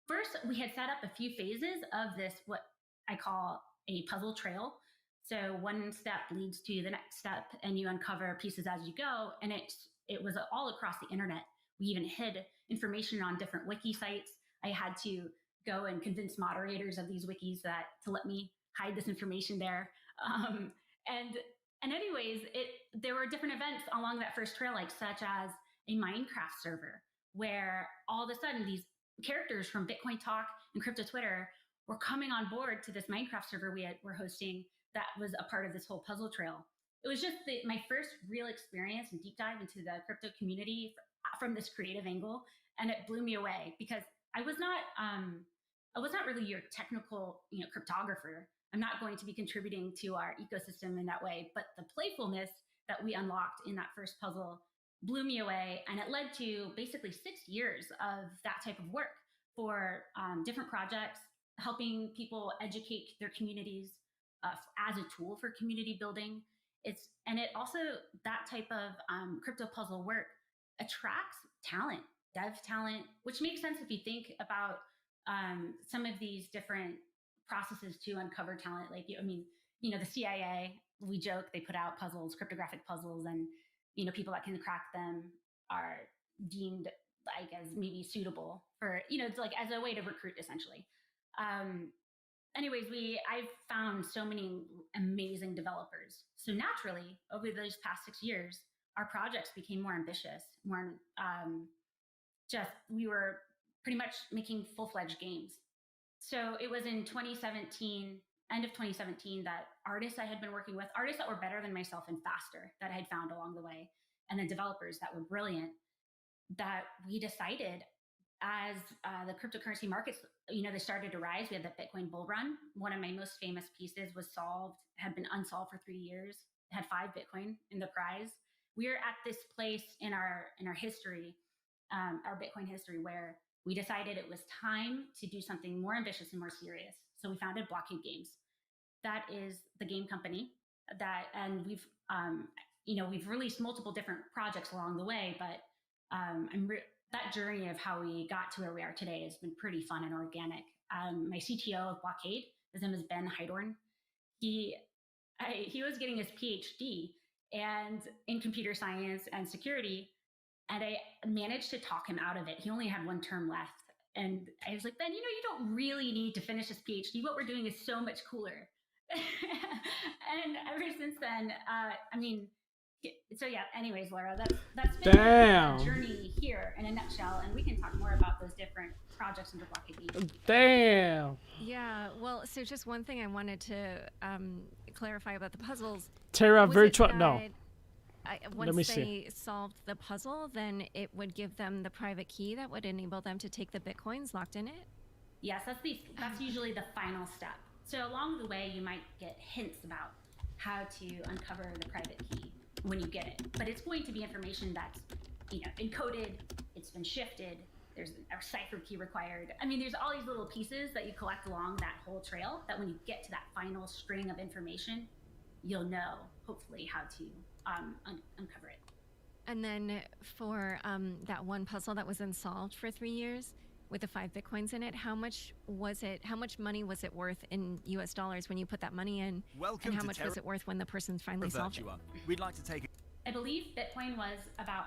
First, we had set up a few phases of this, what I call a puzzle trail. So one step leads to the next step, and you uncover pieces as you go. And it was all across the internet. We even hid information on different wiki sites. I had to go and convince moderators of these wikis to let me hide this information there. And anyways, there were different events along that first trail, such as a Minecraft server, where all of a sudden these characters from Bitcoin Talk and Crypto Twitter were coming on board to this Minecraft server we're hosting that was a part of this whole puzzle trail. It was just my first real experience and deep dive into the crypto community from this creative angle, and it blew me away because I was not really your technical, cryptographer. I'm not going to be contributing to our ecosystem in that way, but the playfulness that we unlocked in that first puzzle blew me away. And it led to basically 6 years of that type of work for different projects, helping people educate their communities as a tool for community building. It also, that type of crypto puzzle work attracts talent, dev talent, which makes sense if you think about some of these different processes to uncover talent. The CIA, we joke, they put out puzzles, cryptographic puzzles, and people that can crack them are deemed like as maybe suitable for, it's like as a way to recruit essentially. Anyways, I've found so many amazing developers. So naturally, over those past 6 years, our projects became more ambitious, more we were pretty much making full-fledged games. So it was in 2017, end of 2017, that artists I had been working with, artists that were better than myself and faster that I had found along the way, and then developers that were brilliant, that we decided as the cryptocurrency markets, they started to rise. We had the Bitcoin bull run. One of my most famous pieces was had been unsolved for 3 years. It had 5 Bitcoin in the prize. We're at this place in our history, our Bitcoin history, where we decided it was time to do something more ambitious and more serious. So we founded Blockade Games. That is the game company and we've released multiple different projects along the way, but that journey of how we got to where we are today has been pretty fun and organic. My CTO of Blockade, his name is Ben Heidorn. He was getting his PhD and in computer science and security, and I managed to talk him out of it. He only had 1 term left, and I was like, Ben, you don't really need to finish this PhD. What we're doing is so much cooler. And ever since then, so yeah. Anyways, Laura, that's been the journey here in a nutshell, and we can talk more about those different projects under Blockade Games. Damn. Yeah, well, so just one thing I wanted to clarify about the puzzles. Terra Virtual. No. Once they solved the puzzle, then it would give them the private key that would enable them to take the Bitcoins locked in it? Yes, that's usually the final step. So along the way, you might get hints about how to uncover the private key when you get it. But it's going to be information that's, encoded, it's been shifted, there's a cipher key required. There's all these little pieces that you collect along that whole trail that when you get to that final string of information, you'll know, hopefully, how to uncover it. And then for that one puzzle that was unsolved for 3 years with the 5 Bitcoins in it, how much money was it worth in US dollars when you put that money in? Welcome and how to much was it worth when the person finally solved it? We'd like to take I believe Bitcoin was about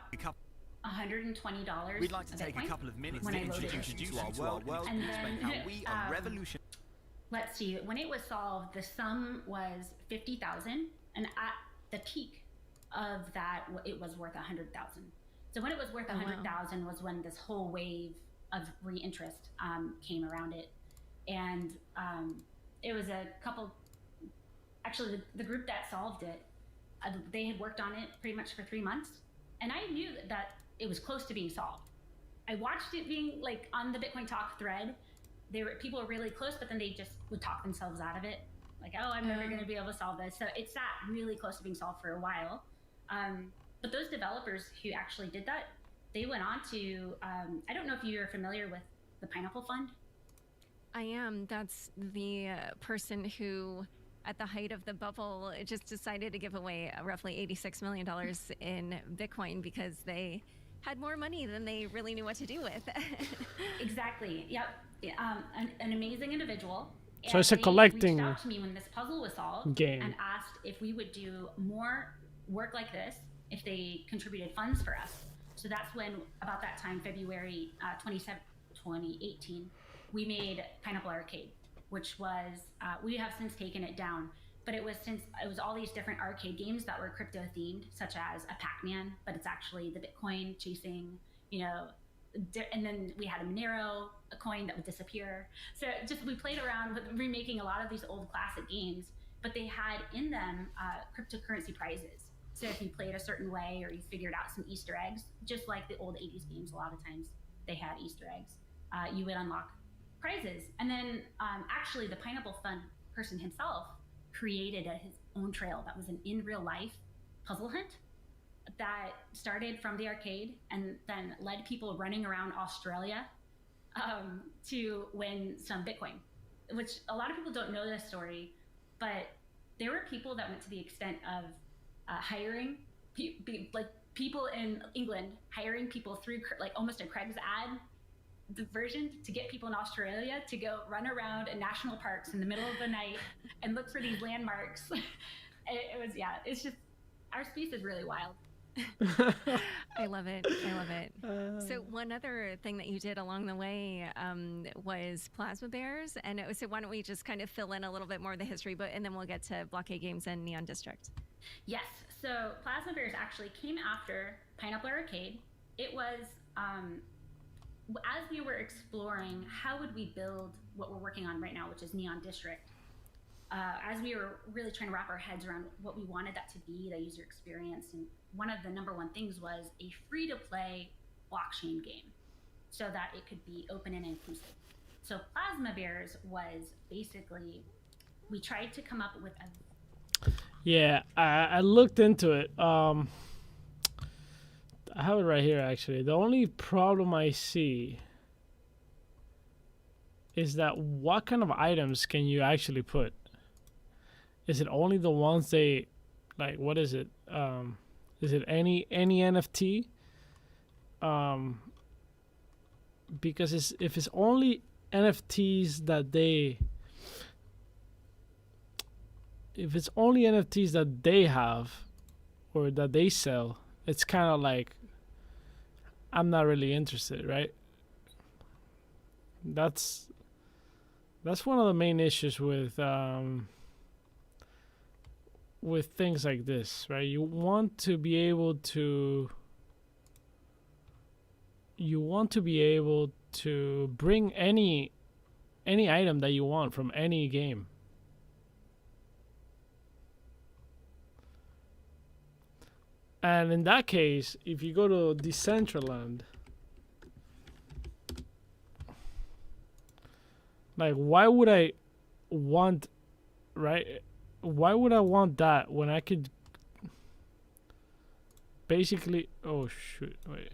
$120. We'd like to take a couple of minutes to introduce you to our world and explain how we are revolution. Let's see, when it was solved, the sum was 50,000, and at the peak of that, it was worth 100,000. So when it was worth 100,000 was when this whole wave of reinterest came around it, and it was a couple. Actually, the group that solved it, they had worked on it pretty much for 3 months, and I knew that it was close to being solved. I watched it being like on the Bitcoin Talk thread. People were really close, but then they just would talk themselves out of it. Like, oh, I'm never going to be able to solve this. So it sat really close to being solved for a while. But those developers who actually did that, they went on to, I don't know if you're familiar with the Pineapple Fund. I am. That's the person who, at the height of the bubble, just decided to give away roughly $86 million in Bitcoin because they had more money than they really knew what to do with. Exactly. Yep. An amazing individual. So it's a collecting reached out to me when this puzzle was solved game and asked if we would do more work like this if they contributed funds for us. So that's when, about that time, February 2018, we made Pineapple Arcade, which was, we have since taken it down, but it was all these different arcade games that were crypto themed, such as a Pac-Man, but it's actually the Bitcoin chasing, and then we had a Monero, a coin that would disappear. So we played around with remaking a lot of these old classic games, but they had in them cryptocurrency prizes. So if you played a certain way or you figured out some Easter eggs, just like the old 80s games, a lot of times they had Easter eggs, you would unlock prizes. And then actually the Pineapple Fund person himself created his own trail that was an in real life puzzle hunt that started from the arcade and then led people running around Australia to win some Bitcoin, which a lot of people don't know this story, but there were people that went to the extent of hiring people in England, hiring people through like almost a Craig's ad version to get people in Australia to go run around in national parks in the middle of the night and look for these landmarks. It's just, our space is really wild. I love it. I love it. So one other thing that you did along the way was Plasma Bears, and so why don't we just kind of fill in a little bit more of the history, but and then we'll get to Blockade Games and Neon District. Yes. So Plasma Bears actually came after Pineapple Arcade. It was as we were exploring how would we build what we're working on right now, which is Neon District. As we were really trying to wrap our heads around what we wanted that to be, the user experience, and one of the number one things was a free-to-play blockchain game so that it could be open and inclusive. So Plasma Bears was basically, we tried to come up with a... Yeah, I looked into it. I have it right here, actually. The only problem I see is that what kind of items can you actually put? Is it only the ones they, like, what is it? Is it any NFT? Because if it's only NFTs that they, if it's only NFTs that they have or that they sell, it's kind of like, I'm not really interested, right? That's one of the main issues with things like this, right? You want to be able to bring any item that you want from any game. And in that case, if you go to Decentraland, like, why would I want, right? Why would I want that when I could basically, oh shoot, wait.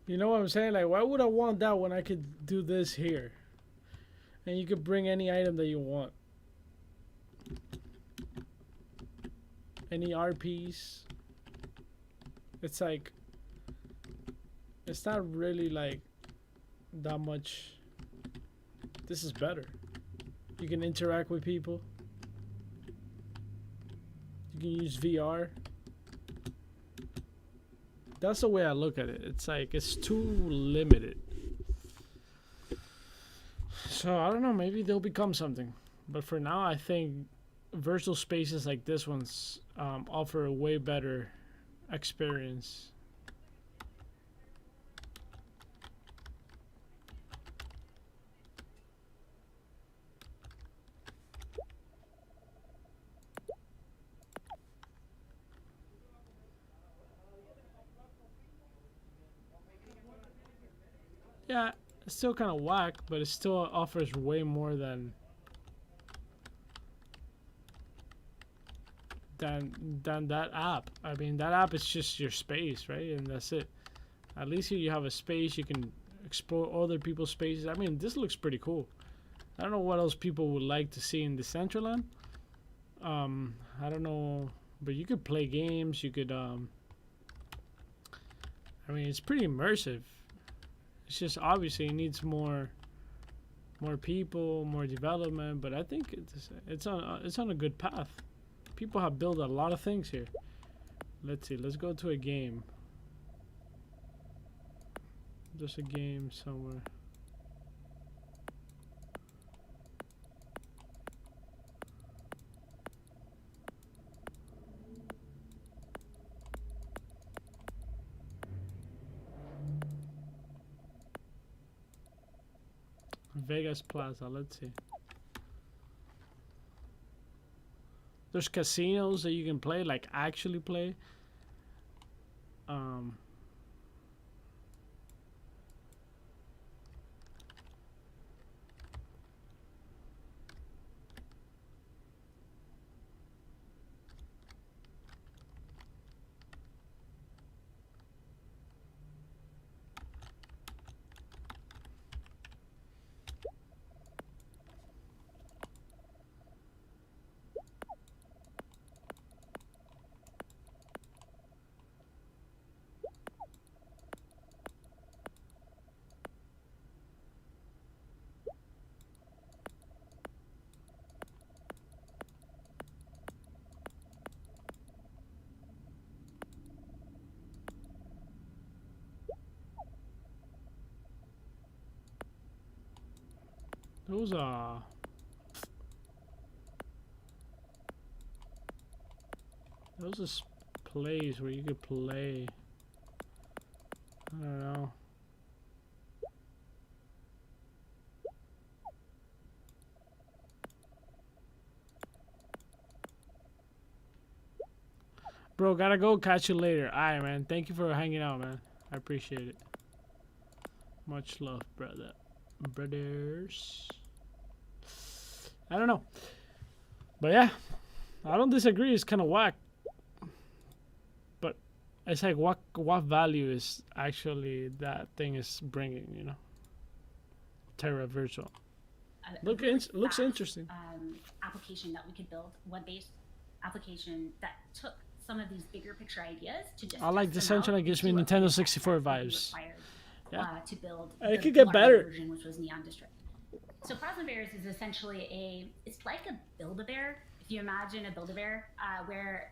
You know what I'm saying? Like, why would I want that when I could do this here? And you could bring any item that you want. Any RPs. It's like, it's not really like that much. This is better. You can interact with people. You can use VR. That's the way I look at it. It's like, it's too limited. So I don't know, maybe they'll become something. But for now, I think virtual spaces like this one's offer a way better experience. Yeah, it's still kind of whack, but it still offers way more than that app. I mean, that app is just your space, right? And that's it. At least here you have a space, you can explore other people's spaces. I mean, this looks pretty cool. I don't know what else people would like to see in Decentraland. I don't know, but you could play games, you could I mean, it's pretty immersive. It's just obviously it needs more people, more development, but I think it's on a good path. People have built a lot of things here. Let's see. Let's go to a game. There's a game somewhere. Vegas Plaza, let's see. There's casinos that you can play, like actually play. There was a place where you could play. I don't know. Bro, gotta go. Catch you later. Alright, man. Thank you for hanging out, man. I appreciate it. Much love, brother. Brothers. I don't know. But yeah, I don't disagree. It's kind of whack. But it's like, what value is actually that thing is bringing, you know? Terra Virtual. Looks interesting. Application that we could build, web-based application that took some of these bigger picture ideas to just. I like Decentraland. Gives me Nintendo 64 vibes. Yeah. To build. It could get better. Version, which was Neon District. So Plasma Bears is essentially it's like a Build-A-Bear. If you imagine a Build-A-Bear,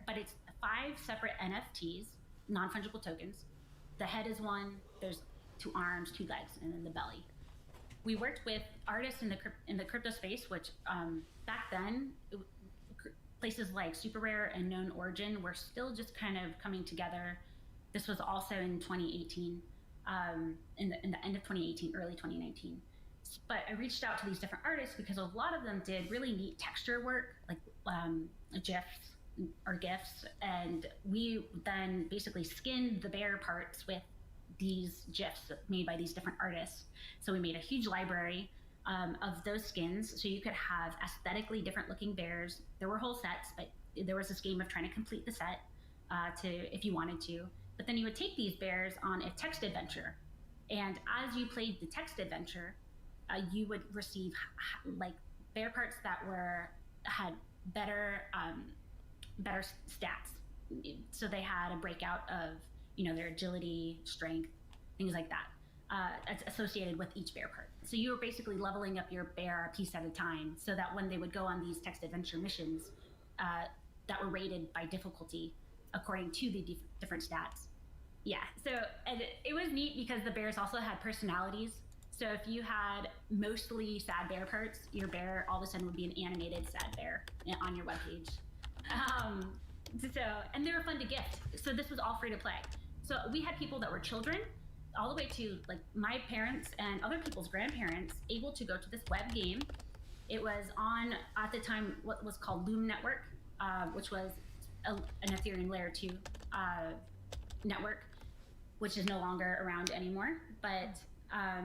but it's 5 separate NFTs, non-fungible tokens. The head is one. There's 2 arms, 2 legs, and then the belly. We worked with artists in the crypto space, which back then places like Super Rare and Known Origin were still just kind of coming together. This was also in 2018, in the end of 2018, early 2019. But I reached out to these different artists because a lot of them did really neat texture work, like GIFs or GIFs, and we then basically skinned the bear parts with these GIFs made by these different artists. So we made a huge library of those skins, so you could have aesthetically different looking bears. There were whole sets, but there was this game of trying to complete the set if you wanted to. But then you would take these bears on a text adventure, and as you played the text adventure, you would receive like bear parts that had better stats. So they had a breakout of their agility, strength, things like that. Associated with each bear part. So you were basically leveling up your bear a piece at a time, so that when they would go on these text adventure missions that were rated by difficulty according to the different stats. Yeah, so and it was neat because the bears also had personalities. So if you had mostly sad bear parts, your bear all of a sudden would be an animated sad bear on your webpage. And they were fun to gift. So this was all free to play. So we had people that were children, all the way to like my parents and other people's grandparents, able to go to this web game. It was on, at the time, what was called Loom Network, which was an Ethereum layer 2 network, which is no longer around anymore. But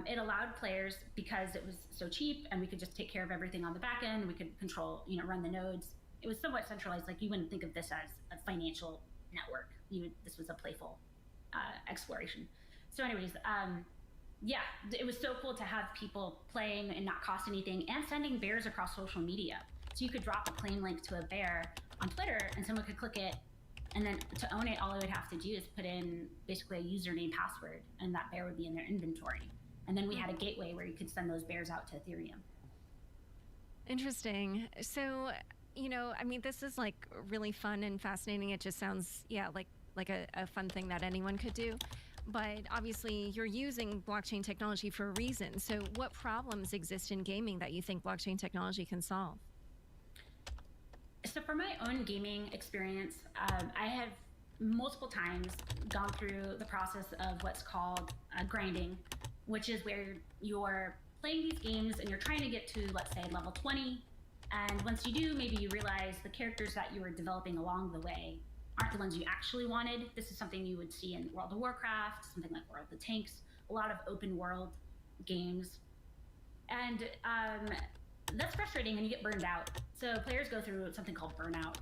it allowed players, because it was so cheap and we could just take care of everything on the back end, we could control, run the nodes. It was somewhat centralized. Like, you wouldn't think of this as a financial network. This was a playful exploration. So anyways, yeah, it was so cool to have people playing and not cost anything, and sending bears across social media. So you could drop a claim link to a bear on Twitter and someone could click it, and then to own it, all I would have to do is put in basically a username, password, and that bear would be in their inventory. And then we had a gateway where you could send those bears out to Ethereum. Interesting. So, I mean, this is like really fun and fascinating. It just sounds, like a fun thing that anyone could do. But obviously, you're using blockchain technology for a reason. So what problems exist in gaming that you think blockchain technology can solve? So for my own gaming experience, I have multiple times gone through the process of what's called grinding, which is where you're playing these games and you're trying to get to, let's say, level 20. And once you do, maybe you realize the characters that you were developing along the way aren't the ones you actually wanted. This is something you would see in World of Warcraft, something like World of Tanks, a lot of open world games. And that's frustrating, and you get burned out. So players go through something called burnout.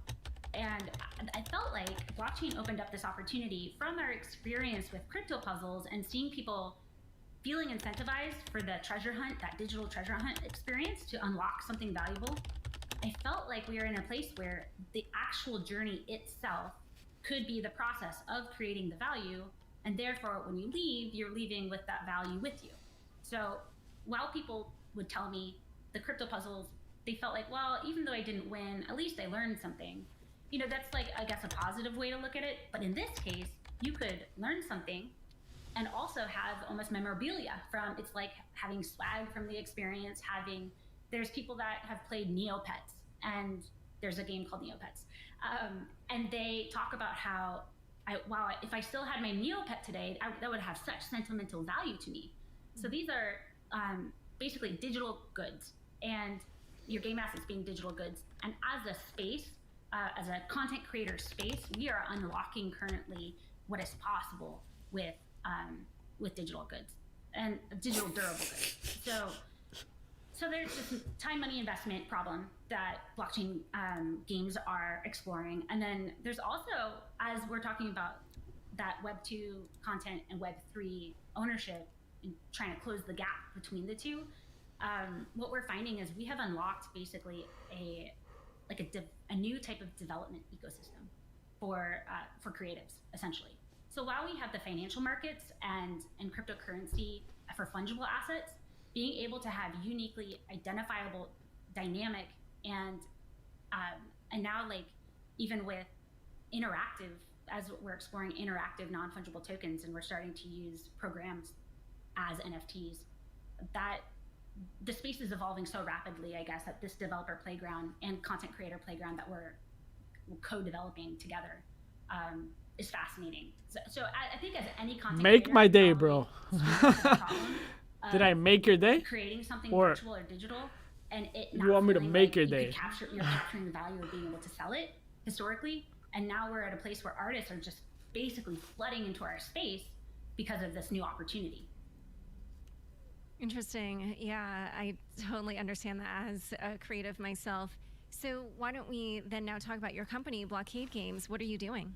And I felt like blockchain opened up this opportunity from our experience with crypto puzzles and seeing people feeling incentivized for the treasure hunt, that digital treasure hunt experience, to unlock something valuable. I felt like we were in a place where the actual journey itself could be the process of creating the value, and therefore when you leave, you're leaving with that value with you. So while people would tell me the crypto puzzles, they felt like, well, even though I didn't win, at least I learned something. That's like, I guess, a positive way to look at it. But in this case, you could learn something and also have almost memorabilia from, it's like having swag from the experience, having there's people that have played Neopets, and there's a game called Neopets, and they talk about how if I still had my Neopet today, that would have such sentimental value to me. So these are basically digital goods, and your game assets being digital goods. And as a space, as a content creator space, we are unlocking currently what is possible with digital goods and digital durable goods. So there's this time, money, investment problem that blockchain games are exploring. And then there's also, as we're talking about that Web 2 content and Web 3 ownership and trying to close the gap between the two, what we're finding is we have unlocked basically a new type of development ecosystem for creatives, essentially. So while we have the financial markets and cryptocurrency for fungible assets, being able to have uniquely identifiable, dynamic, and now like even with interactive, as we're exploring interactive non-fungible tokens, and we're starting to use programs as NFTs, that the space is evolving so rapidly, I guess, that this developer playground and content creator playground that we're co-developing together is fascinating. So I think as any content Make creator, my day, bro. Did I of make your day? creating something Or virtual or digital, and it you want me to feeling make your you could day? you're capturing the value of being able to sell it historically, and now we're at a place where artists are just basically flooding into our space because of this new opportunity. Interesting. Yeah, I totally understand that as a creative myself. So why don't we then now talk about your company, Blockade Games? What are you doing?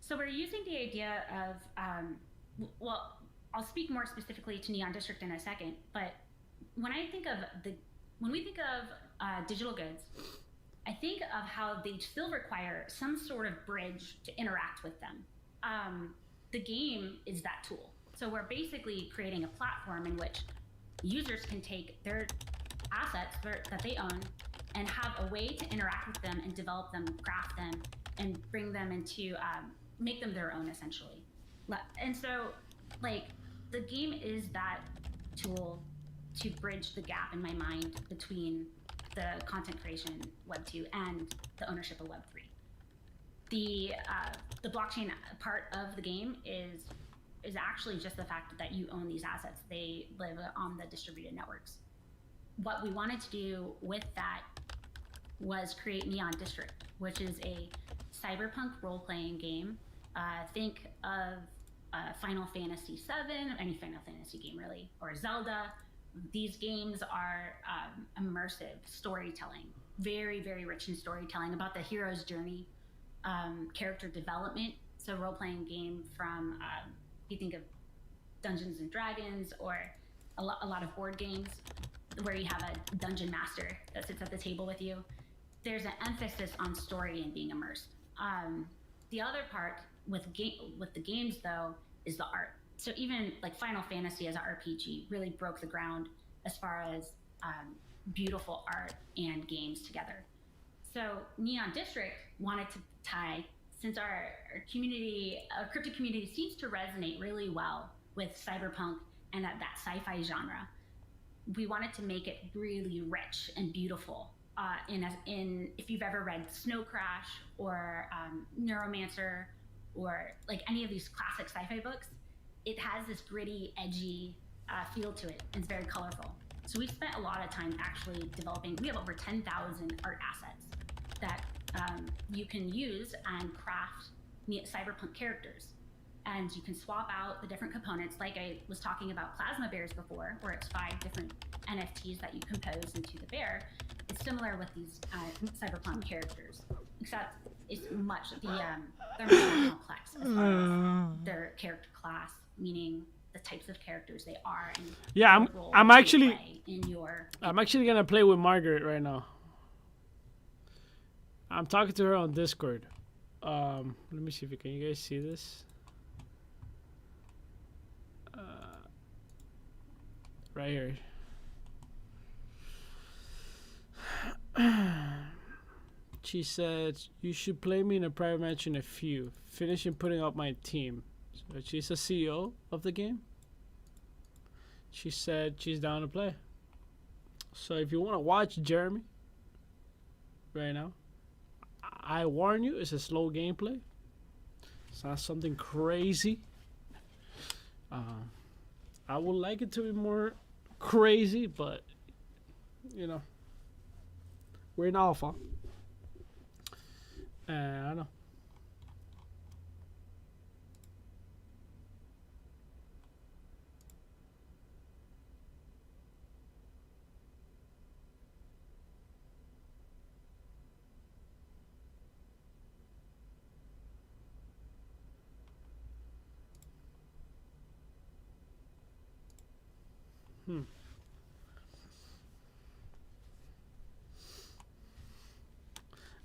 So we're using the idea of, well, I'll speak more specifically to Neon District in a second, but when we think of digital goods, I think of how they still require some sort of bridge to interact with them. The game is that tool. So we're basically creating a platform in which users can take their assets that they own and have a way to interact with them and develop them, craft them, and bring them into, make them their own, essentially. And so, like, the game is that tool to bridge the gap in my mind between the content creation Web 2 and the ownership of Web 3. The blockchain part of the game is actually just the fact that you own these assets. They live on the distributed networks. What we wanted to do with that was create Neon District, which is a cyberpunk role-playing game. Think of Final Fantasy VII, any Final Fantasy game really, or Zelda. These games are immersive storytelling, very, very rich in storytelling about the hero's journey, character development. So role-playing game from, if you think of Dungeons and Dragons or a lot of board games where you have a dungeon master that sits at the table with you, there's an emphasis on story and being immersed. The other part with the games though is the art. So even like Final Fantasy as an RPG really broke the ground as far as beautiful art and games together. So Neon District wanted to tie, since our community, our crypto community seems to resonate really well with cyberpunk and that sci-fi genre, we wanted to make it really rich and beautiful. If you've ever read Snow Crash or Neuromancer or like any of these classic sci-fi books, it has this gritty, edgy feel to it. It's very colorful. So we spent a lot of time actually developing. We have over 10,000 art assets that you can use and craft cyberpunk characters. And you can swap out the different components, like I was talking about Plasma Bears before, where it's 5 different NFTs that you compose into the bear. It's similar with these cyberpunk characters, except it's they're much more complex as far as their character class, meaning the types of characters they are. And yeah, I'm actually play gonna play with Margaret right now. I'm talking to her on Discord. Let me see if you guys see this. Right here. She said, you should play me in a private match in a few. Finishing putting up my team. So she's a CEO of the game. She said she's down to play. So if you want to watch Jeremy right now, I warn you, it's a slow gameplay. It's not something crazy. I would like it to be more crazy, but you know, we're in alpha. I don't know.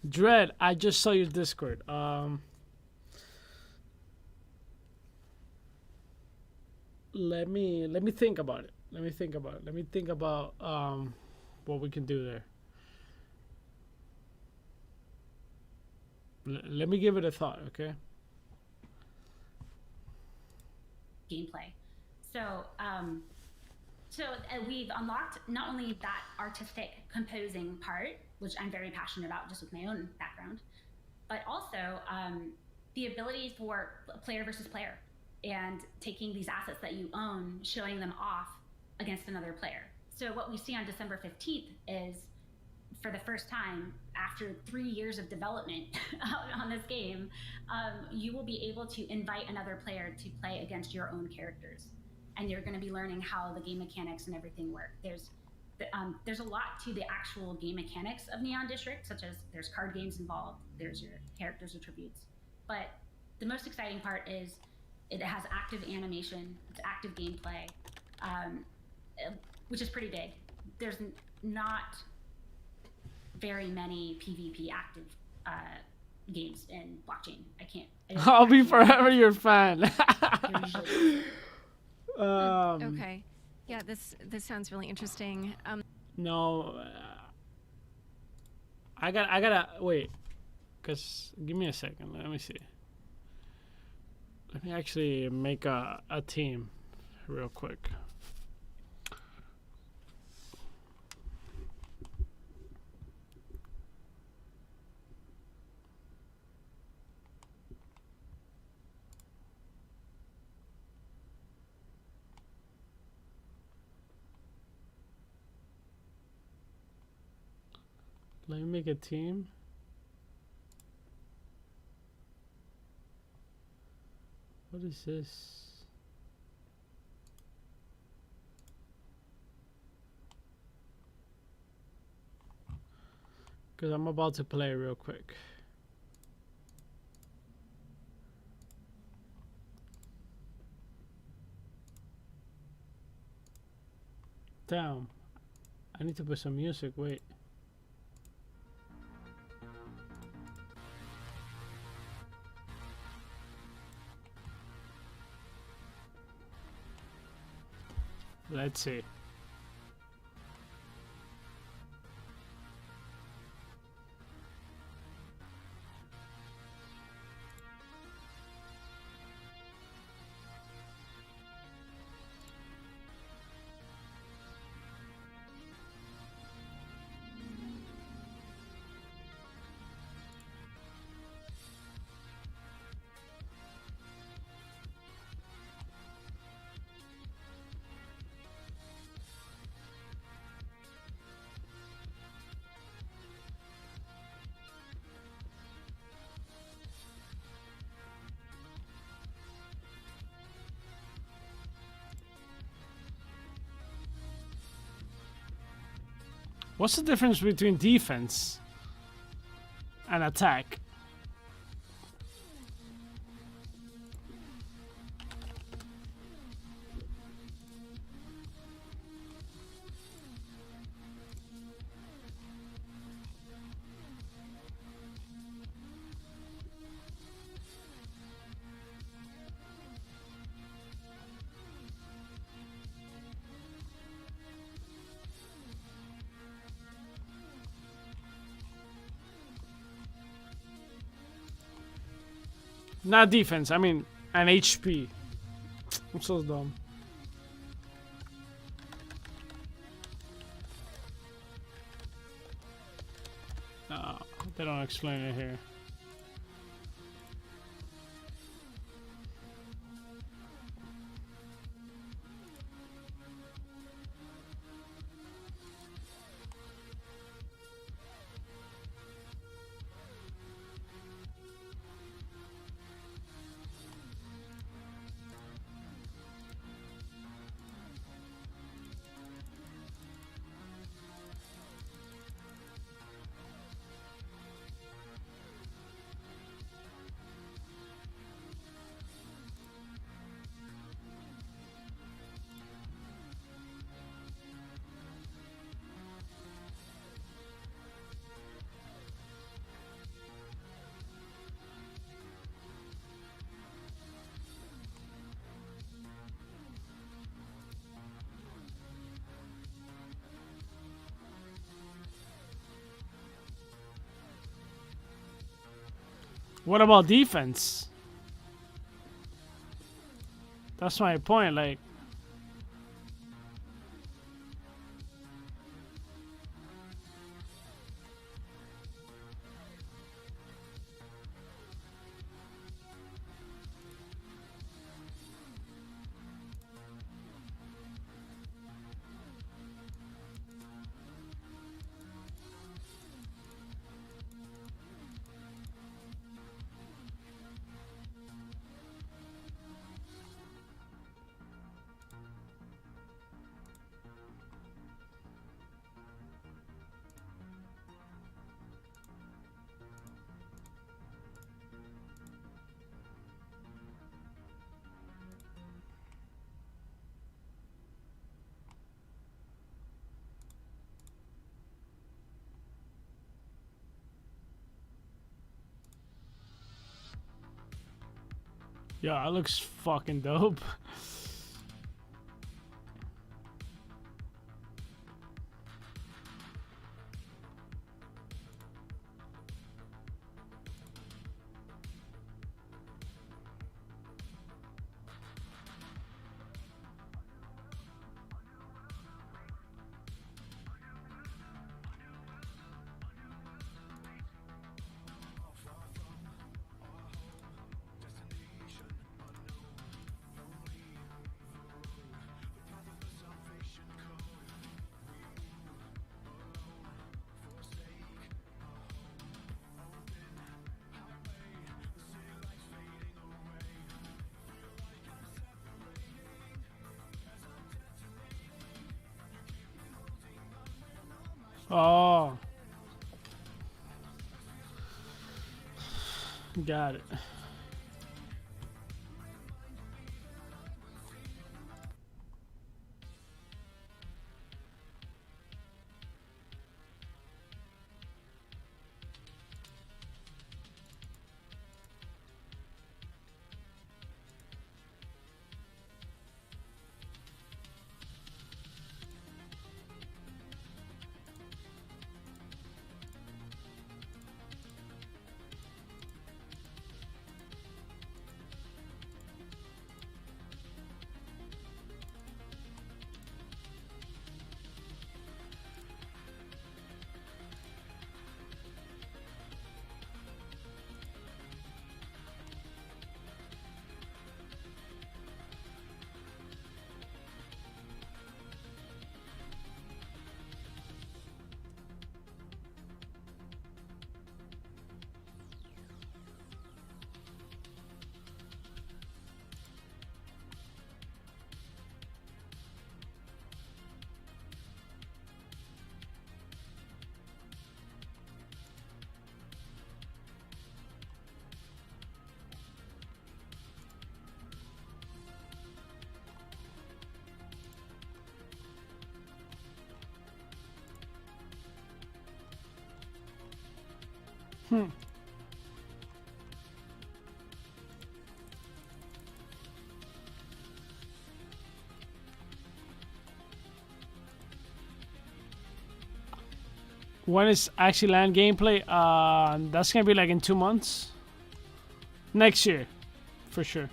Dread, I just saw your Discord. Let me think about it. Let me think about what we can do there. Let me give it a thought, okay? Gameplay. So, we've unlocked not only that artistic composing part, which I'm very passionate about just with my own background, but also the ability for player versus player and taking these assets that you own, showing them off against another player. So what we see on December 15th is, for the first time after 3 years of development on this game, you will be able to invite another player to play against your own characters. And you're going to be learning how the game mechanics and everything work. There's a lot to the actual game mechanics of Neon District, such as there's card games involved, there's your characters' attributes. But the most exciting part is it has active animation, it's active gameplay, which is pretty big. There's not very many PvP active games in blockchain. I'll be forever your fan. Okay. Yeah, this sounds really interesting. No, I gotta wait, cause give me a second. Let me see. Let me actually make a team real quick. Let me make a team. What is this? Because I'm about to play real quick. Damn. I need to put some music. Wait. Let's see. What's the difference between defense and attack? Not defense, I mean an HP. I'm so dumb. They don't explain it here. What about defense? That's my point. Like, yeah, it looks fucking dope. Oh. Got it. When is actually land gameplay? That's gonna be like in 2 months. Next year, for sure.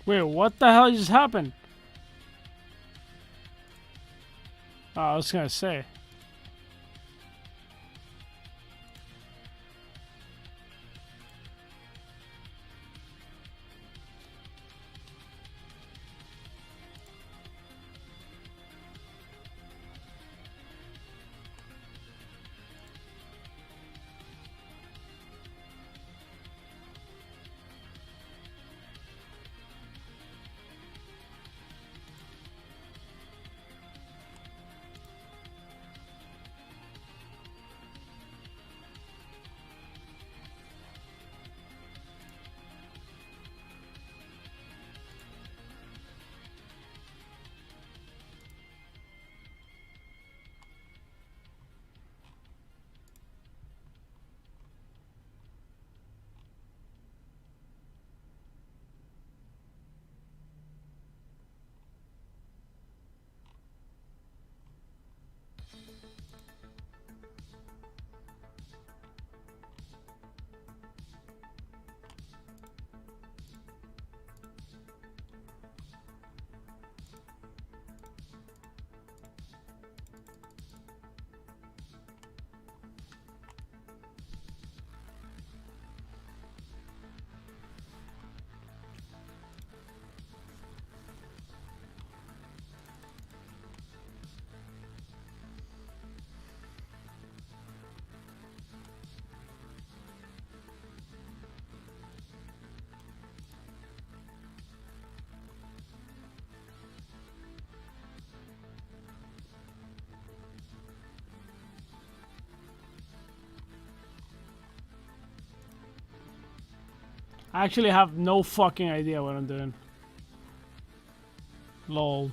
Wait, what the hell just happened? Oh, I was gonna say. I actually have no fucking idea what I'm doing. Lol.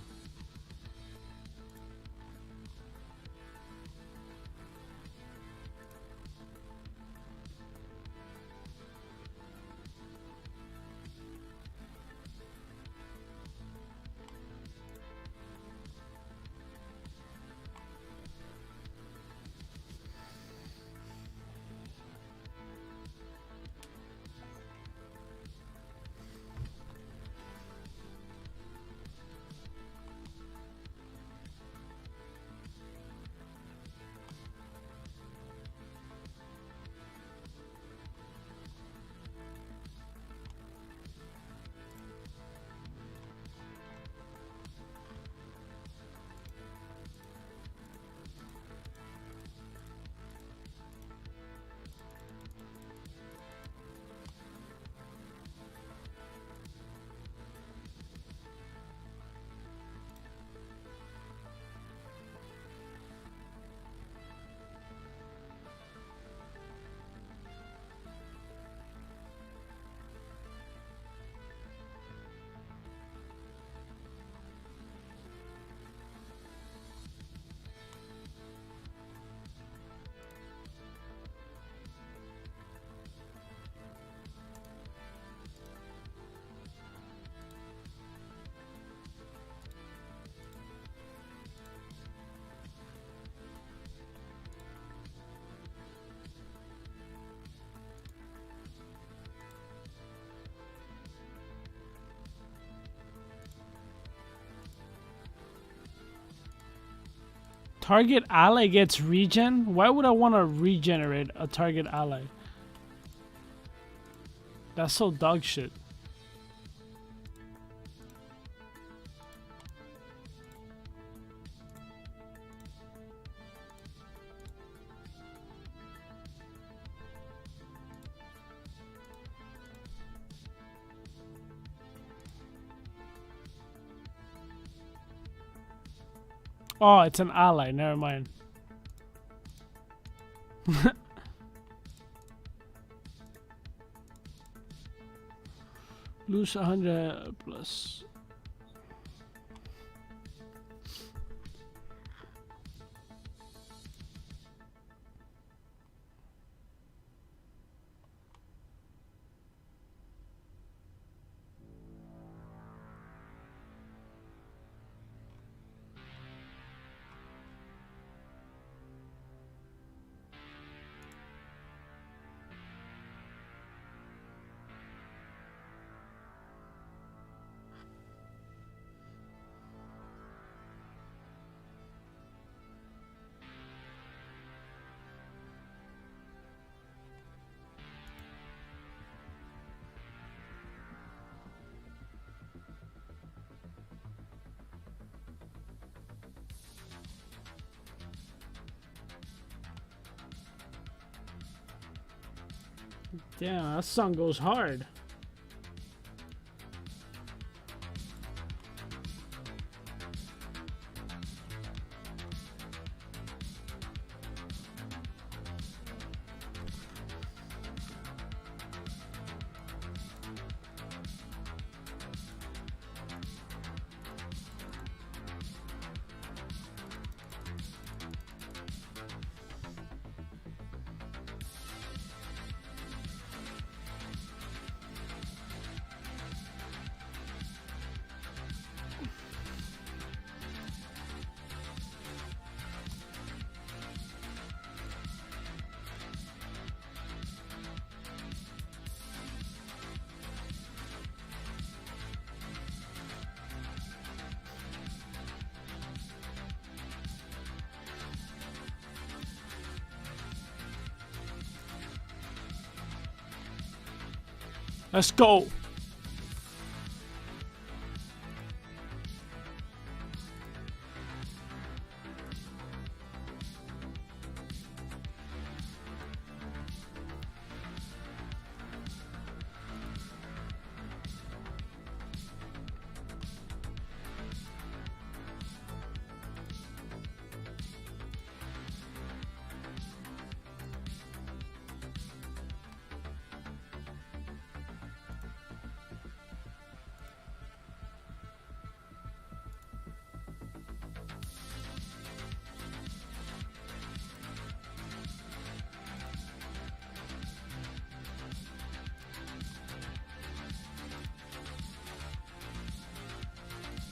Target ally gets regen? Why would I want to regenerate a target ally? That's so dog shit. Oh, it's an ally. Never mind. Lose 100 plus. Damn, that song goes hard. Let's go.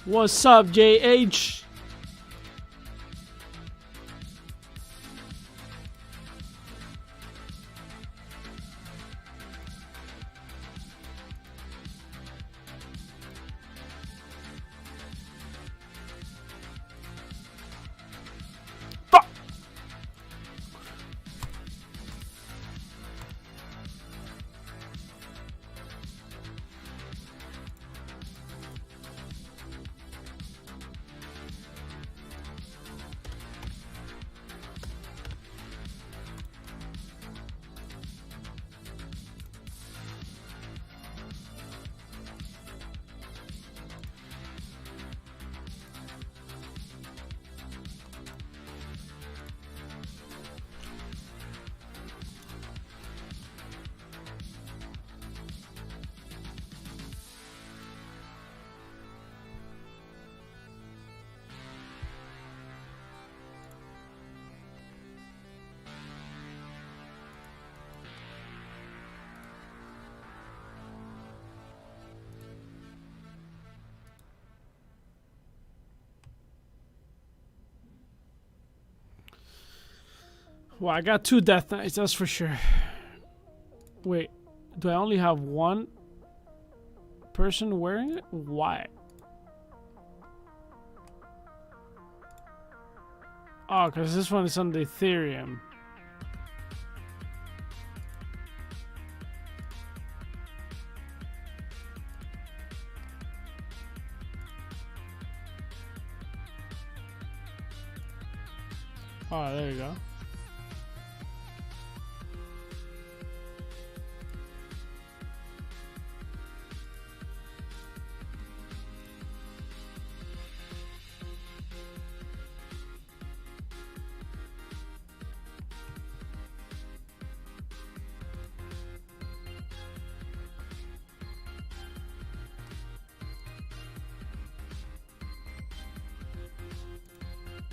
What's up, JH? Fuck. Well, I got 2 Death Knights, that's for sure. Wait, do I only have one person wearing it? Why? Oh, because this one is on the Ethereum. Oh, there you go.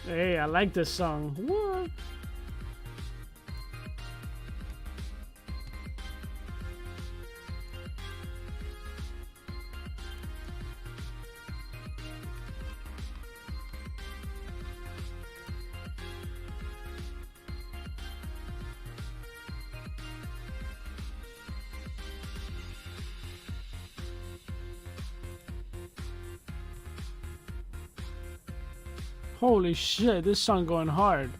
Hey, I like this song. What? Holy shit, this song going hard.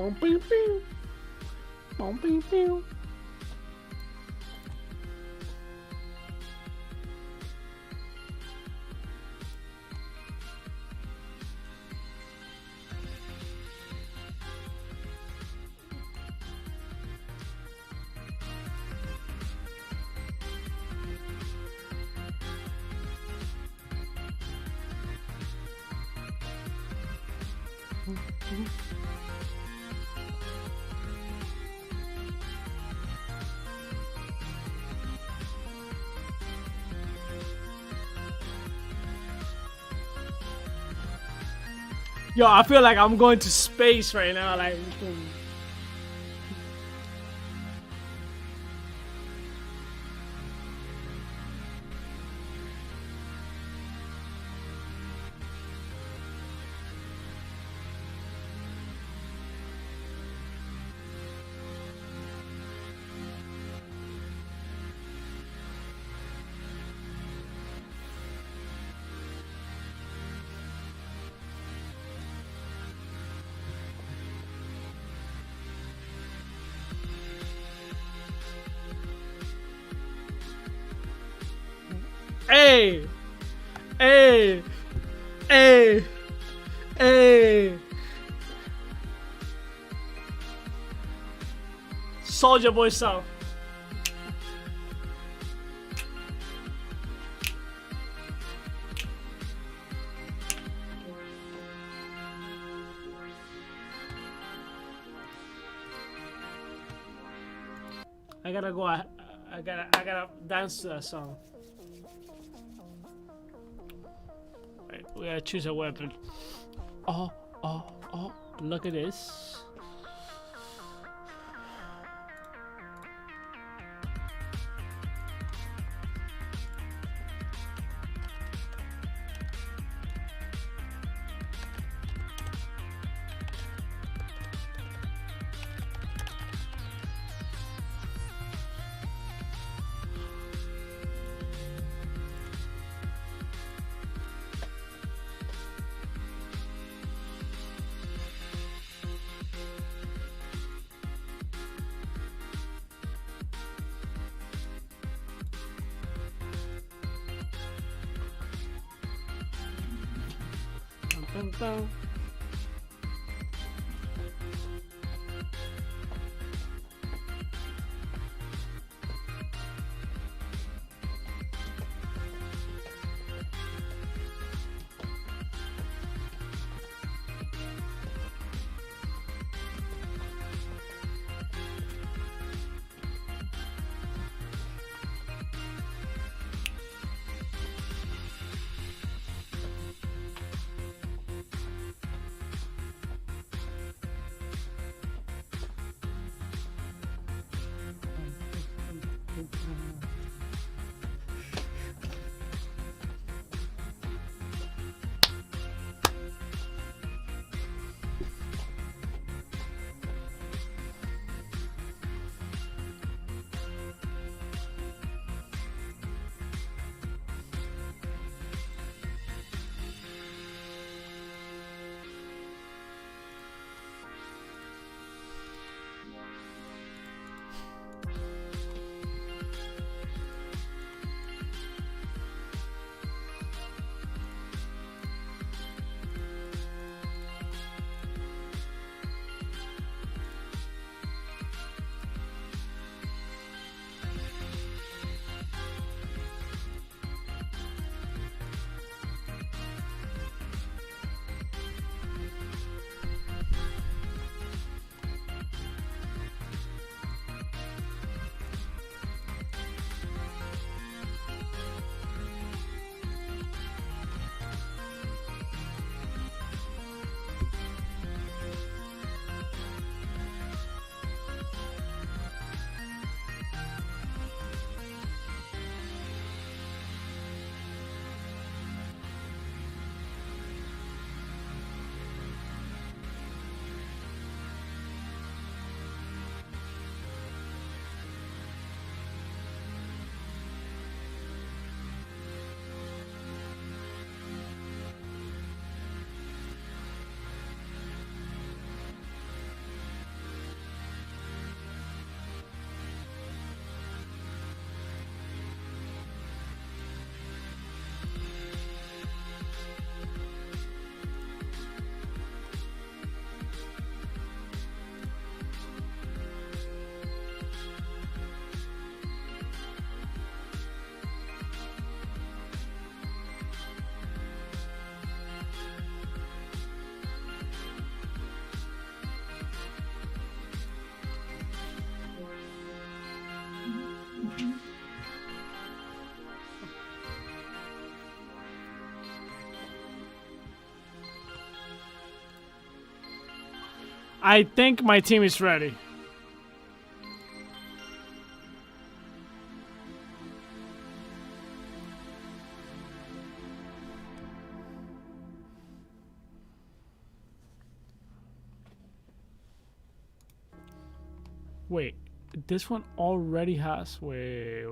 Boom, pew, pew. Boom, pew, pew. Yo, I feel like I'm going to space right now. Like, hey, hey, hey, hey. Soldier Boy South. I gotta go. I gotta dance to that song. Wait, we gotta choose a weapon. Oh, look at this. Dun, dun. I think my team is ready. Wait, this one already has. Wait.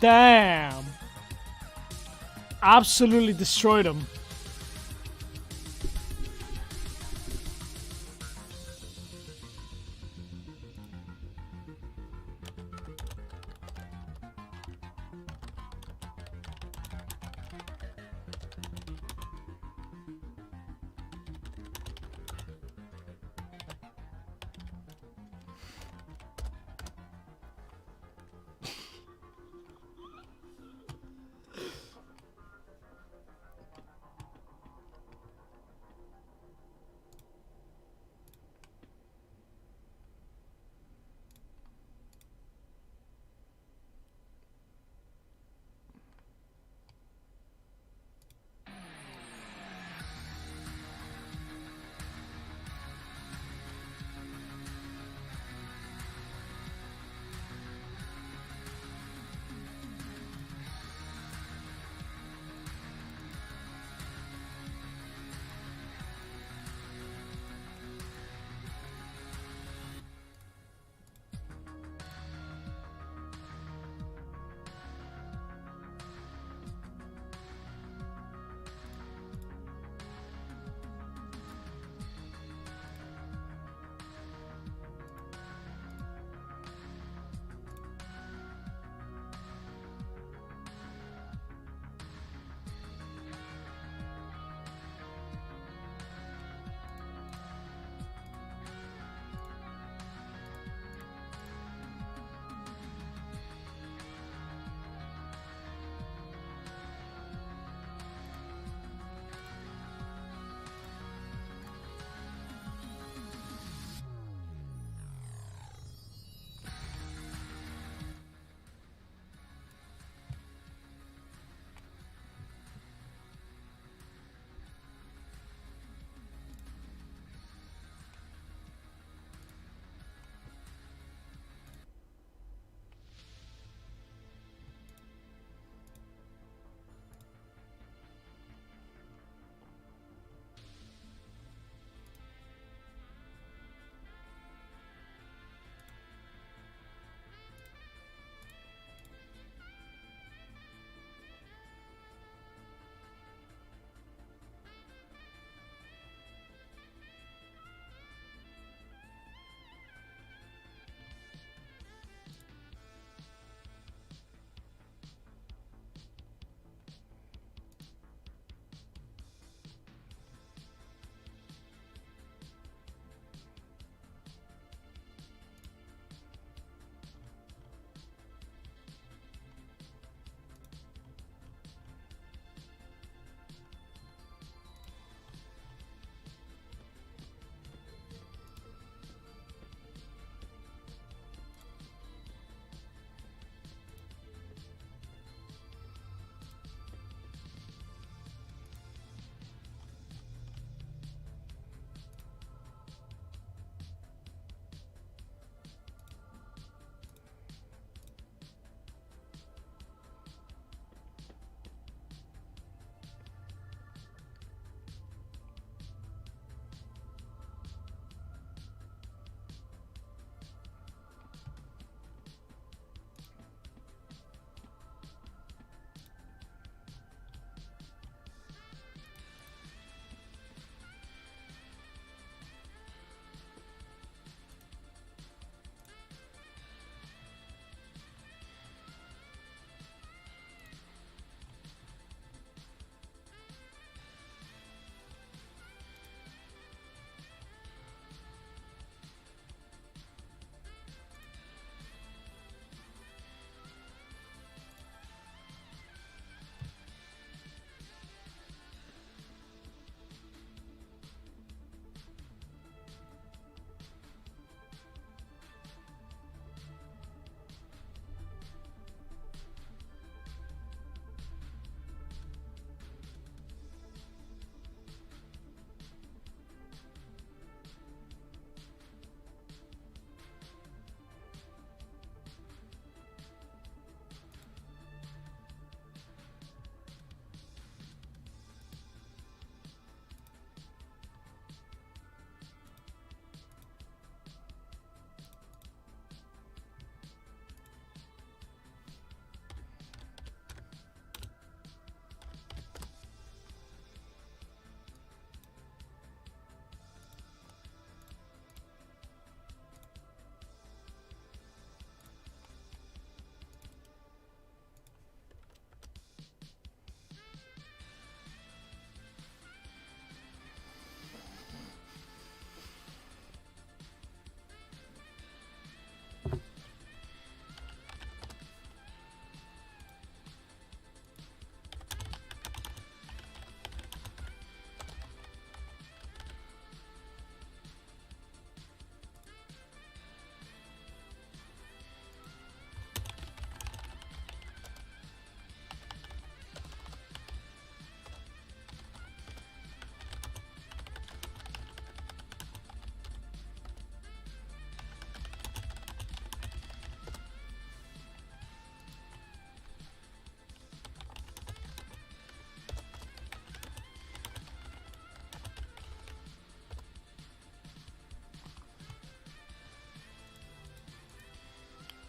Damn. Absolutely destroyed him.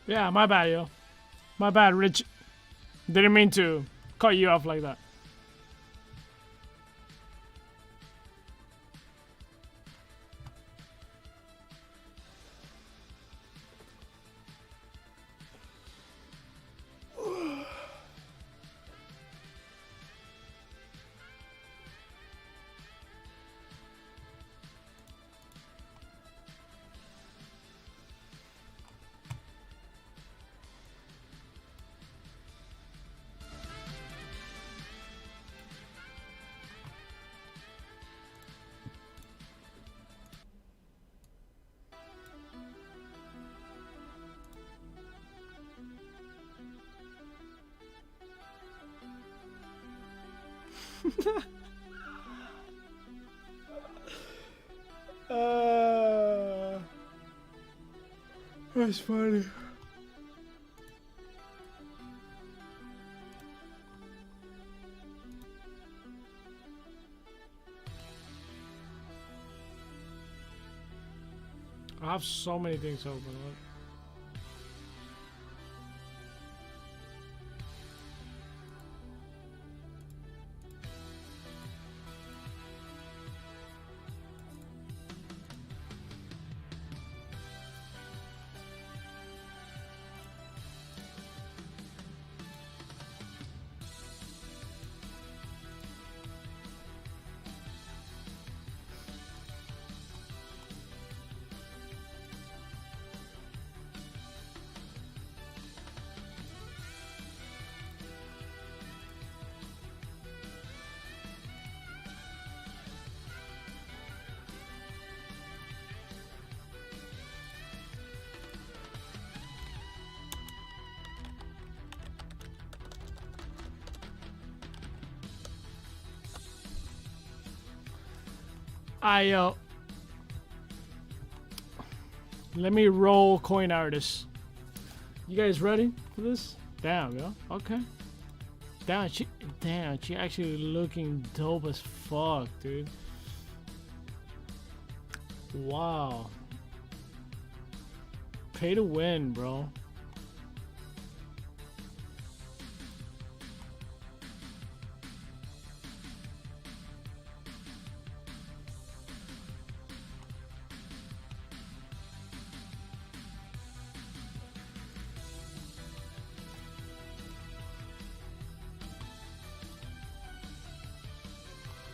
Yeah, my bad, yo. My bad, Rich. Didn't mean to cut you off like that. That's funny. I have so many things open. Look. Let me roll coin artist. You guys ready for this? Damn, yo. Okay. Damn, she actually looking dope as fuck, dude. Wow. Pay to win, bro.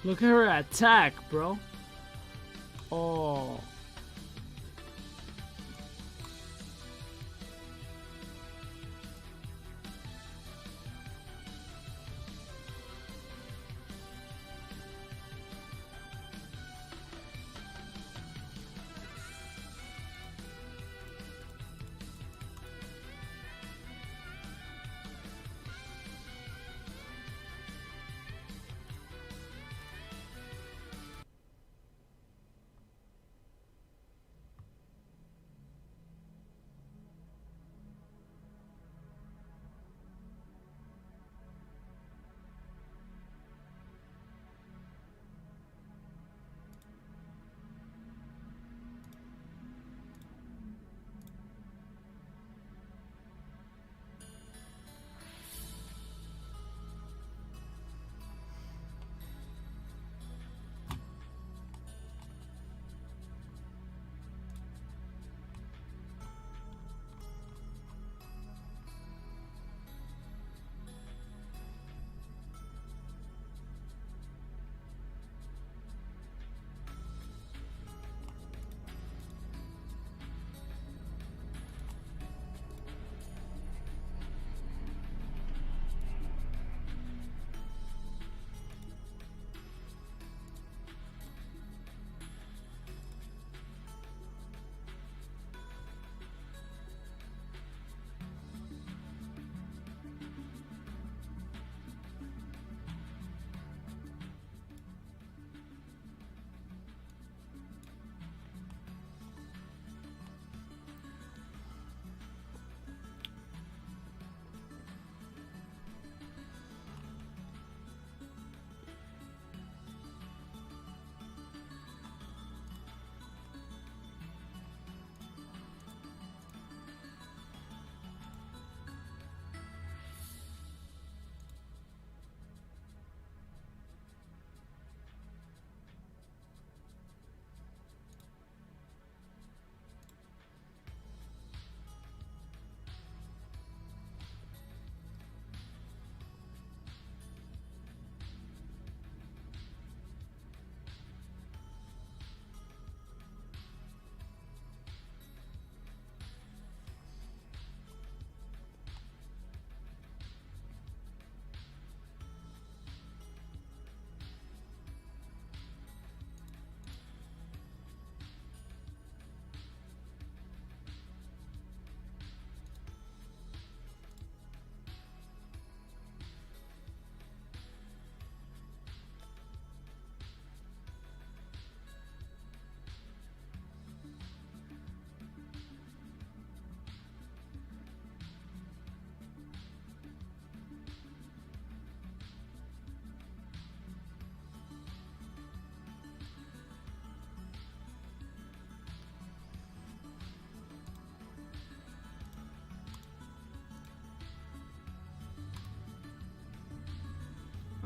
Look at her attack, bro. Oh.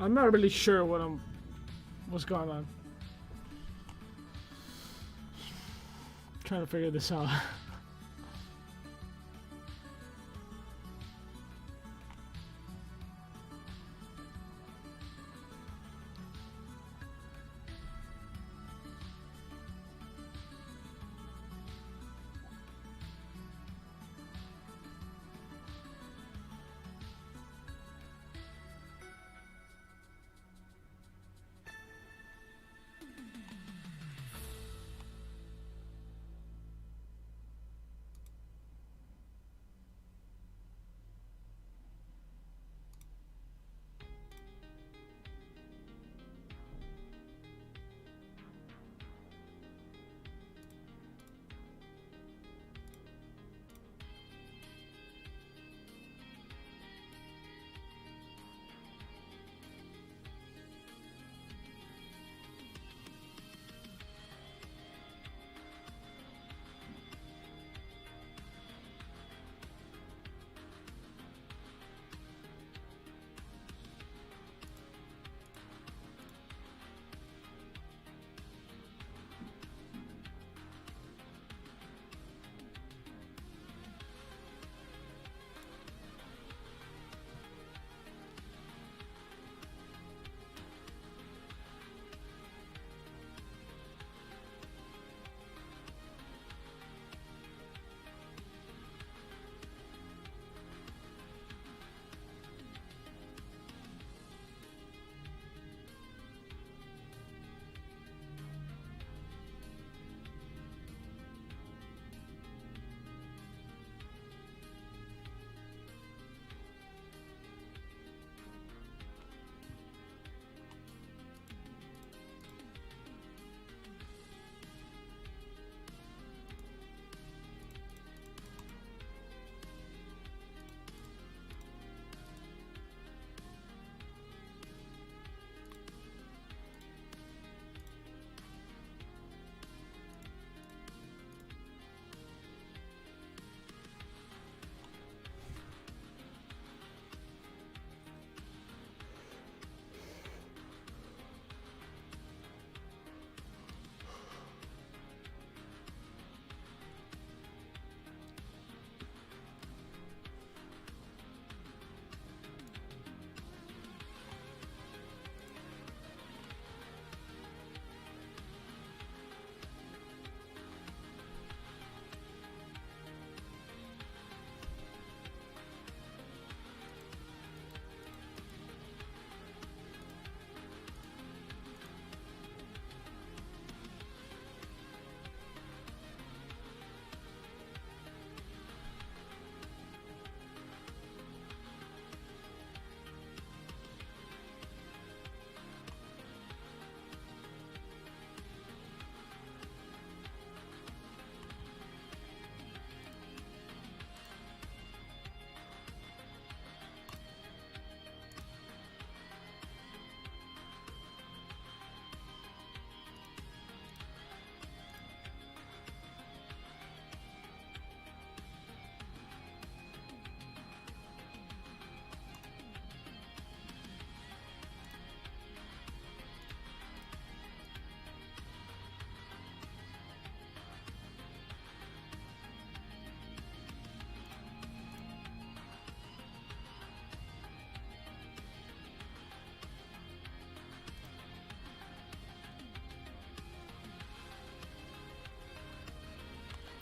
I'm not really sure what's going on. Trying to figure this out.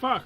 Fuck.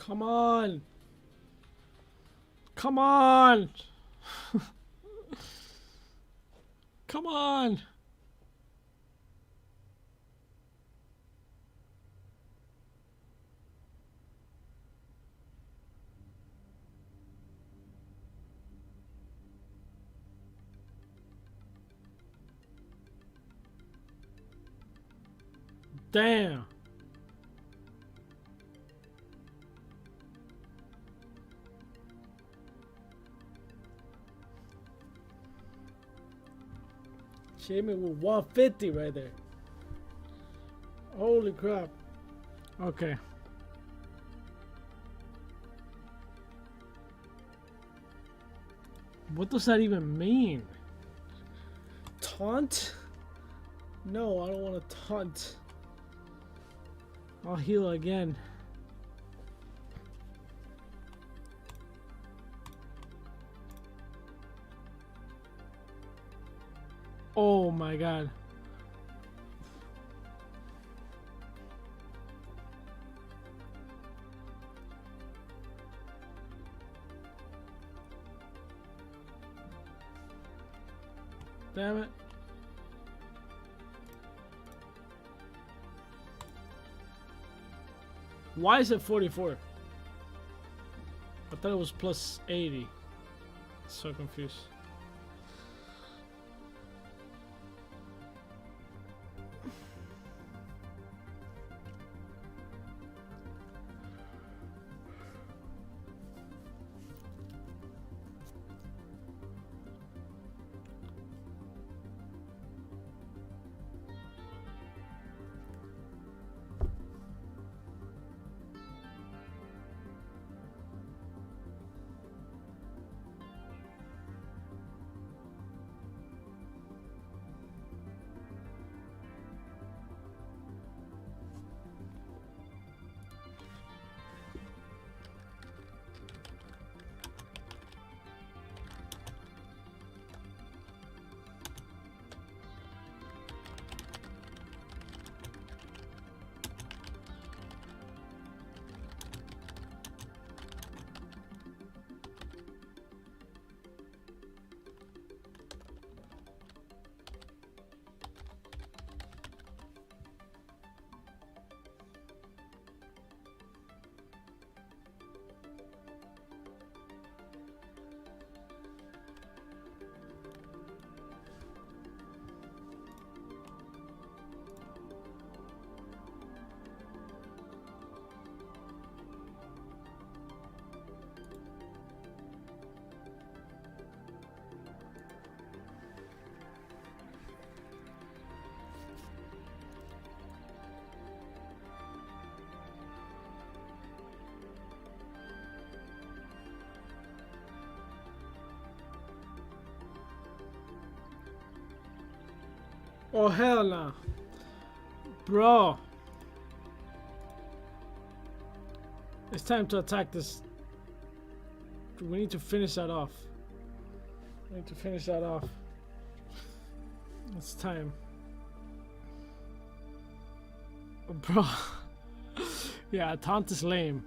Come on. Come on. Come on. Damn. She hit me with 150 right there. Holy crap. Okay. What does that even mean? Taunt? No, I don't want to taunt. I'll heal again. Oh my god. Damn it. Why is it 44? I thought it was plus 80. So confused. Oh hell no. Bro. It's time to attack this. We need to finish that off. We need to finish that off. It's time. Bro. Yeah, taunt is lame.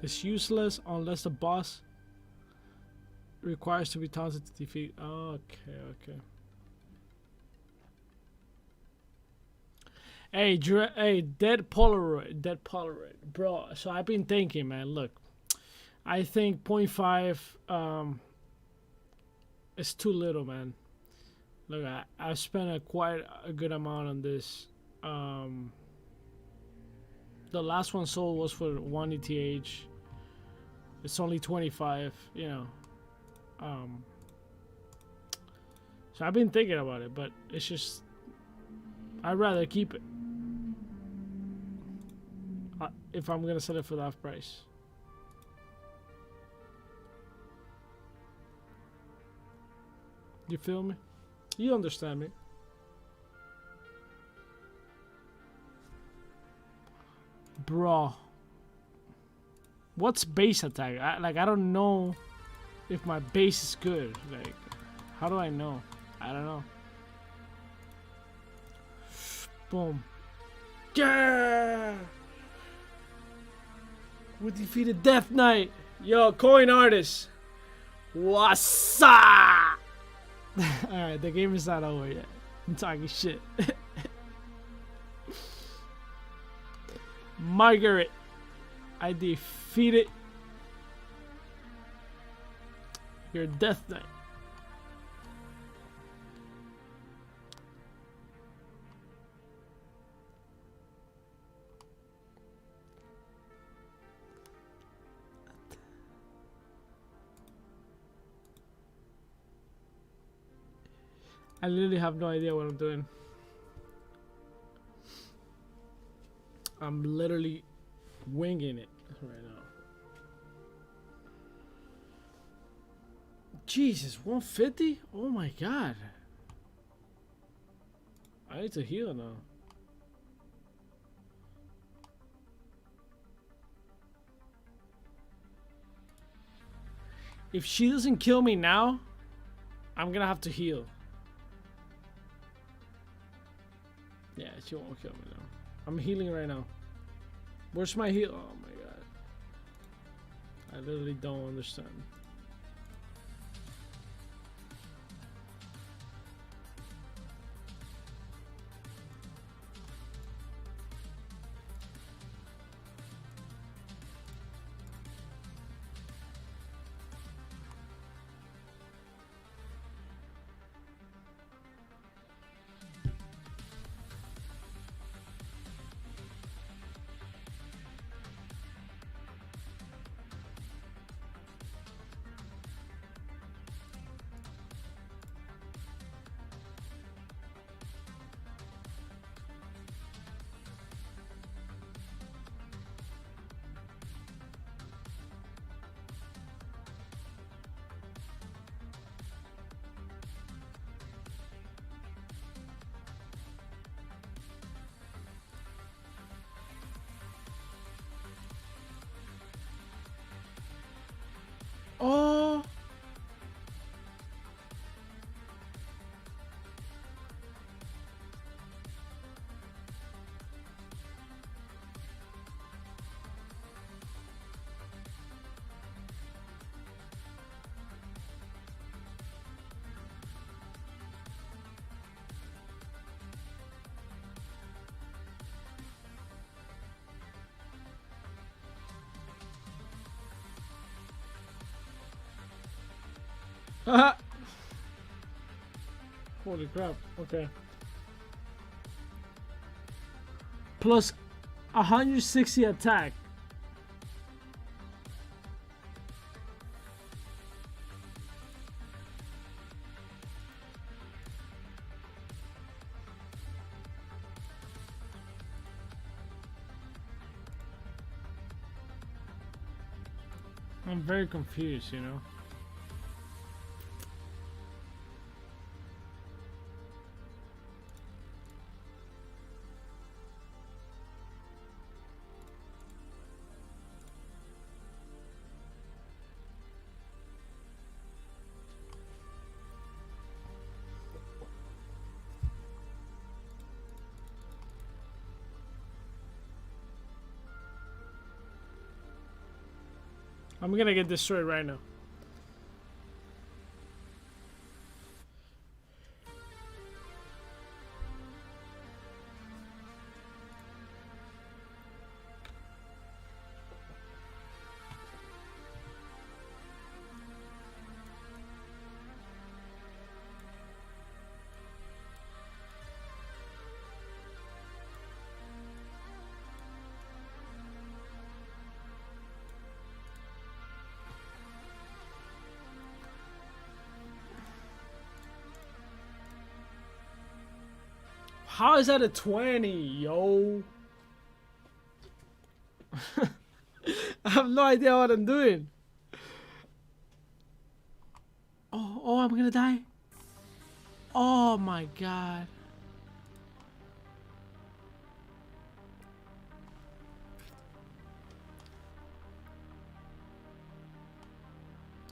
It's useless unless the boss requires to be taunted to defeat. Okay, okay. Hey, dead Polaroid, bro. So I've been thinking, man. Look, I think 0.5 is too little, man. Look, I've spent quite a good amount on this. The last one sold was for 1 ETH. It's only 25, you know. So I've been thinking about it, but it's just I'd rather keep it. If I'm gonna sell it for that price. You feel me? You understand me? Bro. What's base attack? I don't know if my base is good. Like, how do I know? I don't know. Boom. Yeah! We defeated Death Knight. Yo, coin artist. What's up? Alright, the game is not over yet. I'm talking shit. Margaret. I defeated your Death Knight. I literally have no idea what I'm doing. I'm literally winging it right now. Jesus, 150? Oh my god. I need to heal now. If she doesn't kill me now, I'm gonna have to heal. Yeah, she won't kill me now. I'm healing right now. Where's my heal? Oh my god. I literally don't understand. Oh. Holy crap. Okay. Plus 160 attack. I'm very confused, you know. I'm gonna get destroyed right now. How is that a 20, yo? I have no idea what I'm doing. Oh, I'm gonna die. Oh my god.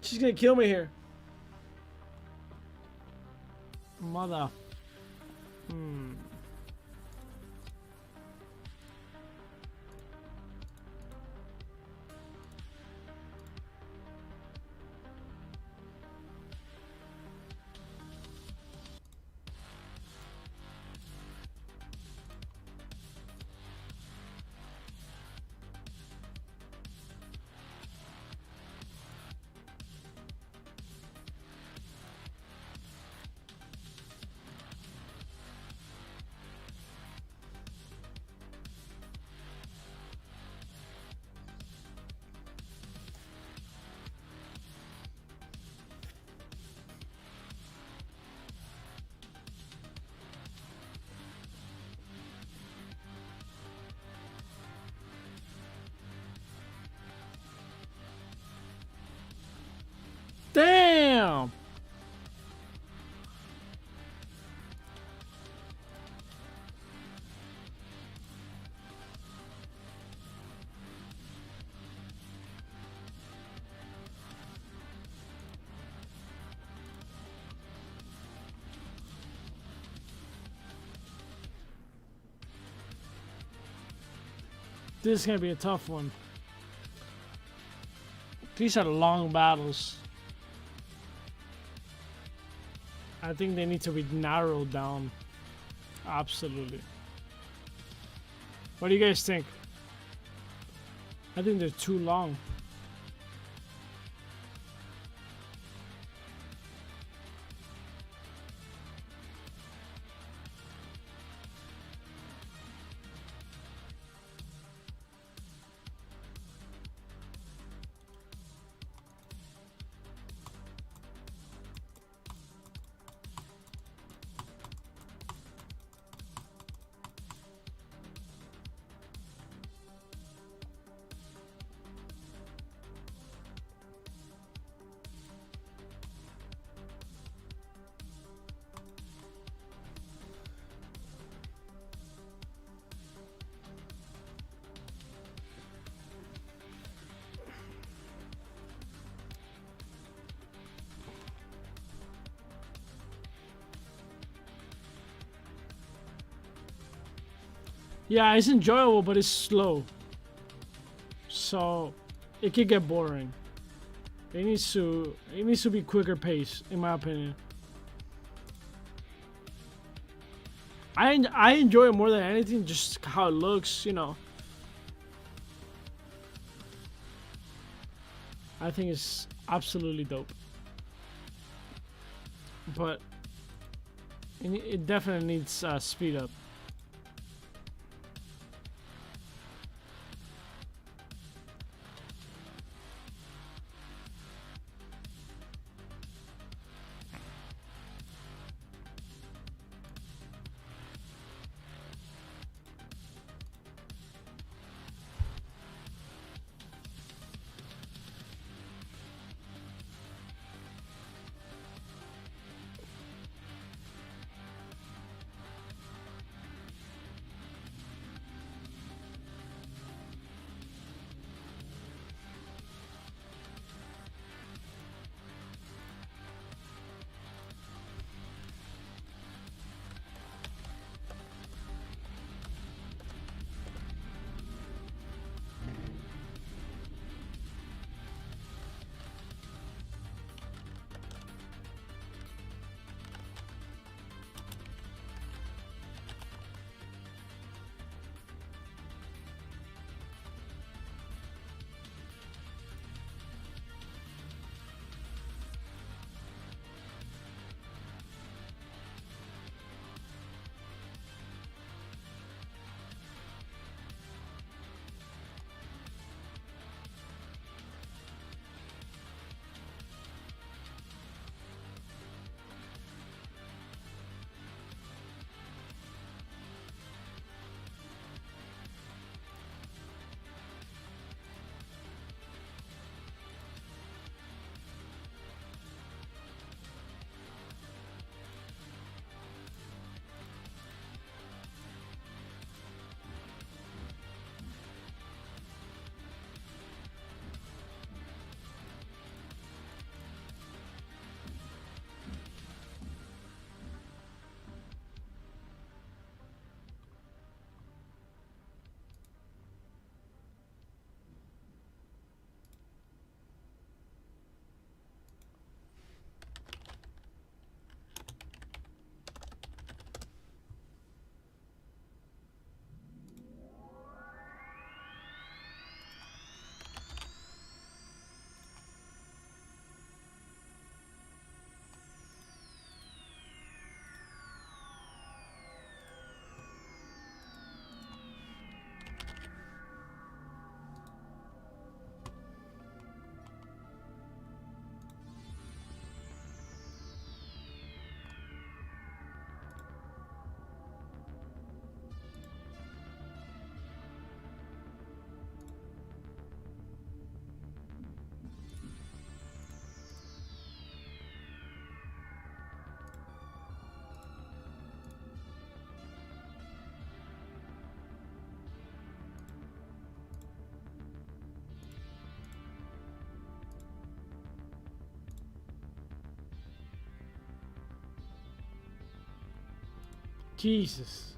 She's gonna kill me here. Mother. Damn! This is gonna be a tough one. These are long battles. I think they need to be narrowed down. Absolutely. What do you guys think? I think they're too long. Yeah, it's enjoyable, but it's slow. So it could get boring. It needs to be quicker pace, in my opinion. I enjoy it more than anything, just how it looks, you know. I think it's absolutely dope. But it definitely needs speed up. Jesus.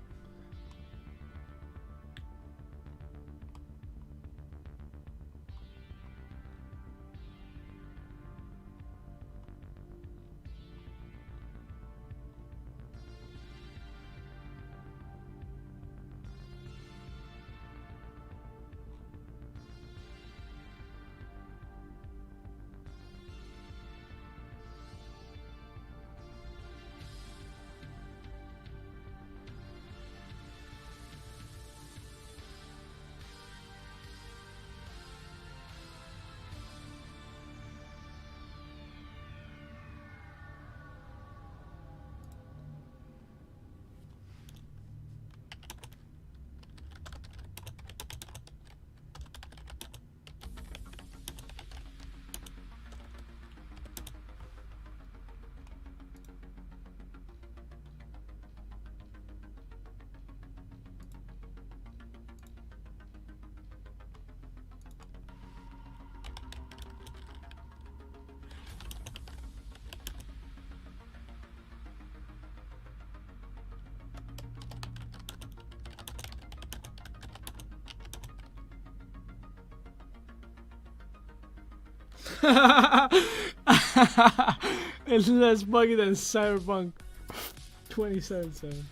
It's less buggy than Cyberpunk 2077.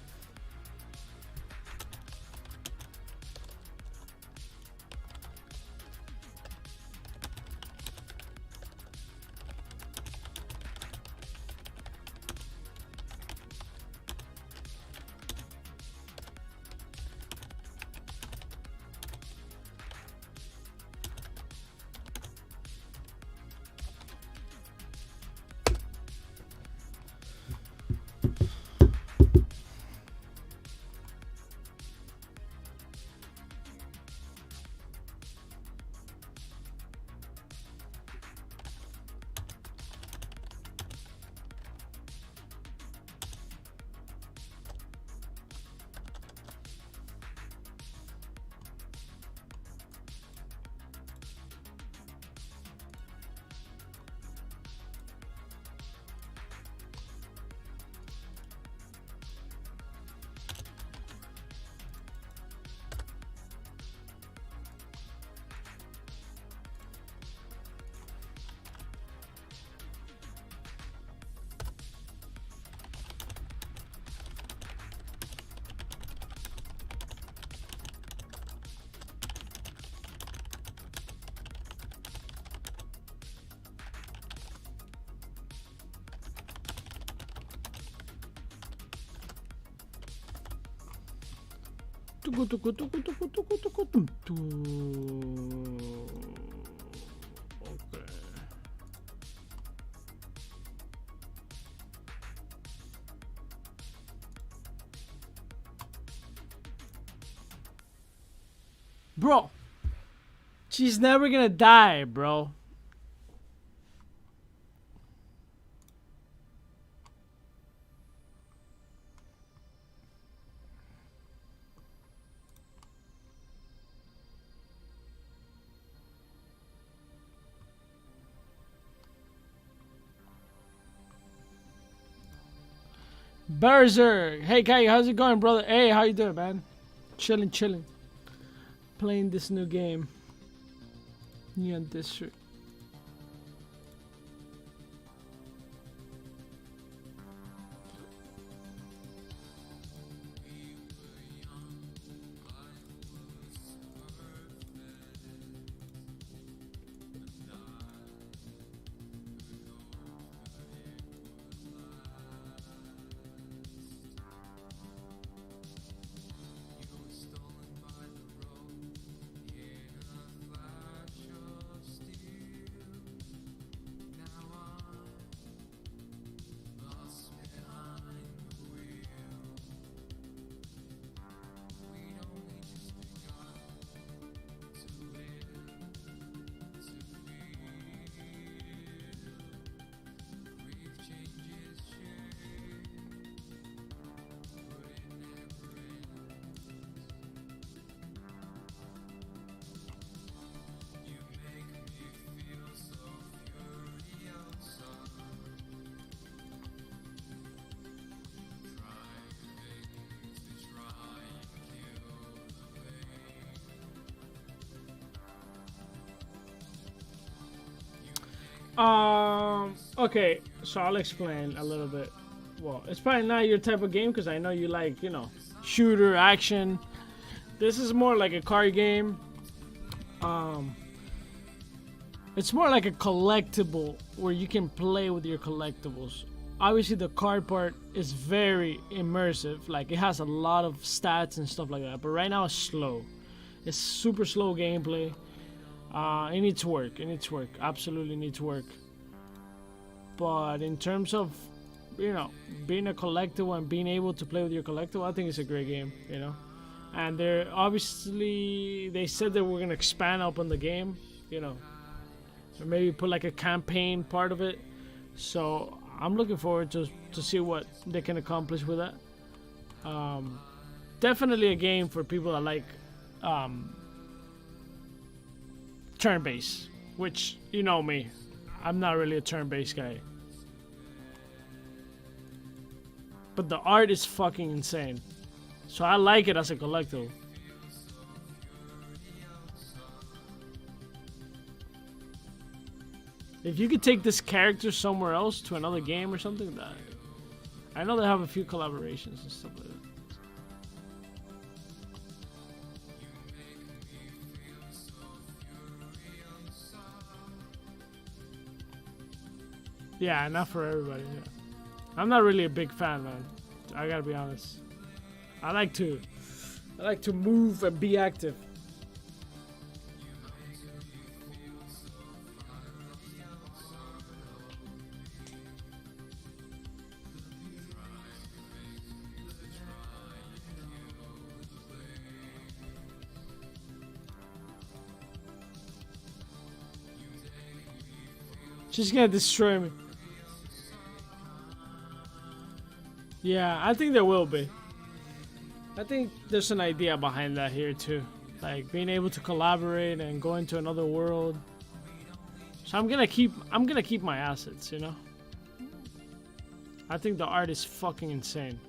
Okay. Bro, she's never gonna die, bro. Berserk. Hey, Kai, how's it going, brother? Hey, how you doing, man? Chilling, chilling. Playing this new game. Neon District. Okay, so I'll explain a little bit. Well, it's probably not your type of game because I know you like, you know, shooter, action. This is more like a card game. It's more like a collectible where you can play with your collectibles. Obviously, the card part is very immersive. Like, it has a lot of stats and stuff like that. But right now, it's slow. It's super slow gameplay. It needs work. It needs work. Absolutely needs work. But in terms of, you know, being a collectible and being able to play with your collectible, I think it's a great game, you know. And they're obviously, they said that we're gonna expand up on the game, you know, or maybe put like a campaign part of it. So I'm looking forward to see what they can accomplish with that. Definitely a game for people that like turn-based, which, you know me, I'm not really a turn-based guy. But the art is fucking insane. So I like it as a collectible. If you could take this character somewhere else to another game or something, that I know they have a few collaborations and stuff like that. Yeah, not for everybody. Yeah. I'm not really a big fan, man. I gotta be honest. I like to move and be active. She's gonna destroy me. Yeah, I think there will be. I think there's an idea behind that here too. Like being able to collaborate and go into another world. So I'm gonna keep my assets, you know? I think the art is fucking insane.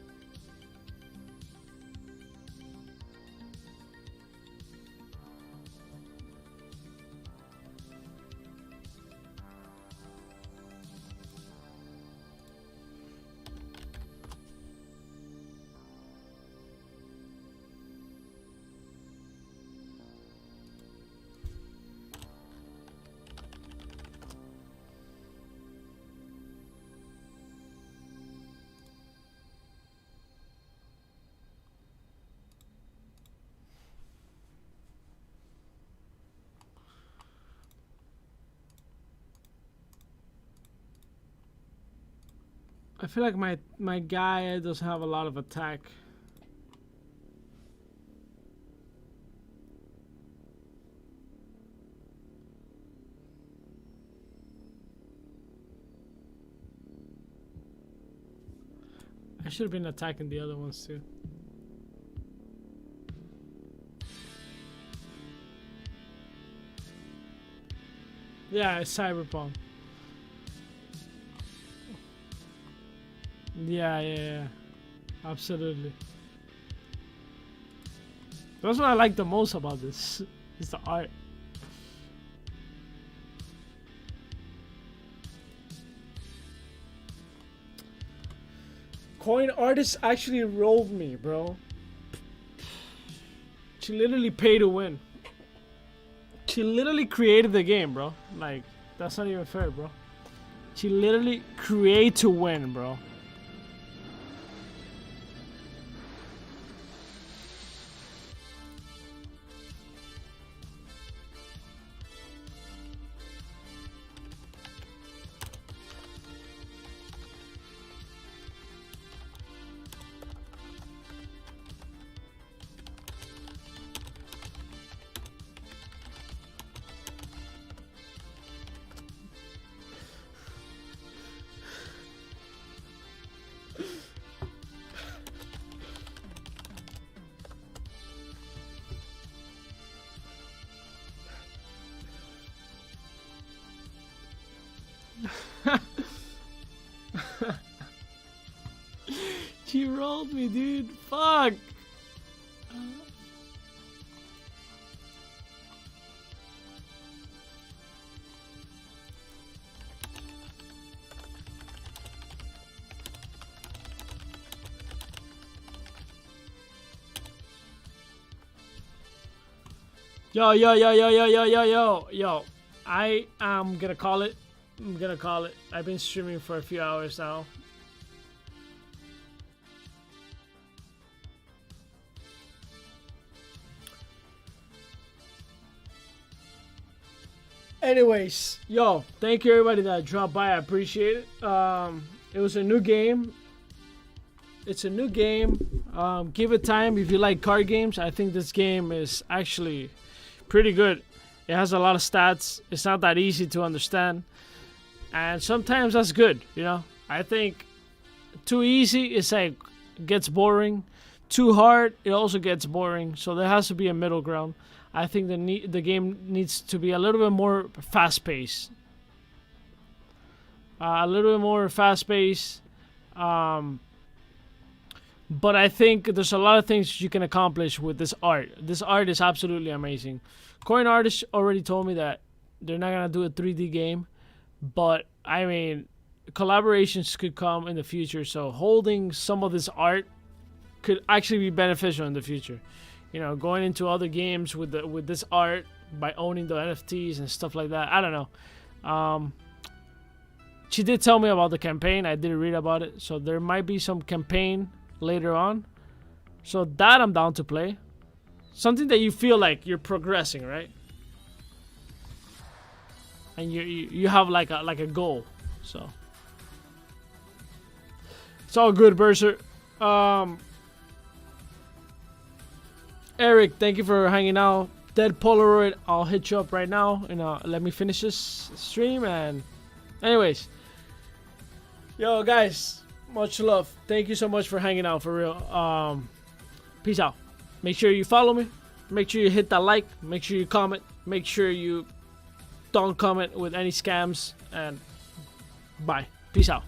I feel like my guy doesn't have a lot of attack. I should have been attacking the other ones too. Yeah, it's Cyberpunk. Yeah. Absolutely. That's what I like the most about this. Is the art. Coin artist actually rolled me, bro. She literally paid to win. She literally created the game, bro. Like, that's not even fair, bro. She literally created to win, bro. She rolled me, dude. Fuck. Yo. I am gonna call it. I've been streaming for a few hours now. Anyways, thank you everybody that dropped by. I appreciate it. It was a new game. It's a new game. Give it time if you like card games. I think this game is actually pretty good. It has a lot of stats. It's not that easy to understand. And sometimes that's good, I think too easy is like gets boring. Too hard, it also gets boring. So there has to be a middle ground. I think the game needs to be a little bit more fast-paced. A little bit more fast-paced. But I think there's a lot of things you can accomplish with this art. This art is absolutely amazing. Coin Artists already told me that they're not going to do a 3D game. But, I mean, collaborations could come in the future. So holding some of this art could actually be beneficial in the future. Going into other games with this art by owning the NFTs and stuff like that. I don't know. She did tell me about the campaign. I did read about it. So there might be some campaign later on. So that I'm down to play. Something that you feel like you're progressing, right? And you have like a goal. So it's all good, Berser. Eric, thank you for hanging out. Dead Polaroid, I'll hit you up right now and let me finish this stream. And anyways, guys, much love. Thank you so much for hanging out, for real. Peace out. Make sure you follow me. Make sure you hit that like. Make sure you comment. Make sure you don't comment with any scams. And bye. Peace out.